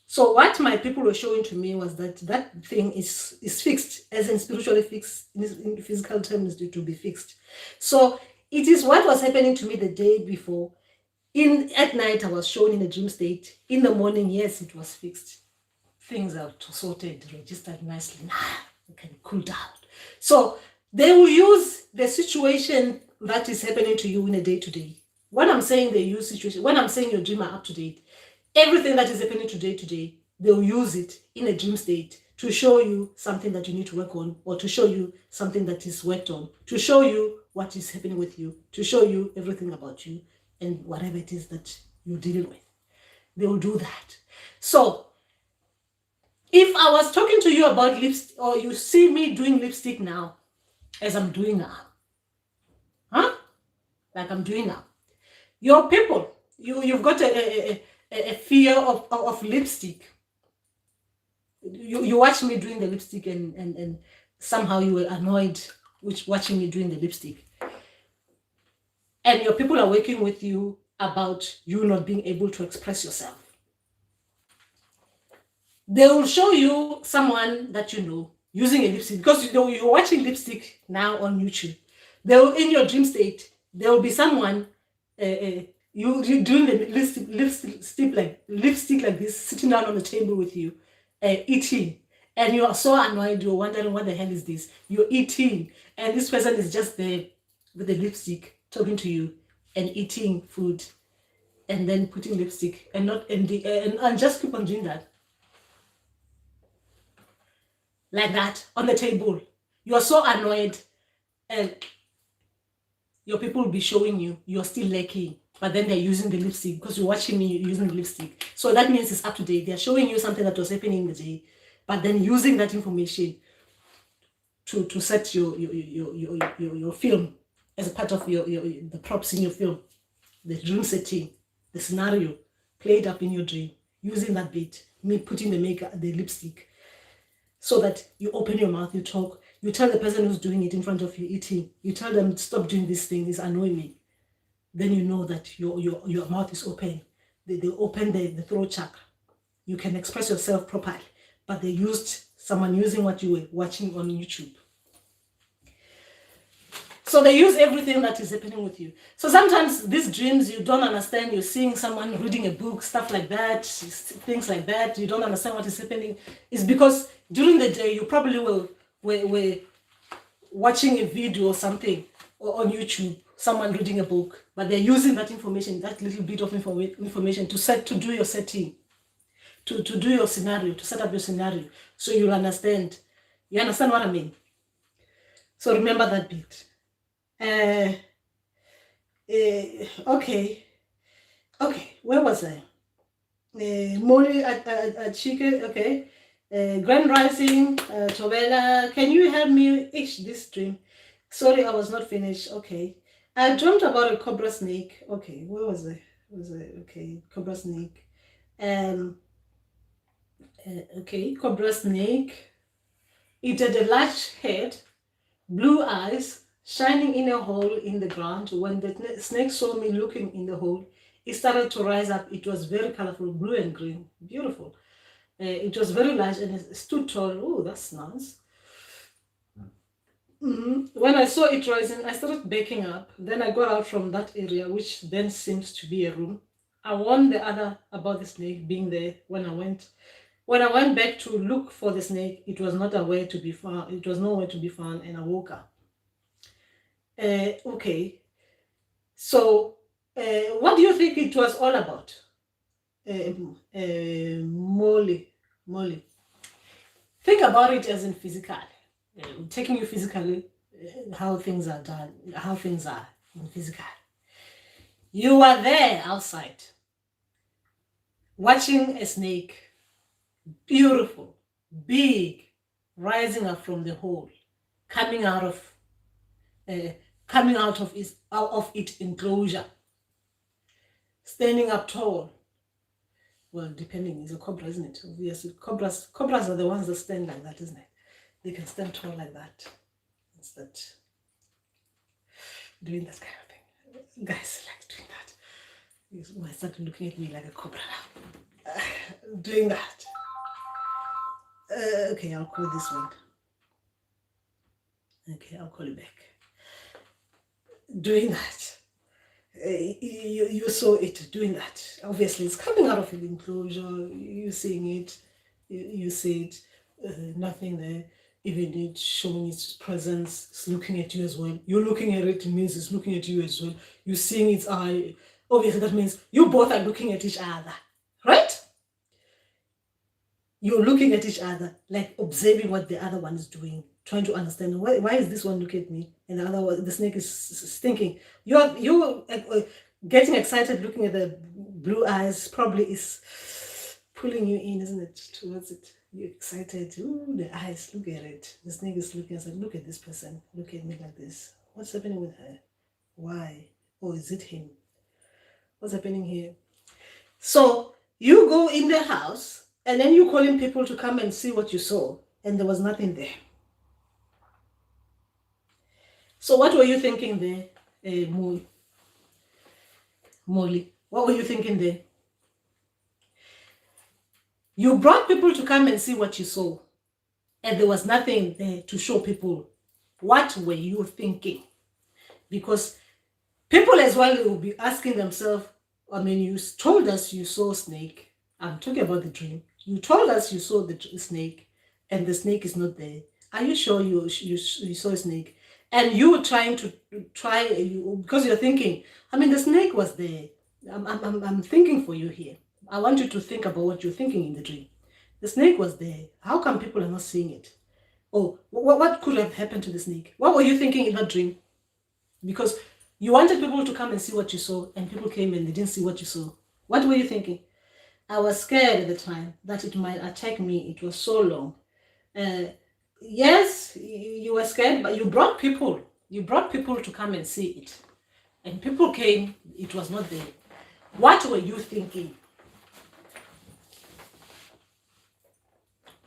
So what my people were showing to me was that thing is fixed, as in spiritually fixed, in physical terms, to be fixed. So it is what was happening to me the day before. At night, I was shown in a dream state. In the morning, yes, it was fixed. Things are sorted, registered nicely. Now you can cool down. So they will use the situation that is happening to you in a day-to-day. When I'm saying they use situation, when I'm saying your dream are up to date, everything that is happening today, they'll use it in a dream state to show you something that you need to work on, or to show you something that is worked on, to show you what is happening with you, to show you everything about you and whatever it is that you're dealing with. They will do that. So if I was talking to you about lipstick, or you see me doing lipstick now, as I'm doing now, like I'm doing now, your people, you've got a fear of lipstick. You watch me doing the lipstick and somehow you were annoyed with watching me doing the lipstick. And your people are working with you about you not being able to express yourself. They will show you someone that you know using a lipstick, because you're watching lipstick now on YouTube. In your dream state, there will be someone you doing the lipstick like this, sitting down on the table with you, eating, and you are so annoyed. You're wondering what the hell is this? You're eating, and this person is just there with the lipstick, talking to you and eating food, and then putting lipstick, and just keep on doing that, like that on the table. You are so annoyed, and your people will be showing you you're still lacking, but then they're using the lipstick because you're watching me using the lipstick. So that means it's up to date. They're showing you something that was happening in the day, but then using that information to set your film as a part of the props in your film, the dream setting, the scenario played up in your dream, using that bit, me putting the makeup, the lipstick, so that you open your mouth, you talk, you tell the person who's doing it in front of you eating, you tell them, stop doing this thing, it's annoying me. Then you know that your mouth is open. They open the throat chakra. You can express yourself properly. But they used someone using what you were watching on YouTube. So they use everything that is happening with you. So sometimes these dreams, you don't understand. You're seeing someone reading a book, stuff like that, things like that. You don't understand what is happening. It's because during the day, you probably were watching a video or something, or on YouTube, someone reading a book, but they're using that information, that little bit of information to do your setting, to do your scenario, to set up your scenario, so you'll understand. You understand what I mean? So remember that bit. Okay, where was I? Molly Chike, okay. Grand Rising, Tovela, can you help me itch this dream? Sorry, I was not finished. Okay. I dreamt about a cobra snake. Okay, where was I? Okay, cobra snake. Okay, cobra snake. It had a large head, blue eyes, shining in a hole in the ground. When the snake saw me looking in the hole, it started to rise up. It was very colorful, blue and green, beautiful. It was very large and it stood tall. Oh, that's nice. When I saw it rising, I started backing up. Then I got out from that area, which then seems to be a room. I warned the other about the snake being there when I went. When I went back to look for the snake, it was not aware to be found. It was nowhere to be found, and I woke up. Okay. So, what do you think it was all about? Molly. Think about it as in physical. Taking you physically, how things are done, how things are in physical. You are there outside, watching a snake, beautiful, big, rising up from the hole, coming out of its enclosure, standing up tall. Well, depending, it's a cobra, isn't it? Obviously, cobras are the ones that stand like that, isn't it? They can stand tall like that. It's that doing that kind of thing. Guys like doing that. You might start looking at me like a cobra now. Doing that. Okay, I'll call this one. Okay, I'll call it back. Doing that. You saw it doing that. Obviously, it's coming out of an enclosure. You're seeing it. You see it. Nothing there. Even it showing its presence, it's looking at you as well. You're looking at it, it means it's looking at you as well. You're seeing its eye. Obviously, that means you both are looking at each other, right? You're looking at each other, like observing what the other one is doing, trying to understand why is this one looking at me, and the other one, the snake is thinking. You're getting excited, looking at the blue eyes. Probably is pulling you in, isn't it, towards it. You're excited. Ooh, the eyes, look at it. The snake is looking. I said, look at this person. Look at me like this. What's happening with her? Why? Or is it him? What's happening here? So you go in the house and then you calling people to come and see what you saw, and there was nothing there. So what were you thinking there, Molly? What were you thinking there? You brought people to come and see what you saw, and there was nothing there to show people. What were you thinking? Because people as well will be asking themselves, I mean, you told us you saw a snake. I'm talking about the dream. You told us you saw the snake, and the snake is not there. Are you sure you saw a snake? And you were trying to because you're thinking, I mean, the snake was there. I'm thinking for you here. I want you to think about what you're thinking in the dream. The snake was there. How come people are not seeing it? Oh, what could have happened to the snake? What were you thinking in that dream? Because you wanted people to come and see what you saw, and people came and they didn't see what you saw. What were you thinking? I was scared at the time that it might attack me. It was so long. Yes, you were scared, but you brought people. You brought people to come and see it. And people came, it was not there. What were you thinking?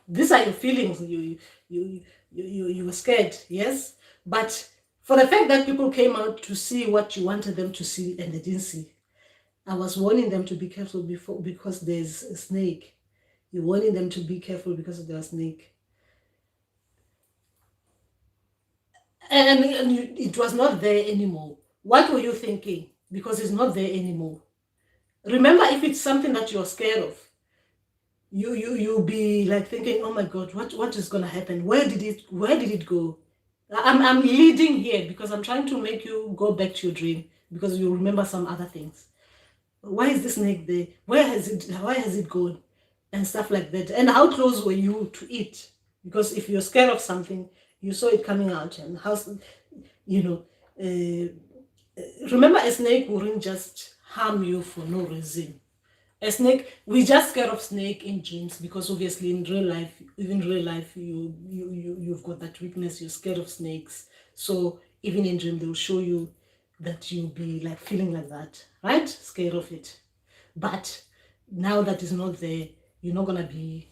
These are your feelings. You were scared, yes? But for the fact that people came out to see what you wanted them to see and they didn't see, I was warning them to be careful because there's a snake. You're warning them to be careful because there's a snake. and it was not there anymore. What were you thinking? Because it's not there anymore. Remember, if it's something that you're scared of, you'll be like thinking, oh my God, what is gonna happen? Where did it go? I'm leading here because I'm trying to make you go back to your dream because you remember some other things. Why is this snake there? Why has it gone? And stuff like that. And how close were you to it? Because if you're scared of something, you saw it coming out, and how, you know, remember, a snake wouldn't just harm you for no reason. A snake, we just scared of snake in dreams because obviously in real life, even real life, you've got that weakness. You're scared of snakes. So even in dream, they'll show you that you'll be like feeling like that, right? Scared of it. But now that is not there, you're not gonna be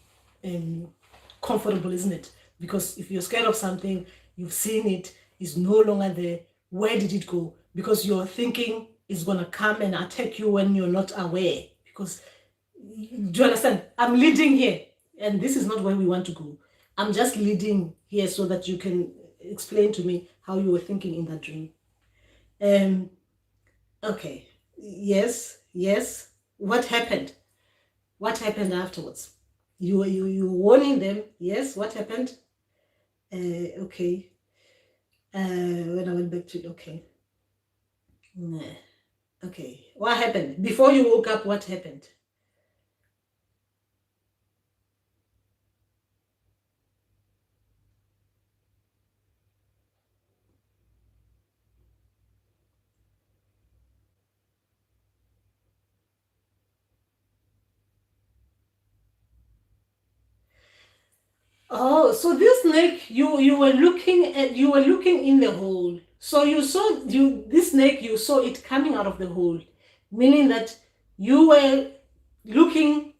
comfortable, isn't it? Because if you're scared of something, you've seen it, it's no longer there. Where did it go? Because you're thinking it's gonna come and attack you when you're not aware. Because, do you understand? I'm leading here, and this is not where we want to go. I'm just leading here so that you can explain to me how you were thinking in that dream. Okay. Yes. What happened? What happened afterwards? You were warning them. Yes. What happened? Okay. When I went back to okay. Okay. What happened before you woke up? What happened? Oh, so this snake, you were looking in the hole. So you saw this snake, you saw it coming out of the hole, meaning that you were looking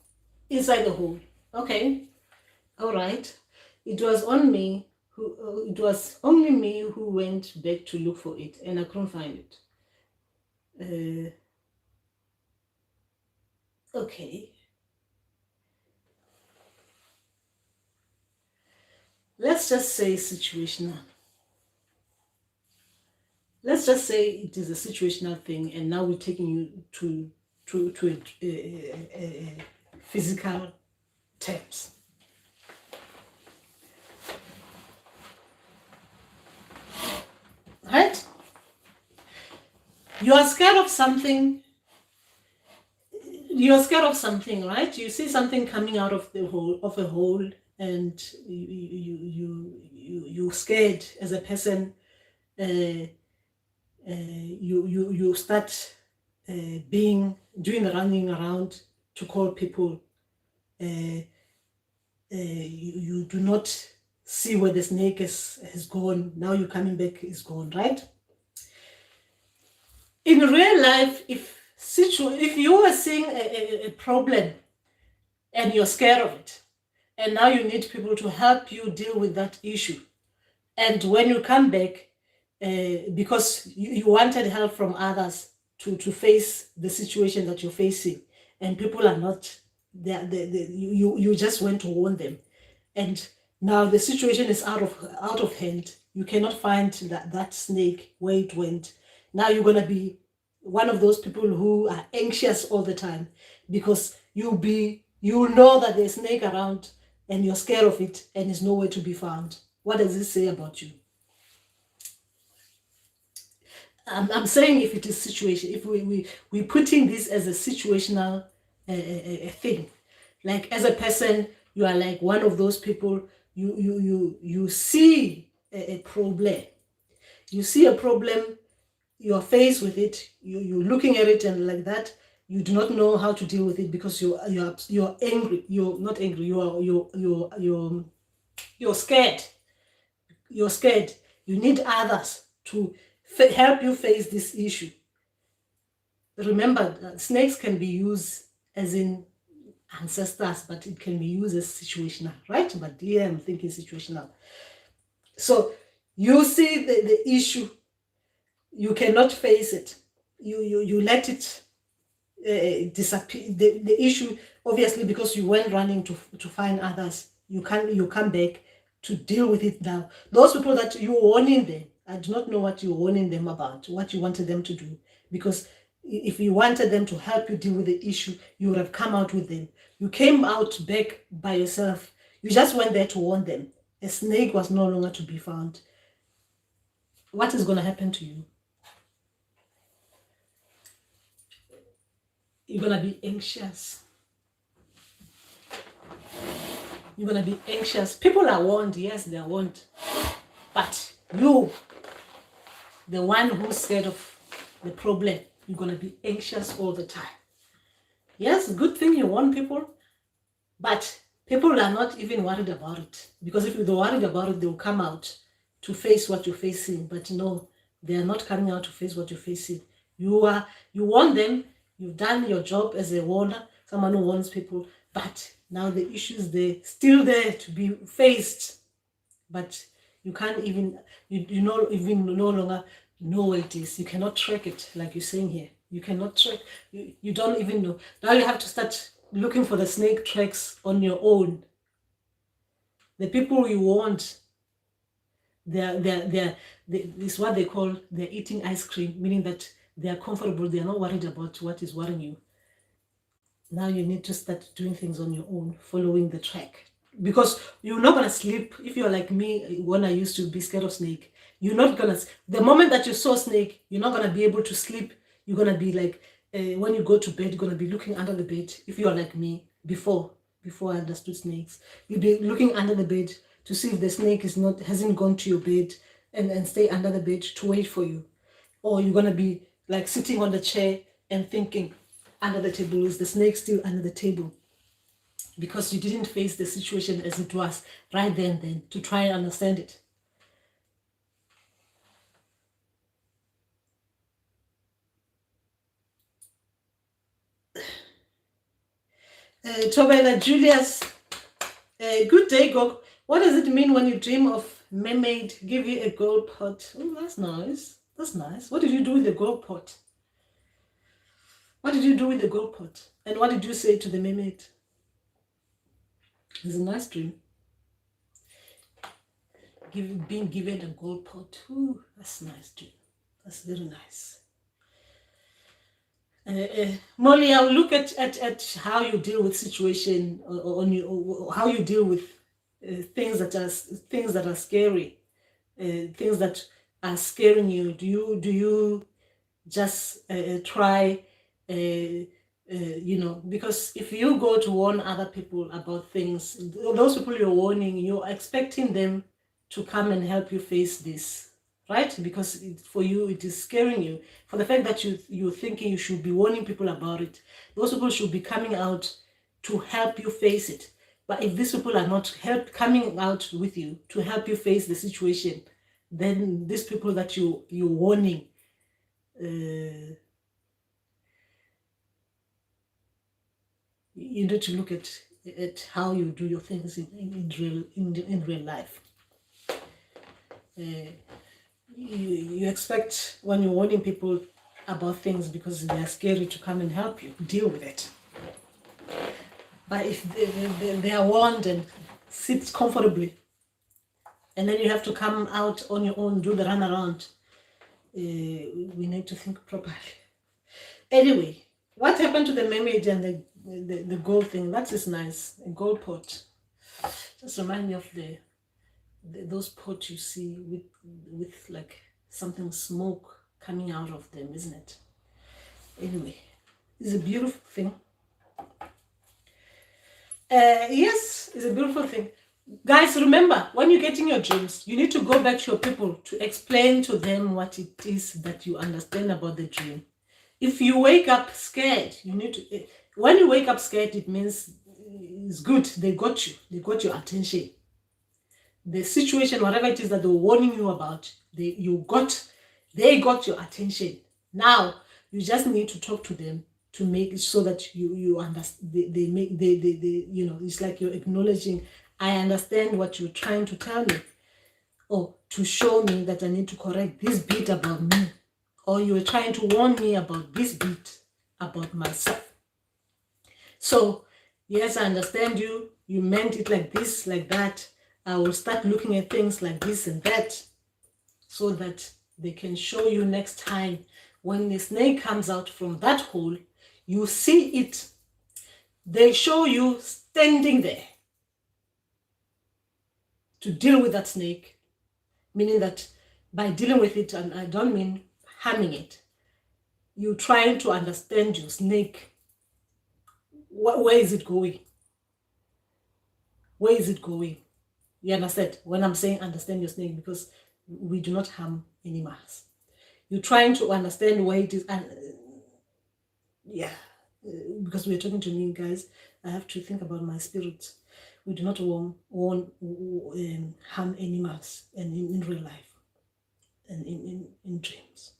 inside the hole. Okay, all right. It was on me who it was only me who went back to look for it, and I couldn't find it. Okay. Let's just say situational. Let's just say it is a situational thing, and now we're taking you to a physical terms. Right? You are scared of something. You're scared of something, right? You see something coming out of a hole, and you're scared as a person. You start doing the running around to call people. You do not see where the snake has gone. Now you're coming back, is gone, right? In real life, if you are seeing a problem and you're scared of it, and now you need people to help you deal with that issue, and when you come back, because you wanted help from others to face the situation that you're facing, and people are not there, you just went to warn them, and now the situation is out of hand. You cannot find that snake where it went. Now you're gonna be one of those people who are anxious all the time because you know that there's a snake around and you're scared of it and it's nowhere to be found. What does this say about you? I'm saying if it is situation, if we're putting this as a situational a thing, like as a person, you are like one of those people. You see a problem. You see a problem. You're faced with it. You're looking at it and like that. You do not know how to deal with it because you're angry. You're not angry. You're scared. You're scared. You need others to help you face this issue. Remember, snakes can be used as in ancestors, but it can be used as situational, right? But here I'm thinking situational. So you see the issue, you cannot face it. You let it disappear. The issue, obviously, because you went running to find others, you come back to deal with it now. Those people that you're warning them, I do not know what you're warning them about, what you wanted them to do. Because if you wanted them to help you deal with the issue, you would have come out with them. You came out back by yourself. You just went there to warn them. A snake was no longer to be found. What is going to happen to you? You're going to be anxious. You're going to be anxious. People are warned. Yes, they are warned. But you, the one who's scared of the problem, you're going to be anxious all the time. Yes, good thing you warn people, but people are not even worried about it. Because if they're worried about it, they'll come out to face what you're facing. But no, they are not coming out to face what you're facing. You warn them, you've done your job as a warner, someone who warns people, but now the issue is there, still there to be faced. But you can't even, you no longer know where it is. You cannot track it, like you're saying here. You cannot track, you don't even know. Now you have to start looking for the snake tracks on your own. The people you want, this what they call, they're eating ice cream, meaning that they are comfortable, they are not worried about what is worrying you. Now you need to start doing things on your own, following the track. Because you're not going to sleep. If you're like me, when I used to be scared of snake, you're not going to, the moment that you saw snake, you're not going to be able to sleep. You're going to be like, when you go to bed, you're going to be looking under the bed. If you're like me, before I understood snakes, you'd be looking under the bed to see if the snake hasn't gone to your bed and stay under the bed to wait for you. Or you're going to be like sitting on the chair and thinking, under the table, is the snake still under the table? Because you didn't face the situation as it was right then to try and understand it. Tobela Julius, good day, Gog. What does it mean when you dream of mermaid give you a gold pot? Oh, that's nice. That's nice. What did you do with the gold pot? What did you do with the gold pot? And what did you say to the mermaid? It's a nice dream. Being given a gold pot. Ooh, that's a nice dream. That's very nice. Molly, I'll look at how you deal with situation or how you deal with things that are scary, things that are scaring you. Do you just try, because if you go to warn other people about things, those people you're warning, you're expecting them to come and help you face this. Right? Because for you, it is scaring you. For the fact that you're thinking you should be warning people about it. Those people should be coming out to help you face it. But if these people are not coming out with you to help you face the situation, then these people that you're warning, you need to look at how you do your things in real life. You expect when you're warning people about things because they're scary to come and help you deal with it. But if they are warned and sit comfortably, and then you have to come out on your own, do the runaround, we need to think properly. Anyway, what happened to the mermaid and the gold thing? That is nice. A gold pot. Just remind me of those pots you see with like something smoke coming out of them, isn't it? Anyway, it's a beautiful thing. Yes, it's a beautiful thing. Guys, remember, when you're getting your dreams, you need to go back to your people to explain to them what it is that you understand about the dream. If you wake up scared, you need to, when you wake up scared, it means it's good. They got you. They got your attention. The situation, whatever it is that they're warning you about, they got your attention. Now you just need to talk to them to make it so that you understand. It's like you're acknowledging, I understand what you're trying to tell me, or to show me that I need to correct this bit about me, or you were trying to warn me about this bit about myself. So yes, I understand you. You meant it like this, like that. I will start looking at things like this and that. so that they can show you next time when the snake comes out from that hole, you see it. They show you standing there to deal with that snake, meaning that by dealing with it, and I don't mean harming it, you're trying to understand your snake. Where is it going? Where is it going? You understand when I'm saying understand your snake, because we do not harm animals. You're trying to understand where it is, and because we're talking to me, guys, I have to think about my spirit. We do not want harm animals, and in real life, and in dreams,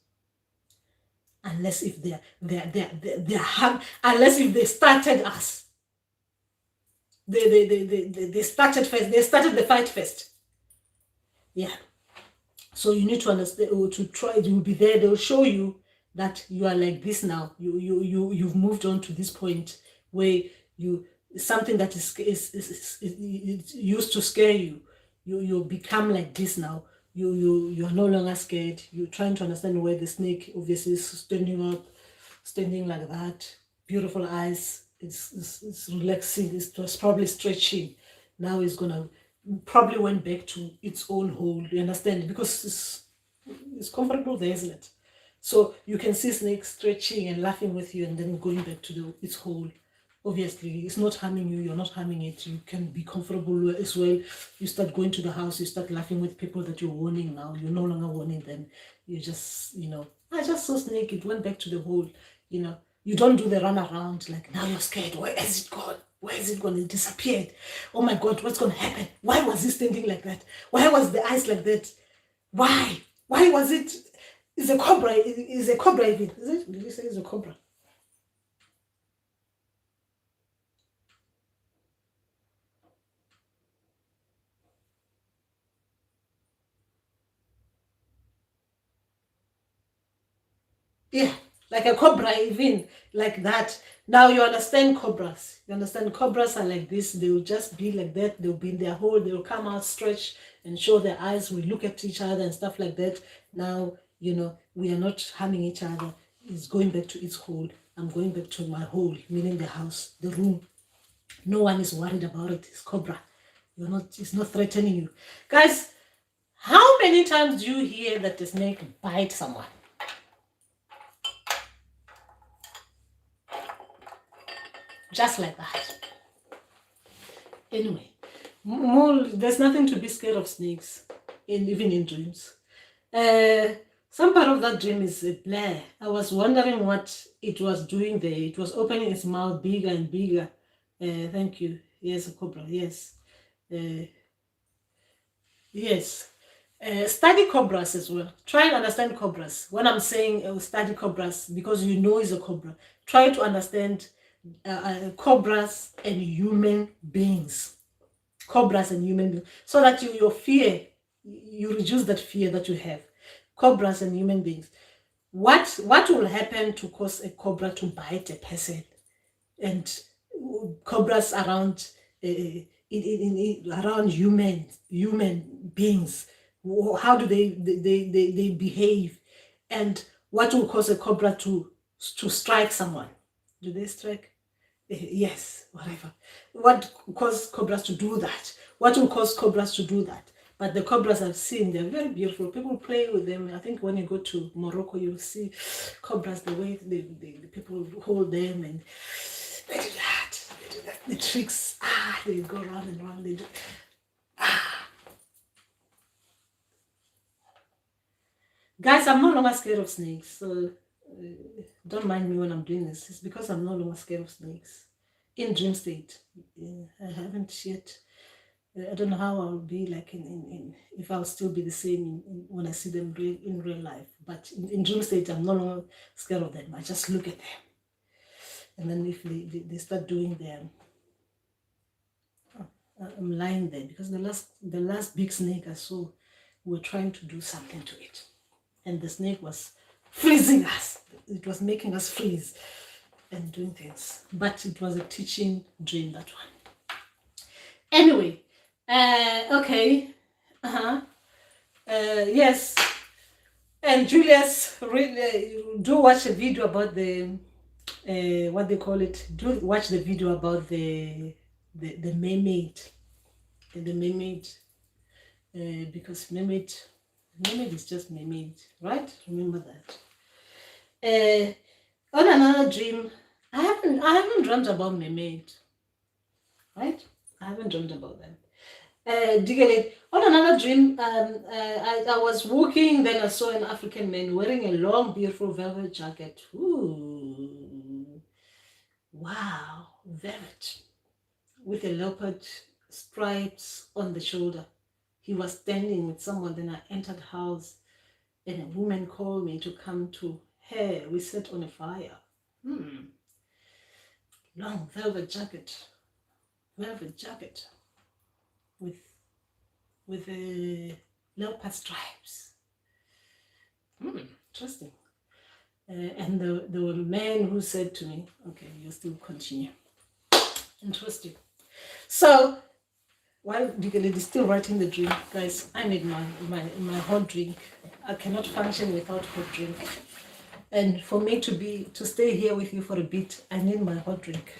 unless if they're harm, unless if they started us. They started first. They started the fight first. Yeah. So you need to understand, or to try. You'll be there. They'll show you that you are like this now. You've moved on to this point where something that is used to scare you. You become like this now. You're no longer scared. You're trying to understand where the snake obviously is standing up, standing like that. Beautiful eyes. It's relaxing. It was probably stretching. Now it's gonna probably went back to its own hole. You understand? Because it's comfortable there, isn't it? So you can see snakes stretching and laughing with you, and then going back to its hole. Obviously, it's not harming you. You're not harming it. You can be comfortable as well. You start going to the house. You start laughing with people that you're warning now. You're no longer warning them. You just, I just saw snake. It went back to the hole. You don't do the run around like, now you're scared. Where is it gone? Where is it going? It disappeared. Oh my God, what's going to happen? Why was it standing like that? Why was the eyes like that? Why? Why was it? Is a cobra? Is a cobra even? Is it? Did you say it's a cobra? Yeah, like a cobra even, like that. Now you understand cobras. You understand cobras are like this. They will just be like that. They'll be in their hole. They'll come out, stretch, and show their eyes. We look at each other and stuff like that. Now, we are not harming each other. It's going back to its hole. I'm going back to my hole, meaning the house, the room. No one is worried about it. It's cobra. It's not threatening you. Guys, how many times do you hear that the snake bites someone? Just like that. Anyway, there's nothing to be scared of snakes, even in dreams. Some part of that dream is a blur. I was wondering what it was doing there. It was opening its mouth bigger and bigger. Thank you. Yes, a cobra. Yes. Yes. Study cobras as well. Try and understand cobras. When I'm saying study cobras, because it's a cobra, try to understand cobras and human beings. Cobras and human beings. So that your fear, you reduce that fear that you have. Cobras and human beings. What will happen to cause a cobra to bite a person? And cobras around around human beings. How do they behave? And what will cause a cobra to strike someone? Do they strike? Yes, whatever. What causes cobras to do that? What will cause cobras to do that? But the cobras I've seen, they're very beautiful. People play with them. I think when you go to Morocco, you'll see cobras, the way the people hold them, and they do that. They do that. The tricks. They go round and round. They do. Guys, I'm no longer scared of snakes. So don't mind me when I'm doing this. It's because I'm no longer scared of snakes. In dream state. I haven't yet. I don't know how I'll be like if I'll still be the same when I see them in real life. But in dream state, I'm no longer scared of them. I just look at them. And then if they start doing them, I'm lying there, because the last big snake I saw, we were trying to do something to it. And the snake was freezing us. It was making us freeze and doing things. But it was a teaching dream, that one. Anyway, okay. Yes. And Julius, really, do watch a video about the what they call it. Do watch the video about the mermaid, the mermaid, because mermaid is just mermaid, right? Remember that. On another dream, I haven't dreamt about mermaid, right? I haven't dreamt about that. Digale, on another dream, I was walking, then I saw an African man wearing a long, beautiful velvet jacket. Ooh, wow, velvet, with a leopard stripes on the shoulder. He was standing with someone. Then I entered the house, and a woman called me to come to her. We sat on a fire. Long velvet jacket with leopard stripes. Interesting. And there were men who said to me, okay, you still continue. Interesting. So while the lady is still writing the drink, guys, I need my hot drink. I cannot function without hot drink. And for me to stay here with you for a bit, I need my hot drink.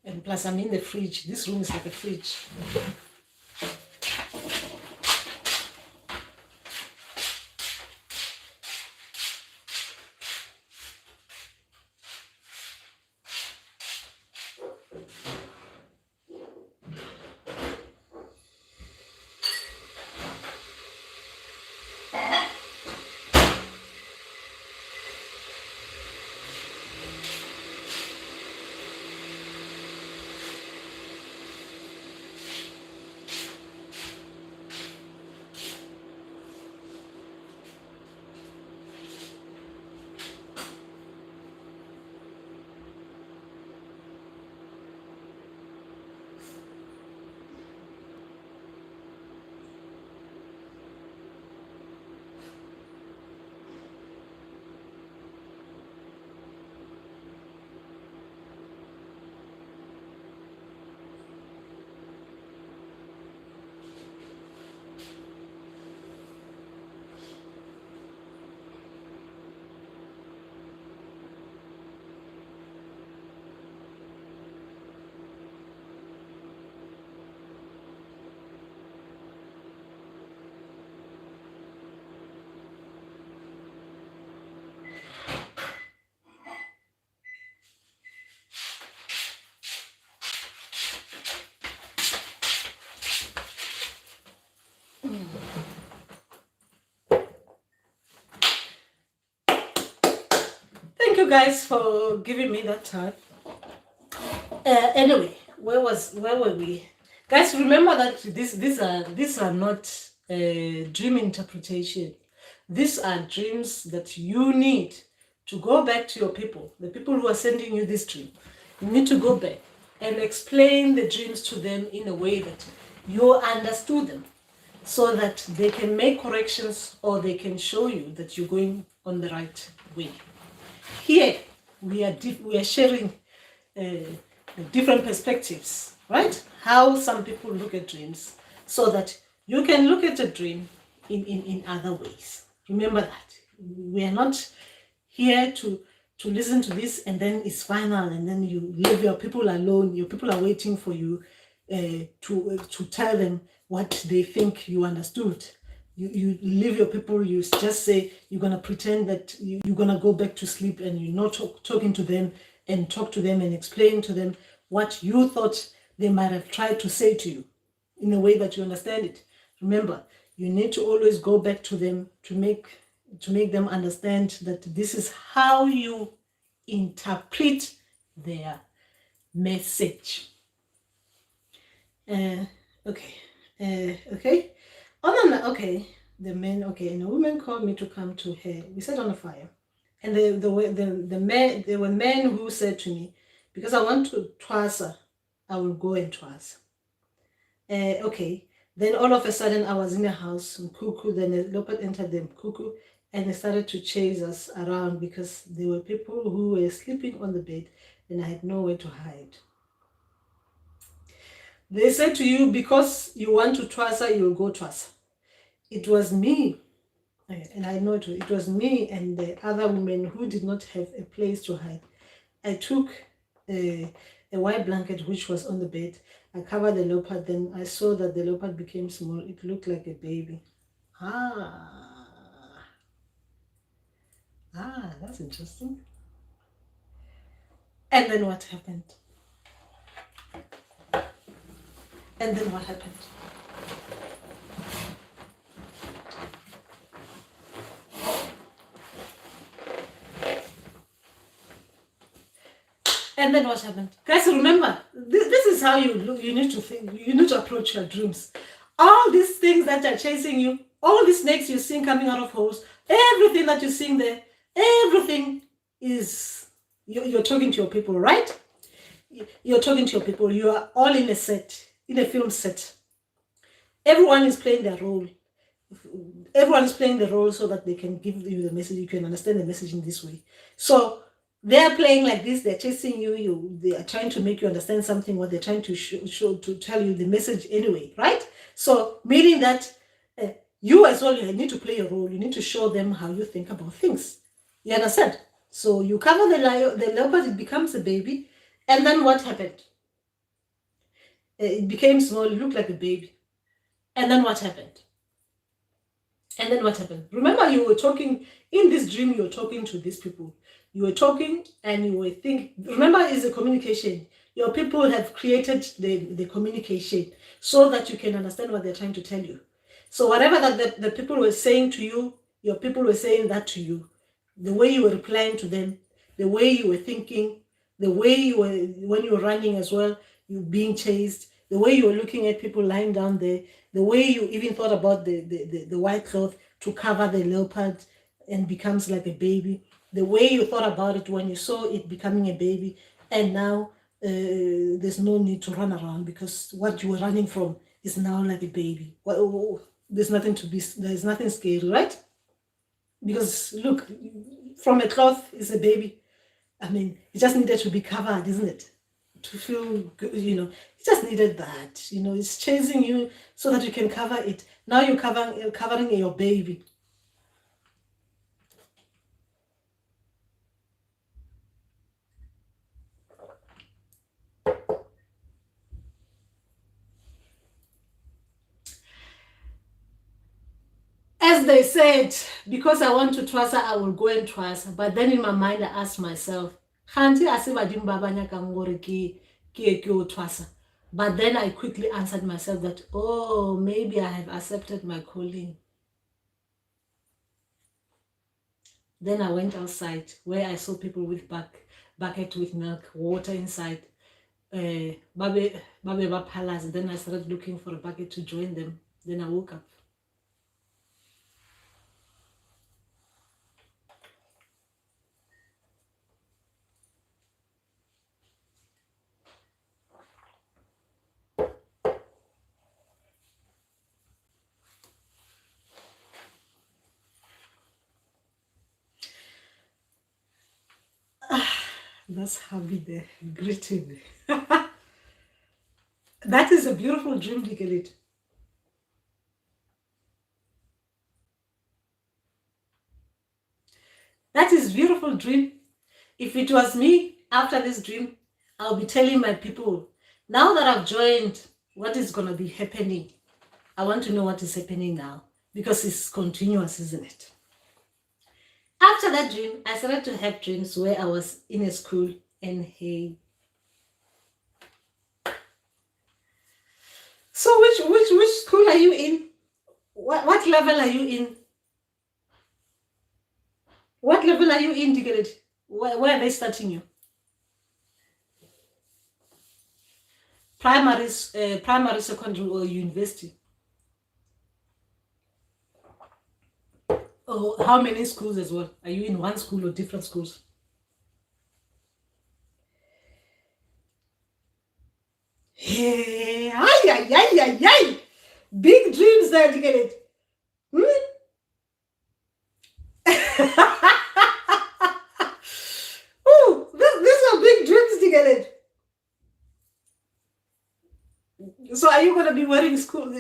And plus I'm in the fridge. This room is like a fridge. Thank you guys for giving me that time. Anyway, where were we? Guys, remember that these are not dream interpretation. These are dreams that you need to go back to your people, the people who are sending you this dream. You need to go back and explain the dreams to them in a way that you understood them, so that they can make corrections or they can show you that you're going on the right way. Here we are sharing different perspectives, right? How some people look at dreams, so that you can look at a dream in other ways. Remember that we are not here to listen to this and then it's final and then you leave your people alone. Your people are waiting for you to tell them what they think you understood. You leave your people, you just say you're going to pretend that you're going to go back to sleep and you're not talking to them and talk to them and explain to them what you thought they might have tried to say to you in a way that you understand it. Remember, you need to always go back to them to make them understand that this is how you interpret their message. Okay. The men, and a woman called me to come to her. We sat on a fire. And there were men who said to me, because I want to twasa, I will go and twasa. Then all of a sudden I was in a house, cuckoo, then a leopard entered them, cuckoo, and they started to chase us around because there were people who were sleeping on the bed and I had nowhere to hide. They said to you, because you want to twasa, you will go twasa. It was me and I know it was me and the other women who did not have a place to hide. I took a white blanket which was on the bed. I covered the leopard. Then I saw that the leopard became small. It looked like a baby. That's interesting. And then what happened? And then what happened? And then what happened? Guys, remember, this is how you need to think, you need to approach your dreams. All these things that are chasing you, all these snakes you're seeing coming out of holes, everything that you're seeing there, everything is, you're talking to your people, right? You're talking to your people. You are all in a set, in a film set. Everyone is playing their role. Everyone is playing the role so that they can give you the message. You can understand the message in this way. So they're playing like this. They're chasing you. They are trying to make you understand something. What they're trying to show to tell you the message anyway, right? So meaning that you as well, you need to play a role. You need to show them how you think about things. You understand? So you cover the leopard. It becomes a baby, and then what happened? It became small. It looked like a baby, and then what happened? And then what happened? Remember, you were talking in this dream. You were talking to these people. You were talking and you were thinking. Remember, it's a communication. Your people have created the communication so that you can understand what they're trying to tell you. So whatever that the people were saying to you, your people were saying that to you. The way you were replying to them, the way you were thinking, the way you were, when you were running as well, you being chased, the way you were looking at people lying down there, the way you even thought about the white cloth to cover the leopard and becomes like a baby, the way you thought about it when you saw it becoming a baby, and now there's no need to run around because what you were running from is now like a baby. Well, there's nothing scary, right? Because look, from a cloth is a baby. I mean, it just needed to be covered, isn't it? To feel good, it just needed that. It's chasing you so that you can cover it. Now you're covering your baby. As they said, because I want to trust her, I will go and trust her. But then in my mind, I asked myself, but then I quickly answered myself that, oh, maybe I have accepted my calling. Then I went outside where I saw people with bucket with milk, water inside. Then I started looking for a bucket to join them. Then I woke up. That's Happy there greeting me. That is a beautiful dream, Digelit. That is beautiful dream. If it was me after this dream, I'll be telling my people, now that I've joined, what is going to be happening? I want to know what is happening now because it's continuous, isn't it? After that dream, I started to have dreams where I was in a school and hey. So which school are you in? What level are you in? What level are you in, Digelit? Where are they starting you? Primary, secondary, or university? Oh, how many schools as well? Are you in one school or different schools? Hey, ay. Big dreams there, Digelit. Oh, these are big dreams, Digelit. So are you going to be wearing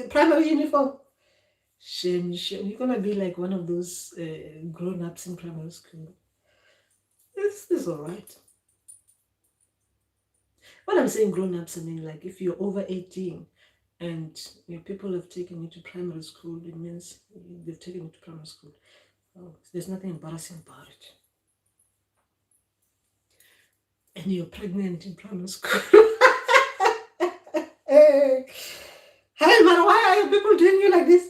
primary uniform? Shame. You're gonna be like one of those grown-ups in primary school. This is all right. When I'm saying grown-ups, I mean like if you're over 18 and your people have taken you to primary school, it means they've taken you to primary school. Oh, there's nothing embarrassing about it. And you're pregnant in primary school. Hey man, why are you people doing you like this?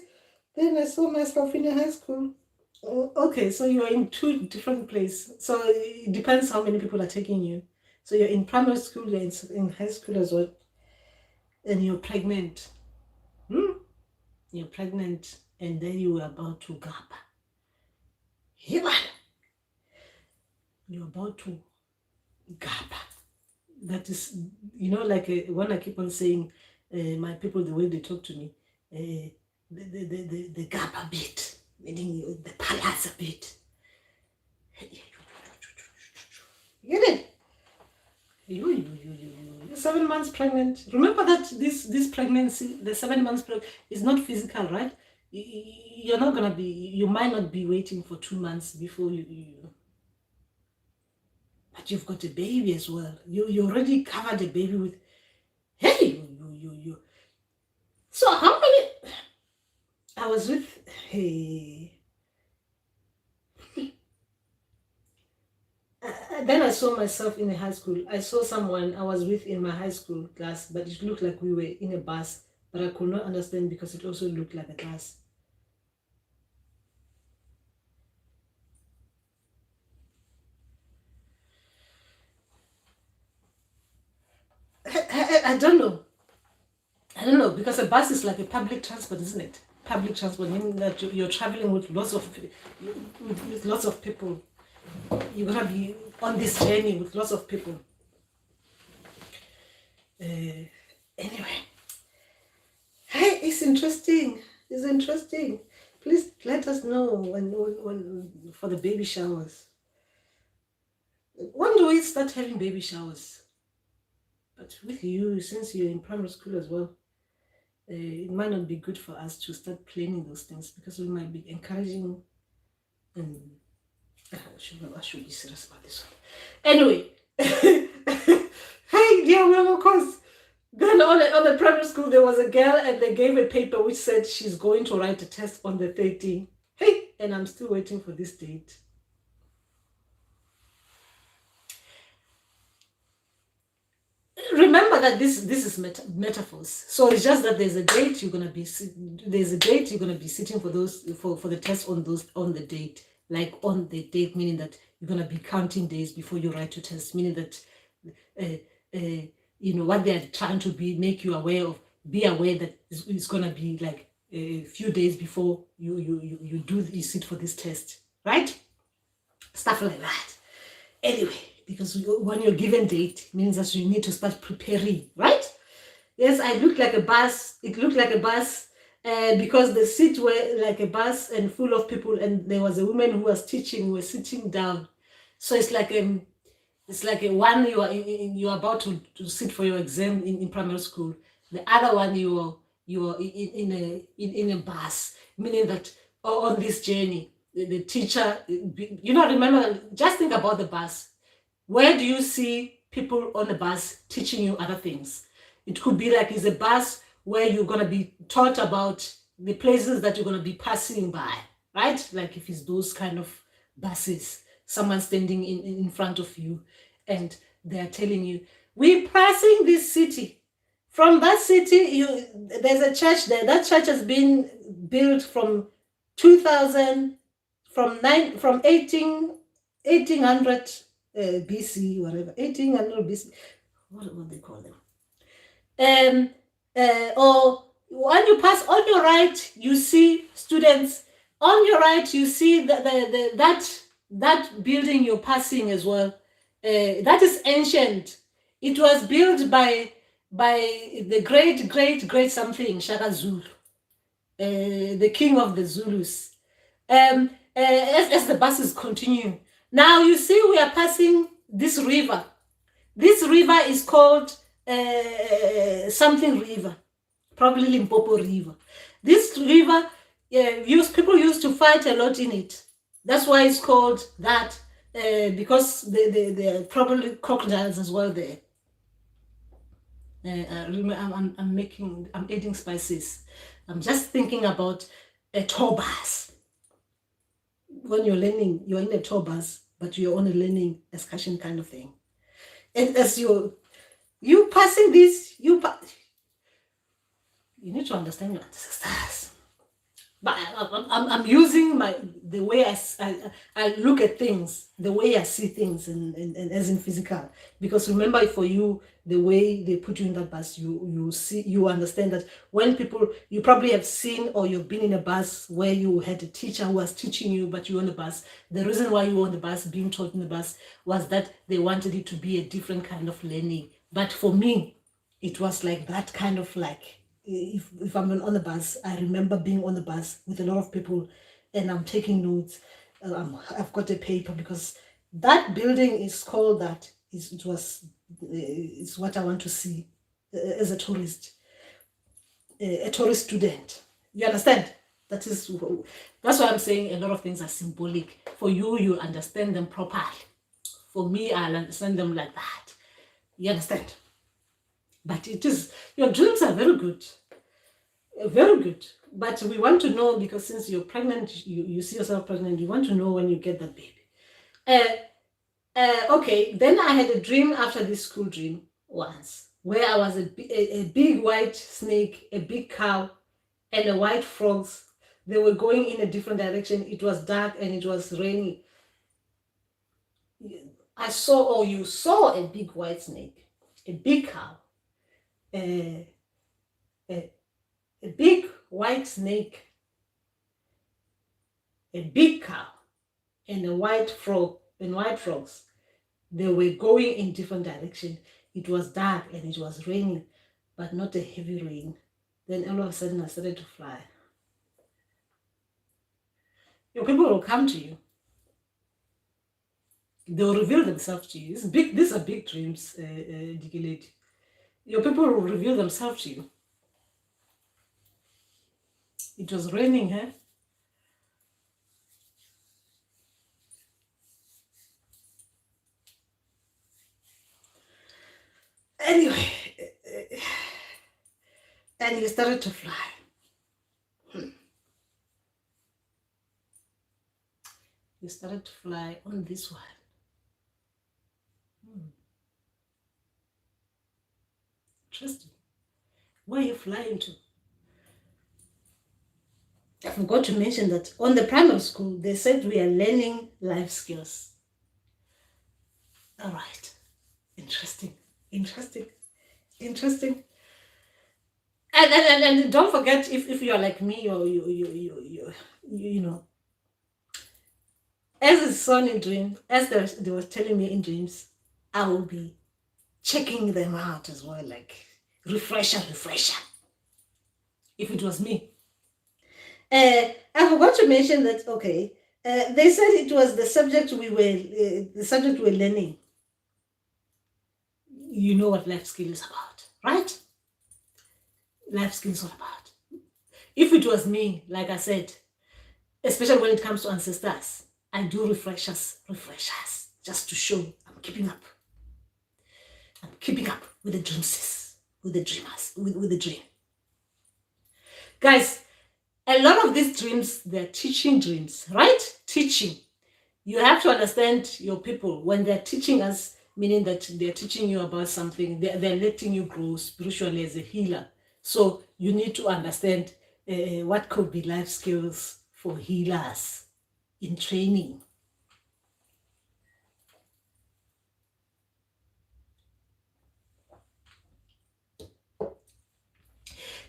Then I saw myself in a high school. Okay, so you're in two different places. So it depends how many people are taking you. So you're in primary school, you're in high school as well, and you're pregnant. You're pregnant, and then you were about to gap. You're about to gap. That is, like when I keep on saying, my people, the way they talk to me, the gap a bit, meaning the palace a bit. Get it? You're 7 months pregnant. Remember that this pregnancy, the 7 months pregnant, is not physical, right? You might not be waiting for 2 months before you but you've got a baby as well. You already covered a baby with, hey, you. So how many? I was with, hey. Then I saw myself in a high school. I saw someone I was with in my high school class, but it looked like we were in a bus, but I could not understand because it also looked like a class. I don't know because a bus is like a public transport, isn't it? Public transport, meaning that you're traveling with lots of people. You're gonna be on this journey with lots of people. Anyway, hey, it's interesting. Please let us know when for the baby showers. When do we start having baby showers? But with you, since you're in primary school as well, it might not be good for us to start planning those things because we might be encouraging. I should be serious about this one. Anyway, hey, dear, well, of course. Then on the primary school, there was a girl and they gave a paper which said she's going to write a test on the 13th. Hey, and I'm still waiting for this date. Remember that this is metaphors. So it's just that there's a date you're gonna be sitting for those for the test on the date. Like on the date, meaning that you're gonna be counting days before you write your test, meaning that what they're trying to make you aware of. Be aware that it's gonna be like a few days before you sit for this test, right? Stuff like that. Anyway, because when you're given date means that you need to start preparing, right? Yes, I looked like a bus. It looked like a bus because the seats were like a bus and full of people, and there was a woman who was teaching, who was sitting down. So it's like one you are about to sit for your exam in primary school. The other one you are in a bus, meaning that on this journey, the teacher, remember, just think about the bus. Where do you see people on the bus teaching you other things? It could be like it's a bus where you're going to be taught about the places that you're going to be passing by, right? Like if it's those kind of buses, someone standing in front of you and they're telling you, we're passing this city. From that city, there's a church there. That church has been built from 1800 BC, whatever, 1800 BC, what they call them. Or when you pass on your right, you see students. On your right, you see that building you're passing as well. That is ancient. It was built by the great something, Shaka Zulu, the king of the Zulus. As the buses continue, now you see we are passing this river. This river is called something river, probably Limpopo River. This river Yeah, people used to fight a lot in it. That's why it's called that, because there are probably crocodiles as well there. I'm adding spices. I'm just thinking about a tour bus. When you're learning, you're in a tour bus, but you're on a learning excursion kind of thing. And as you passing this, you need to understand your ancestors. But I'm using the way I look at things, the way I see things, and as in physical. Because remember, for you, the way they put you in that bus, you see, you understand that when people, you probably have seen or you've been in a bus where you had a teacher who was teaching you, but you were on the bus. The reason why you were on the bus, being taught in the bus, was that they wanted it to be a different kind of learning. But for me, it was like that kind of like, if I'm on the bus, I remember being on the bus with a lot of people and I'm taking notes. I've got a paper because that building is called that. It's what I want to see as a tourist student. You understand? That's why I'm saying a lot of things are symbolic. For you, you understand them properly. For me, I'll understand them like that. You understand? But your dreams are very good. Very good. But we want to know, because since you're pregnant, you see yourself pregnant, you want to know when you get that baby. Okay, then I had a dream after this school dream once, where I was a big white snake, a big cow, and a white frogs. They were going in a different direction. It was dark and it was raining. You saw a big white snake, a big cow, a big white snake, a big cow, and a white frog, and white frogs. They were going in different direction. It was dark and it was raining, but not a heavy rain. Then all of a sudden I started to fly. Your people will come to you. They will reveal themselves to you. It's big. These are big dreams, Dikileti. Your people will reveal themselves to you. It was raining, huh? Anyway, and you started to fly. You started to fly on this one. Interesting. Where are you flying to? I forgot to mention that on the primary school, they said we are learning life skills. All right. Interesting. And don't forget, if you are like me, or you know, as it's shown in dreams, as they were telling me in dreams, I will be checking them out as well, like refresher. If it was me. I forgot to mention that, okay, they said it was the subject we were learning. You know what life skill is about, right? Life skill is all about. If it was me, like I said, especially when it comes to ancestors, I do refreshers, just to show I'm keeping up. I'm keeping up with the dreamers, with the dream. Guys, a lot of these dreams, they're teaching dreams, right? Teaching. You have to understand your people when they're teaching us, meaning that they're teaching you about something, they're letting you grow spiritually as a healer. So you need to understand what could be life skills for healers in training.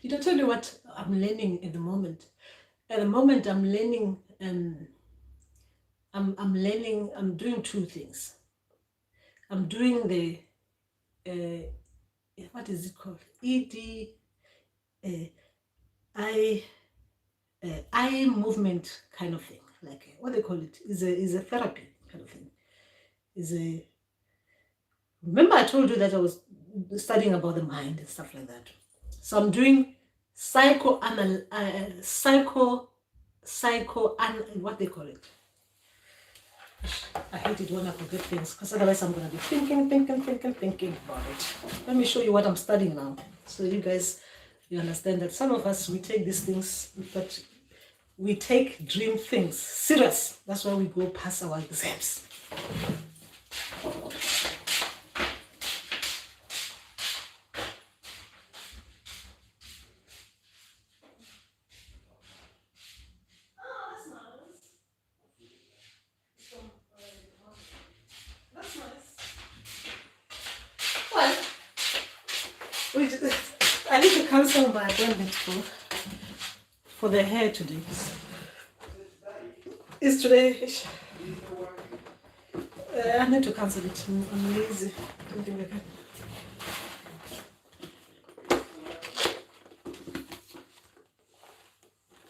Did I tell you what I'm learning at the moment? At the moment, I'm learning. I'm doing two things. I'm doing the what is it called? Eye movement kind of thing, like what they call it is a therapy kind of thing. Remember I told you that I was studying about the mind and stuff like that. So I'm doing psychoanalysis. what they call it. I hate it when I forget things, because otherwise I'm going to be thinking about it. Let me show you what I'm studying now, so you guys, you understand that some of us, we take these things, but we take dream things serious. That's why we go past our exams. I need to cancel my appointment for the hair today. It's today. I need to cancel it. I'm lazy. Don't think I can.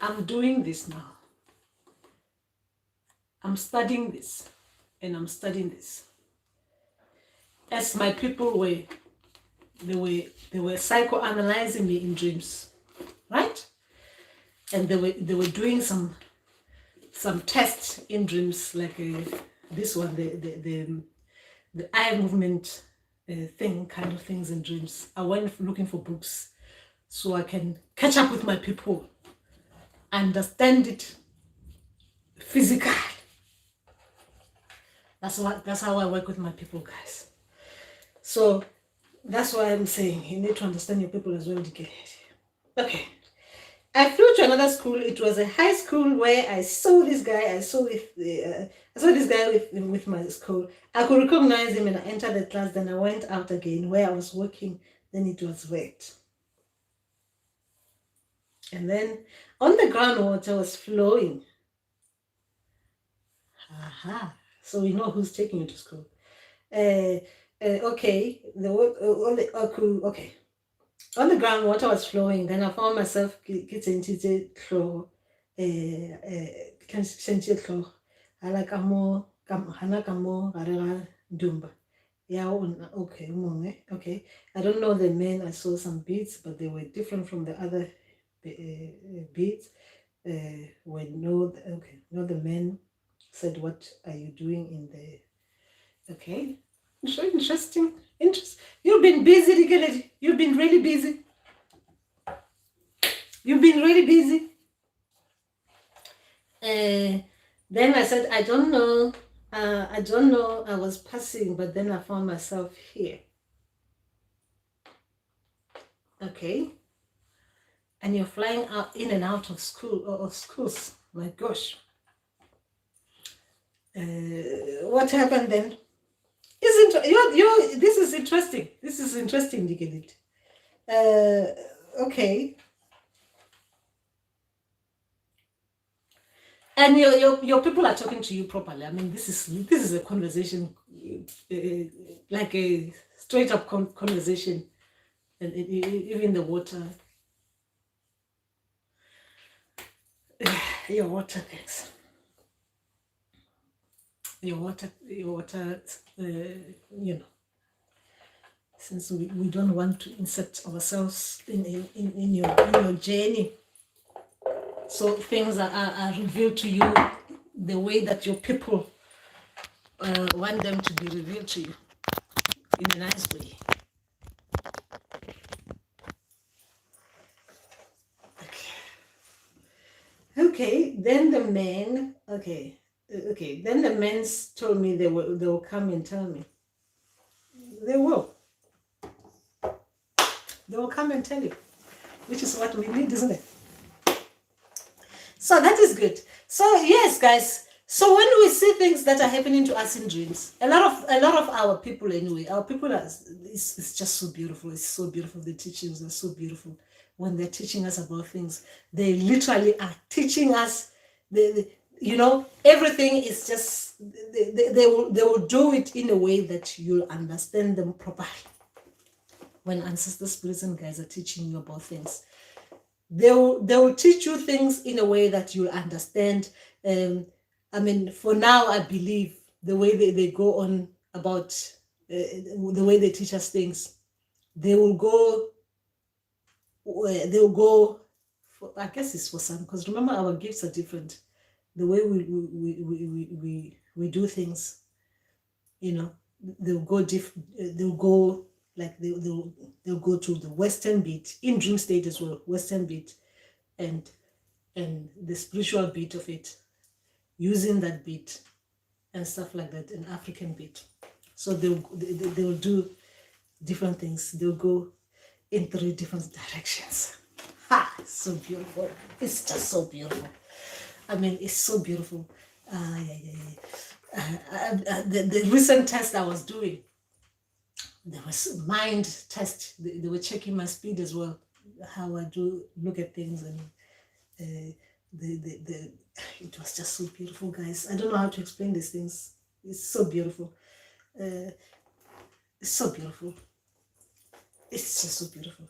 I'm doing this now. I'm studying this, and I'm studying this. As my people were, they were psychoanalyzing me in dreams, right? And they were doing some tests in dreams, like this one, the eye movement thing, kind of things in dreams. I went looking for books so I can catch up with my people, understand it physically. That's how I work with my people, guys. So that's why I'm saying you need to understand your people as well. Okay. I flew to another school. It was a high school where I saw this guy. I saw this guy with my school. I could recognize him, and I entered the class. Then I went out again where I was working. Then it was wet. And then on the ground, water was flowing. Aha. So we know who's taking you to school. Okay. Okay. On the ground, water was flowing. Then I found myself getting to the floor. Okay. I don't know the men. I saw some beads, but they were different from the other beads. The men said, "What are you doing in the?" Okay. So interesting. You've been busy, Rigalia. You've been really busy. Then I said, I don't know. I was passing, but then I found myself here. Okay. And you're flying out in and out of school or schools. My gosh. What happened then? This is interesting. This is interesting, Rigalia. Okay. And your people are talking to you properly. I mean, this is a conversation, like a straight up conversation, and even the water. Your water, thanks. Your water, since we don't want to insert ourselves in your journey. So things are revealed to you the way that your people want them to be revealed to you, in a nice way. Okay. Then the men. Okay. Then the men told me they will come and tell me. They will. They will come and tell you, which is what we need, isn't it? So that is good. So yes, guys. So when we see things that are happening to us in dreams, a lot of our people anyway, it's just so beautiful. It's so beautiful. The teachings are so beautiful. When they're teaching us about things, they literally are teaching us. Everything is just they will do it in a way that you'll understand them properly. When ancestor spirits and guides are teaching you about things, they will teach you things in a way that you'll understand. I mean, for now, I believe the way they go on about the way they teach us things, they will go I guess it's for some, because remember our gifts are different. The way we do things, you know, they'll go they'll go like they'll go to the Western beat in dream state as well, Western beat, and the spiritual beat of it, using that beat and stuff like that, an African beat. So they'll do different things. They'll go in 3 different directions. Ha! It's so beautiful. It's just so beautiful. I mean, it's so beautiful. The recent test I was doing, there was a mind test. They were checking my speed as well, how I do look at things, and it was just so beautiful, guys. I don't know how to explain these things. It's so beautiful. It's so beautiful. It's just so beautiful.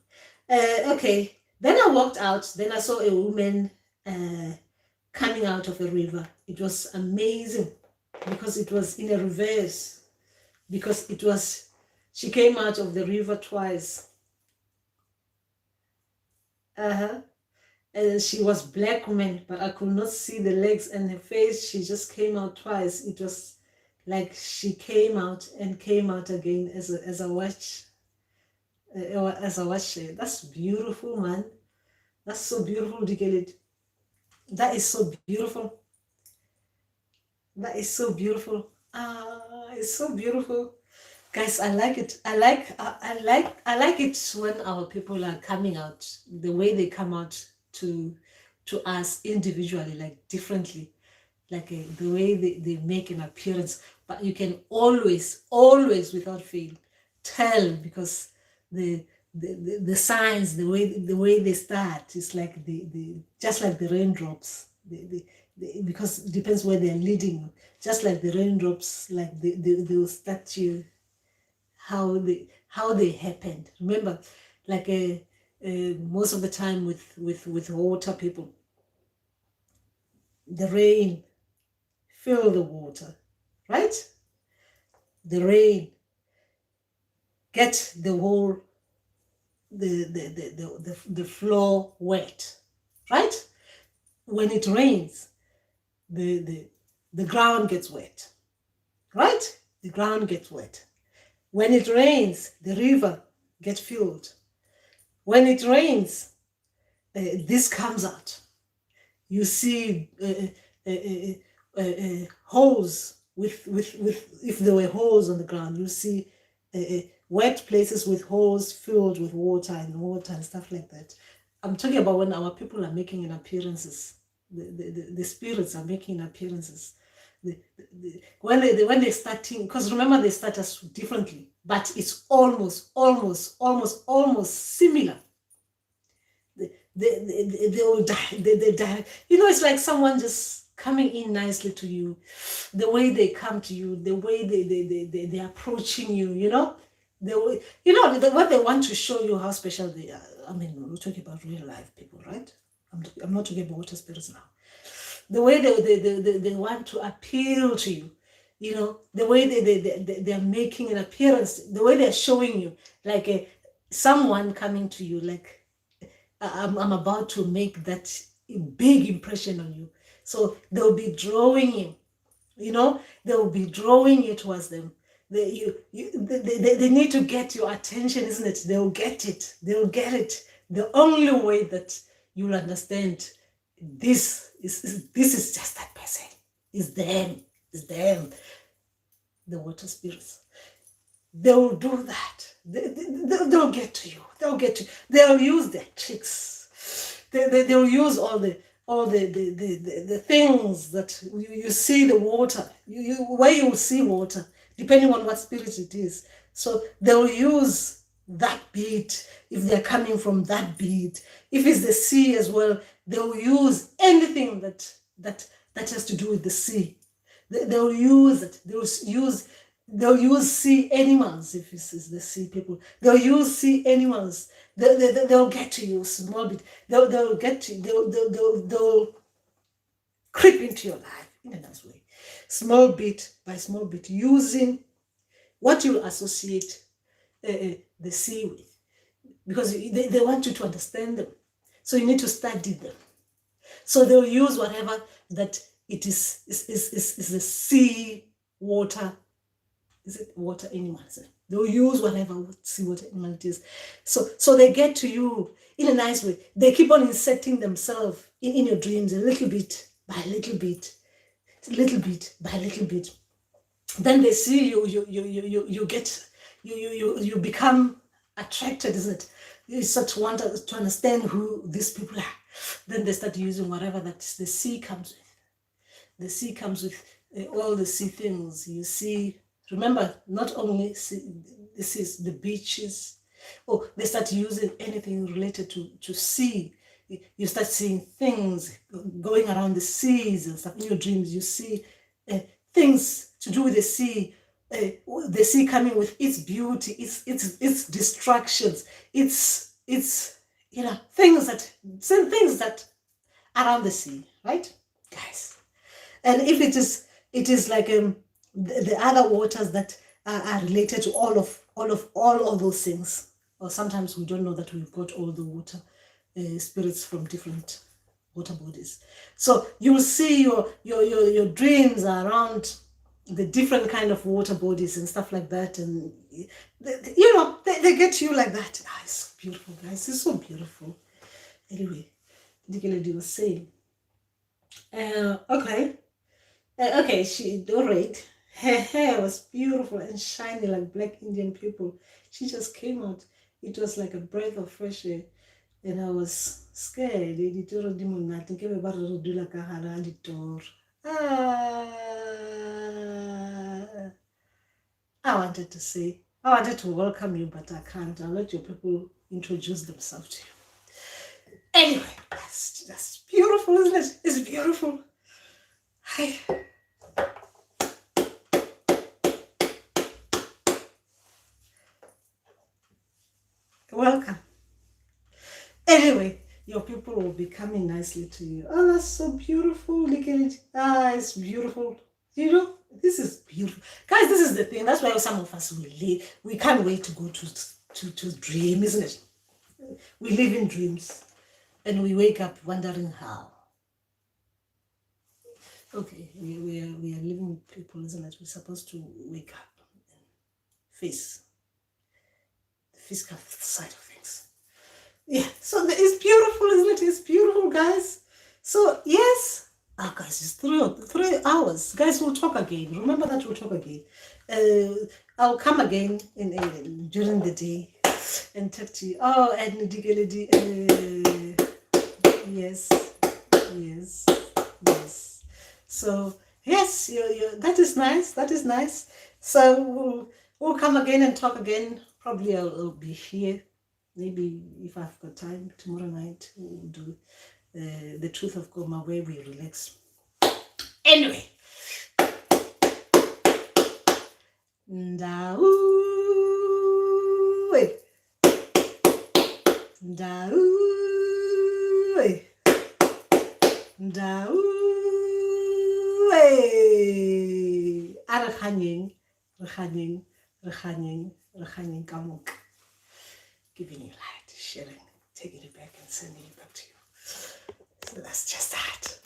Okay, then I walked out. Then I saw a woman coming out of a river. It was amazing because it was in a reverse. Because she came out of the river twice. And she was black woman, but I could not see the legs and her face. She just came out twice. It was like she came out and came out again as I watched. That's beautiful, man. That's so beautiful to get it. That is so beautiful. That is so beautiful. It's so beautiful. Guys, I like it. I like it when our people are coming out, the way they come out to us individually, like differently, like the way they make an appearance. But you can always without fail tell, because the signs, the way they start, is like the just like the raindrops. Because it depends where they're leading. Just like the raindrops, like they will start you how they happened. Remember, like most of the time with water people, the rain fill the water, right? The rain get the whole the floor wet, right? When it rains, the ground gets wet, right? The ground gets wet. When it rains, the river gets filled. When it rains, this comes out. You see holes with if there were holes on the ground, you see wet places with holes filled with water and stuff like that. I'm talking about when our people are making an appearances. The spirits are making appearances. When they're starting, because remember they start us differently, but it's almost similar. They will die. They die. You know, it's like someone just coming in nicely to you. The way they come to you, the way they're approaching you. You know, what they want to show you how special they are. I mean, we're talking about real life people, right? I'm not talking about water spirits now. The way they want to appeal to you, you know, the way they're making an appearance, the way they're showing you, like someone coming to you, like I'm about to make that big impression on you. So they'll be drawing you, you know, they'll be drawing you towards them. They need to get your attention, isn't it? They'll get it. They'll get it. The only way that you'll understand this is just that person. It's them. The water spirits. They'll do that. They'll get to you. They'll use their tricks. They'll use all the things that you see the water. Where you will see water, depending on what spirit it is. So they'll use that beat if they're coming from that beat. If it's the sea as well, they'll use anything that has to do with the sea. They'll use it. They'll use sea animals if it's the sea people. They'll use sea animals. They'll get to you small bit. They'll get to you. They'll creep into your life in a nice way, small bit by small bit, using what you associate the sea with, because they want you to understand them. So you need to study them. So they'll use whatever that it is the sea water. Is it water animal? They'll use whatever sea water animal it is. So they get to you in a nice way. They keep on inserting themselves in your dreams a little bit by little bit, little bit by little bit. Then they see you get you become attracted, isn't it? You start to want to understand who these people are. Then they start using whatever that the sea comes with. The sea comes with all the sea things. You see, remember, not only this is the beaches. Oh, they start using anything related to sea. You start seeing things going around the seas and stuff. In your dreams, you see things to do with the sea coming with its beauty, its distractions, its things that around the sea, right, guys? And if it is like the other waters that are related to all of those things, or sometimes we don't know that we've got all the water spirits from different water bodies. So you will see your dreams are around the different kind of water bodies and stuff like that, and they get you like that. It's beautiful, guys. It's so beautiful. Anyway, the lady was saying, okay, she all right. Her hair was beautiful and shiny like black Indian people. She just came out. It was like a breath of fresh air. And I was scared. I wanted to say, I wanted to welcome you, but I can't. I'll let your people introduce themselves to you. Anyway, that's beautiful, isn't it? It's beautiful. Hi. Welcome. Anyway, your people will be coming nicely to you. Oh, that's so beautiful. Look at it. It's beautiful. This is beautiful. Guys, this is the thing. That's why some of us we can't wait to go to dream, isn't it? We live in dreams and we wake up wondering how. Okay, we are living people, isn't it? We're supposed to wake up and face the physical side of things. Yeah, so it's beautiful, isn't it? It's beautiful, guys. So yes, guys, it's 3 hours. Guys, we'll talk again. Remember that we'll talk again. I'll come again during the day and talk to you. Oh, and yes. So yes, that is nice. That is nice. So we'll come again and talk again. Probably I'll be here. Maybe if I've got time tomorrow night, we'll do the truth of Goma where we relax. Anyway, Mandawe kamuk. Giving you light, sharing, taking it back and sending it back to you. So that's just that.